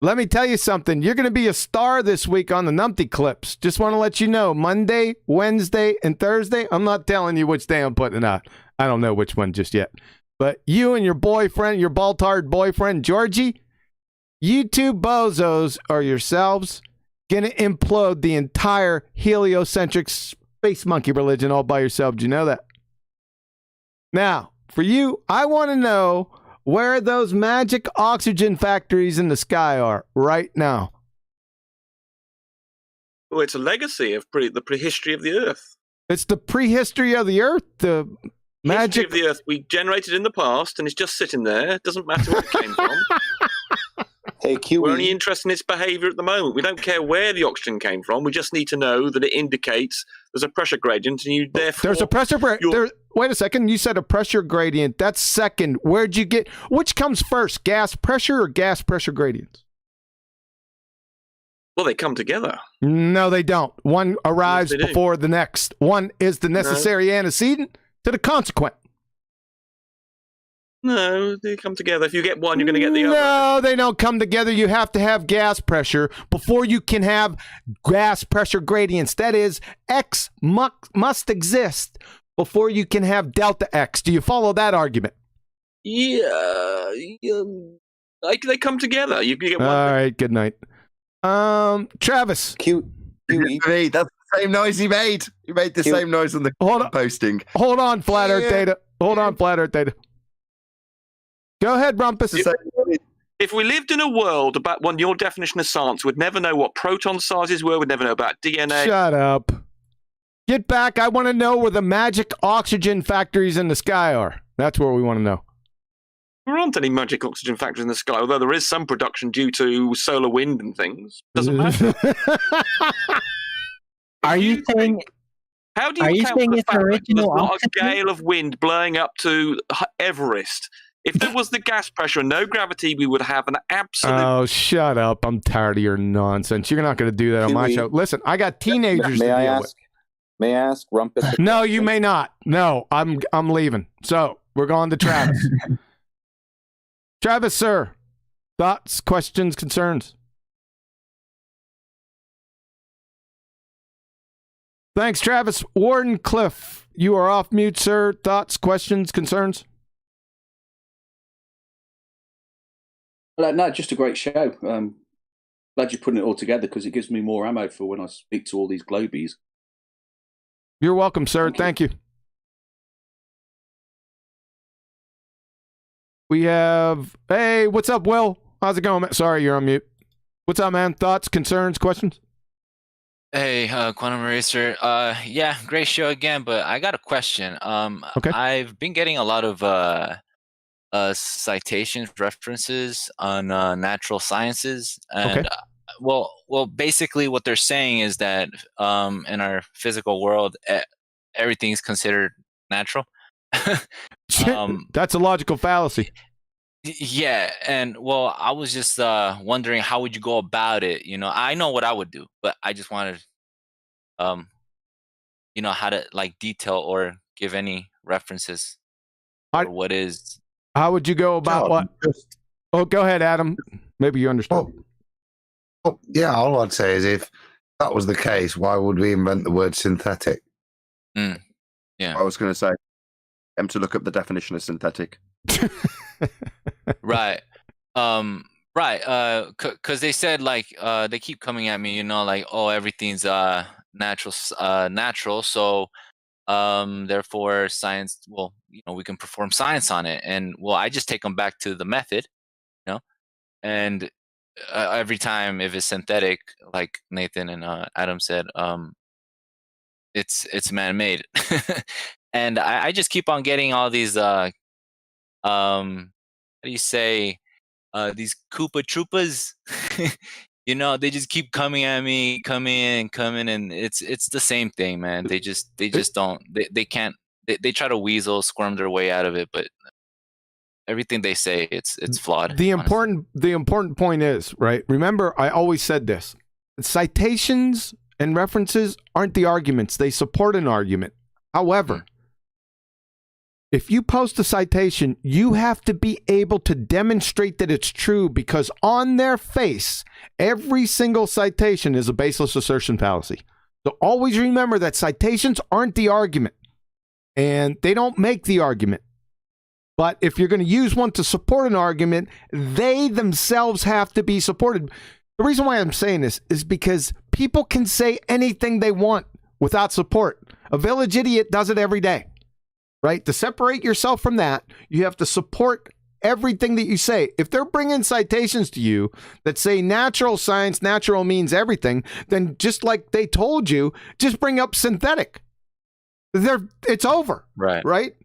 Let me tell you something. You're going to be a star this week on the Numpty Clips. Just want to let you know, Monday, Wednesday, and Thursday. I'm not telling you which day I'm putting it out. I don't know which one just yet. But you and your boyfriend, your ball-tarred boyfriend, Georgie, you two bozos are yourselves going to implode the entire heliocentric space monkey religion all by yourself. Do you know that? Now, for you, I want to know where those magic oxygen factories in the sky are right now. Well, it's a legacy of the prehistory of the Earth. It's the prehistory of the Earth, the magic History of the Earth we generated in the past, and it's just sitting there. It doesn't matter where it came from. Hey, We're only QE. interested in its behaviour at the moment. We don't care where the oxygen came from. We just need to know that it indicates there's a pressure gradient, and you therefore... There's a pressure gradient. Wait a second. You said a pressure gradient. That's second. Where'd you get... Which comes first, gas pressure or gas pressure gradients? Well, they come together. No, they don't. One arrives Yes, they do. before the next. One is the necessary antecedent to the consequent. No, they come together. If you get one, you're going to get the other. No, they don't come together. You have to have gas pressure before you can have gas pressure gradients. That is, X must exist before you can have delta X. Do you follow that argument? Yeah. They come together. You get one. All right, good night. Travis. QE. That's the same noise he made. He made the same noise on the posting. Hold on, Flat Earth Data. Hold on, Flat Earth Data. Go ahead, Rumpus. If we lived in a world about your definition of science, we'd never know what proton sizes were. We'd never know about DNA. Shut up. Get back. I want to know where the magic oxygen factories in the sky are. That's where we want to know. There aren't any magic oxygen factories in the sky, although there is some production due to solar wind and things. Doesn't matter. Are you saying? How do you Are you account saying for the it's fact that there's original not a oxygen? gale of wind blowing up to Everest? If there was the gas pressure and no gravity, we would have an absolute... Oh, shut up. I'm tired of your nonsense. You're not going to do that on my Kiwi. show. Listen, I got teenagers to May I deal ask? May I ask Rumpus? with. No, you may not. No, I'm leaving. So we're going to Travis. Travis, sir. Thoughts, questions, concerns? Thanks, Travis. Warden Cliff, you are off mute, sir. Thoughts, questions, concerns? No, just a great show. Glad you're putting it all together because it gives me more ammo for when I speak to all these globies. You're welcome, sir. Thank you. We have... Hey, what's up, Will? How's it going, man? Sorry, you're on mute. What's up, man? Thoughts, concerns, questions? Hey, Quantum Racer. Yeah, great show again, but I got a question. Okay. I've been getting a lot of citations, references on natural sciences, and Okay. well, basically what they're saying is that in our physical world, everything's considered natural. That's a logical fallacy. Yeah, and well, I was just wondering how would you go about it? You know, I know what I would do, but I just wanted, you know, how to like detail or give any references or what is. How would you go about what? Oh, go ahead, Adam. Maybe you understand. Oh, yeah, all I'd say is if that was the case, why would we invent the word synthetic? Yeah. I was going to say, to look up the definition of synthetic. Right. Right. Because they said like they keep coming at me, you know, like, oh, everything's natural. So therefore science, well, you know, we can perform science on it. And well, I just take them back to the method, you know, and every time if it's synthetic, like Nathan and Adam said, it's man-made. And I just keep on getting all these do you say, these Koopa Troopas, you know, they just keep coming at me, coming, and it's the same thing, man. They just don't, they can't, they try to weasel, squirm their way out of it, but everything they say, it's flawed. The important point is, right? Remember, I always said this: citations and references aren't the arguments; they support an argument. However, if you post a citation, you have to be able to demonstrate that it's true, because on their face, every single citation is a baseless assertion fallacy. So always remember that citations aren't the argument, and they don't make the argument. But if you're going to use one to support an argument, they themselves have to be supported. The reason why I'm saying this is because people can say anything they want without support. A village idiot does it every day, right? To separate yourself from that, you have to support everything that you say. If they're bringing citations to you that say natural science, natural means everything, then just like they told you, just bring up synthetic. It's over, right?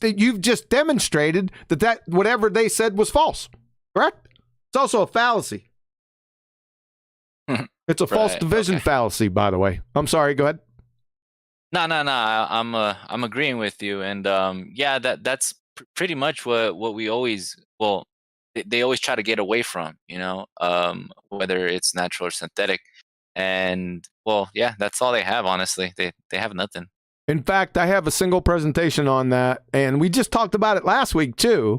You've just demonstrated that whatever they said was false, correct? It's also a fallacy. It's a false division fallacy, by the way. I'm sorry, go ahead. No. I'm agreeing with you, and yeah, that's pretty much what we always, well, they always try to get away from, you know, whether it's natural or synthetic, and well, yeah, that's all they have. Honestly, they have nothing. In fact, I have a single presentation on that, and we just talked about it last week too.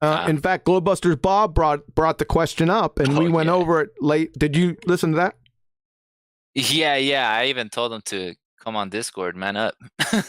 In fact, Ballbusters Bob brought the question up, and we went over it late. Did you listen to that? Yeah. I even told him to come on Discord, man up,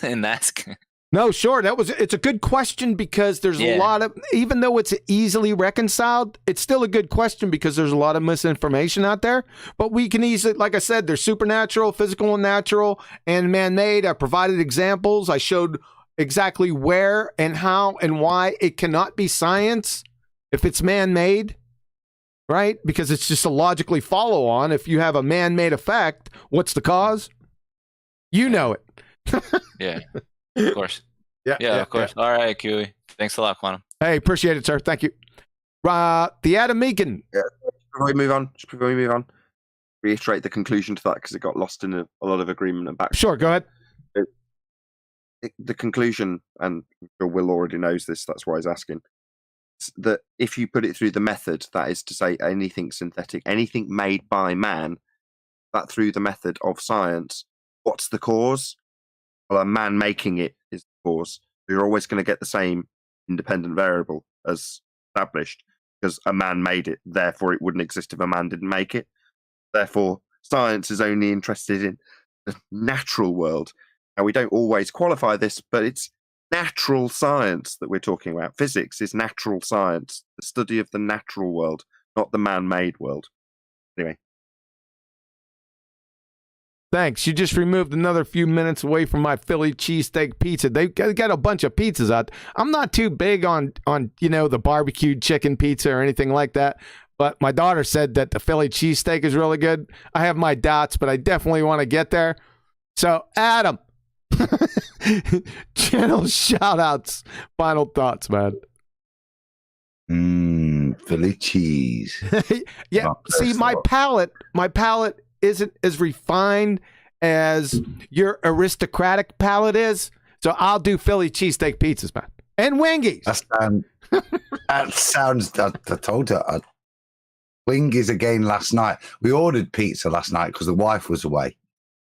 and ask. No, sure. It's a good question, because there's a lot of, even though it's easily reconciled, it's still a good question because there's a lot of misinformation out there. But we can easily, like I said, there's supernatural, physical and natural, and man-made. I provided examples. I showed exactly where and how and why it cannot be science if it's man-made, right? Because it's just a logically follow-on. If you have a man-made effect, what's the cause? You know it. Yeah. Of course. Yeah, of course. Yeah. All right, Kiwi. Thanks a lot, Quantum. Hey, appreciate it, sir. Thank you. The Adam Meekin. Yeah. Before we move on, reiterate the conclusion to that, because it got lost in a lot of agreement and back. Sure, go ahead. The conclusion, and Will already knows this, that's why he's asking, that if you put it through the method, that is to say anything synthetic, anything made by man, that through the method of science, what's the cause? Well, a man making it is the cause. You're always going to get the same independent variable as established, because a man made it. Therefore, it wouldn't exist if a man didn't make it. Therefore, science is only interested in the natural world. Now, we don't always qualify this, but it's natural science that we're talking about. Physics is natural science, the study of the natural world, not the man-made world. Anyway. Thanks. You just removed another few minutes away from my Philly cheesesteak pizza. They got a bunch of pizzas out. I'm not too big on the barbecued chicken pizza or anything like that. But my daughter said that the Philly cheesesteak is really good. I have my doubts, but I definitely want to get there. So, Adam, channel shout outs, final thoughts, man. Philly cheese. Yeah. See, my palate isn't as refined as your aristocratic palate is. So I'll do Philly cheesesteak pizzas, man. And wingies. That sounds, I told you. Wingies again last night. We ordered pizza last night because the wife was away.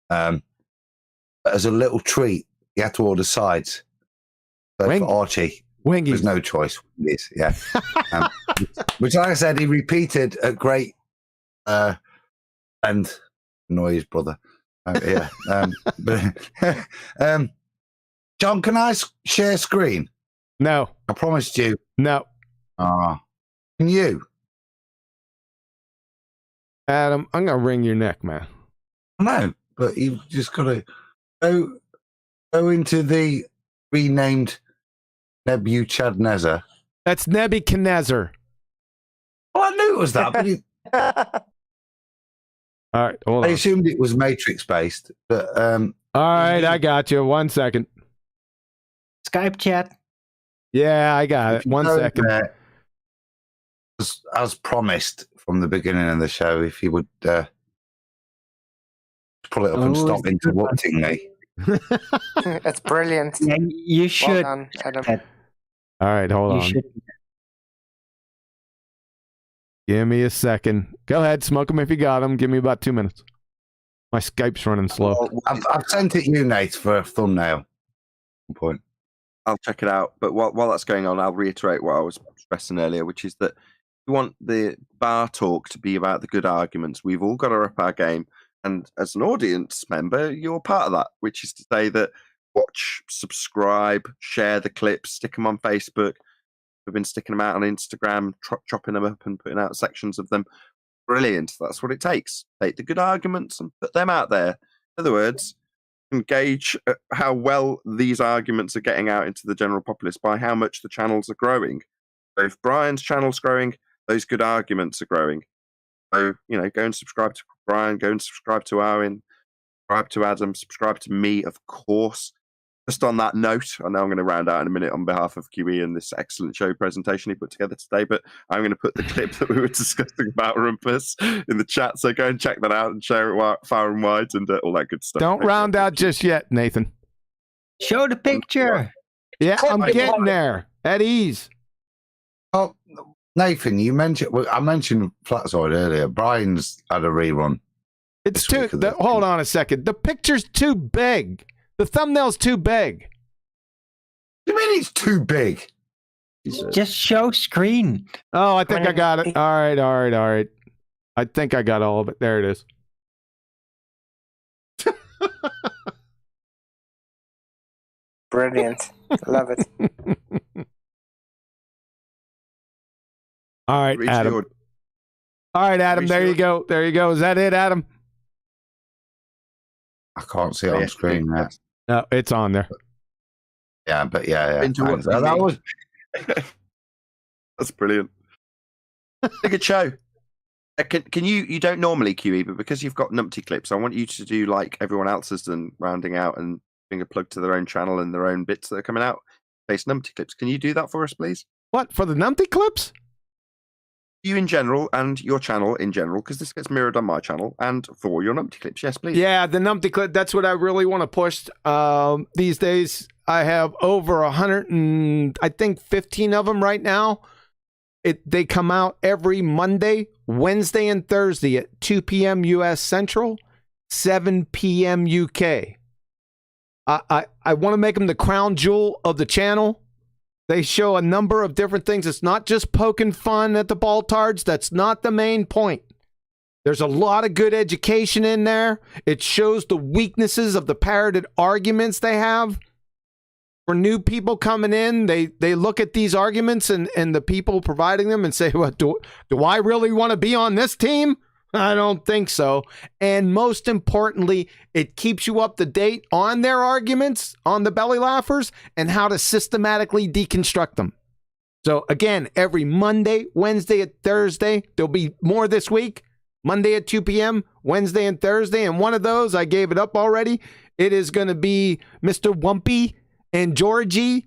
But as a little treat, you had to order sides. So for Archie, wingies. There's no choice. Wingies, yeah. Which, like I said, he repeated at great and annoy his brother. Yeah. John, can I share screen? No. I promised you. No. Can you? Adam, I'm going to wring your neck, man. No, but you've just got to go into the renamed Nebuchadnezzar. That's Nebuchadnezzar. Well, I knew it was that, but all right, hold on. I assumed it was Matrix based, but all right, I got you. 1 second. Skype chat. Yeah, I got it. 1 second. as promised from the beginning of the show, if you would pull it up and stop interrupting me. That's brilliant. Yeah, you should. Well done, Adam. All right, hold on. Give me a second. Go ahead, smoke them if you got them. Give me about 2 minutes. My Skype's running slow. I've sent it you, Nate, for a thumbnail. Point. I'll check it out. But while that's going on, I'll reiterate what I was stressing earlier, which is that we want the bar talk to be about the good arguments. We've all got to up our game. And as an audience member, you're part of that, which is to say that watch, subscribe, share the clips, stick them on Facebook. We've been sticking them out on Instagram, chopping them up and putting out sections of them. Brilliant. That's what it takes. Take the good arguments and put them out there. In other words, engage how well these arguments are getting out into the general populace by how much the channels are growing. So if Brian's channel's growing, those good arguments are growing. So, go and subscribe to Brian, go and subscribe to Owen, subscribe to Adam, subscribe to me, of course. Just on that note, I know I'm going to round out in a minute on behalf of QE and this excellent show presentation he put together today, but I'm going to put the clip that we were discussing about Rumpus in the chat, so go and check that out and share it far and wide and all that good stuff. Don't round out just yet, Nathan. Show the picture. Yeah, I'm getting there. At ease. Oh, Nathan, I mentioned Flatzoid earlier. Brian's had a rerun. It's too. Hold on a second. The picture's too big. The thumbnail's too big. What do you mean it's too big? Just show screen. Oh, I think I got it. All right. I think I got all of it. There it is. Brilliant. Love it. All right, Adam. All right, Adam. There you go. There you go. Is that it, Adam? I can't see it on screen now. No, it's on there. Yeah, but yeah. That was that's brilliant. A good show. Can you don't normally QE, but because you've got numpty clips, I want you to do like everyone else has done, rounding out and being a plug to their own channel and their own bits that are coming out. Based numpty clips. Can you do that for us, please? What, for the numpty clips? You in general and your channel in general, because this gets mirrored on my channel, and for your numpty clips. Yes, please. Yeah, the numpty clip, that's what I really want to push these days. I have over 100 and I think 15 of them right now. They come out every Monday, Wednesday, and Thursday at 2 p.m. U.S. Central, 7 p.m. UK. I want to make them the crown jewel of the channel. They show a number of different things. It's not just poking fun at the Balltards. That's not the main point. There's a lot of good education in there. It shows the weaknesses of the parroted arguments they have. For new people coming in, they look at these arguments and the people providing them and say, well, do I really want to be on this team? I don't think so. And most importantly, it keeps you up to date on their arguments, on the belly laughers, and how to systematically deconstruct them. So again, every Monday, Wednesday, and Thursday, there'll be more this week. Monday at 2 p.m., Wednesday and Thursday. And one of those, I gave it up already. It is going to be Mr. Wumpy and Georgie.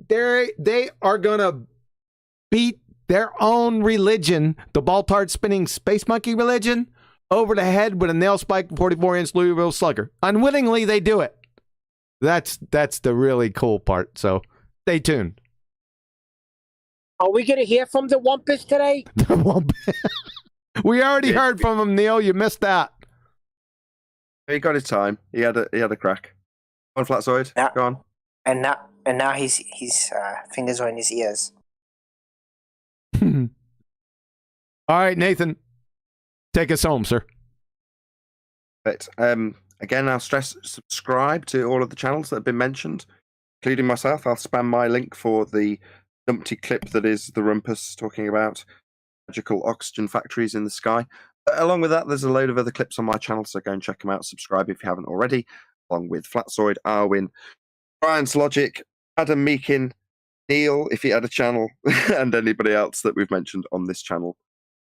They are going to beat their own religion, the Balltard spinning space monkey religion, over the head with a nail spike 44-inch Louisville slugger. Unwittingly, they do it. That's the really cool part. So stay tuned. Are we going to hear from the Wumpus today? The Wumpus. We already heard from him, Neil. You missed that. He got his time. He had a crack. On Flatzoid. Yeah. Go on. And now his fingers are in his ears. All right, Nathan, take us home, sir. But again, I'll stress subscribe to all of the channels that have been mentioned, including myself. I'll spam my link for the numpty clip that is the Rumpus talking about magical oxygen factories in the sky. But along with that, there's a load of other clips on my channel, so go and check them out. Subscribe if you haven't already, along with Flatzoid, Arwin, Brian's Logic, Adam Meakin, Neil, if he had a channel, and anybody else that we've mentioned on this channel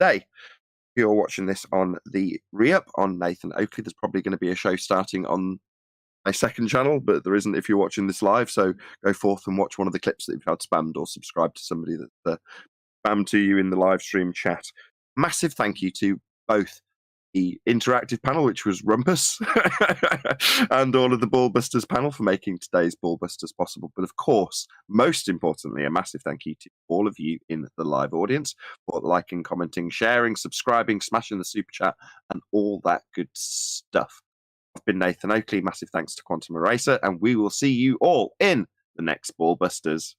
today. If you're watching this on the re-up on Nathan Oakley, there's probably going to be a show starting on my second channel, but there isn't if you're watching this live, so go forth and watch one of the clips that you've had spammed or subscribe to somebody that's spam to you in the live stream chat. Massive thank you to both the interactive panel, which was Rumpus, and all of the Ballbusters panel for making today's Ballbusters possible. But of course, most importantly, a massive thank you to all of you in the live audience for liking, commenting, sharing, subscribing, smashing the super chat, and all that good stuff. I've been Nathan Oakley. Massive thanks to Quantum Eraser, and we will see you all in the next Ballbusters.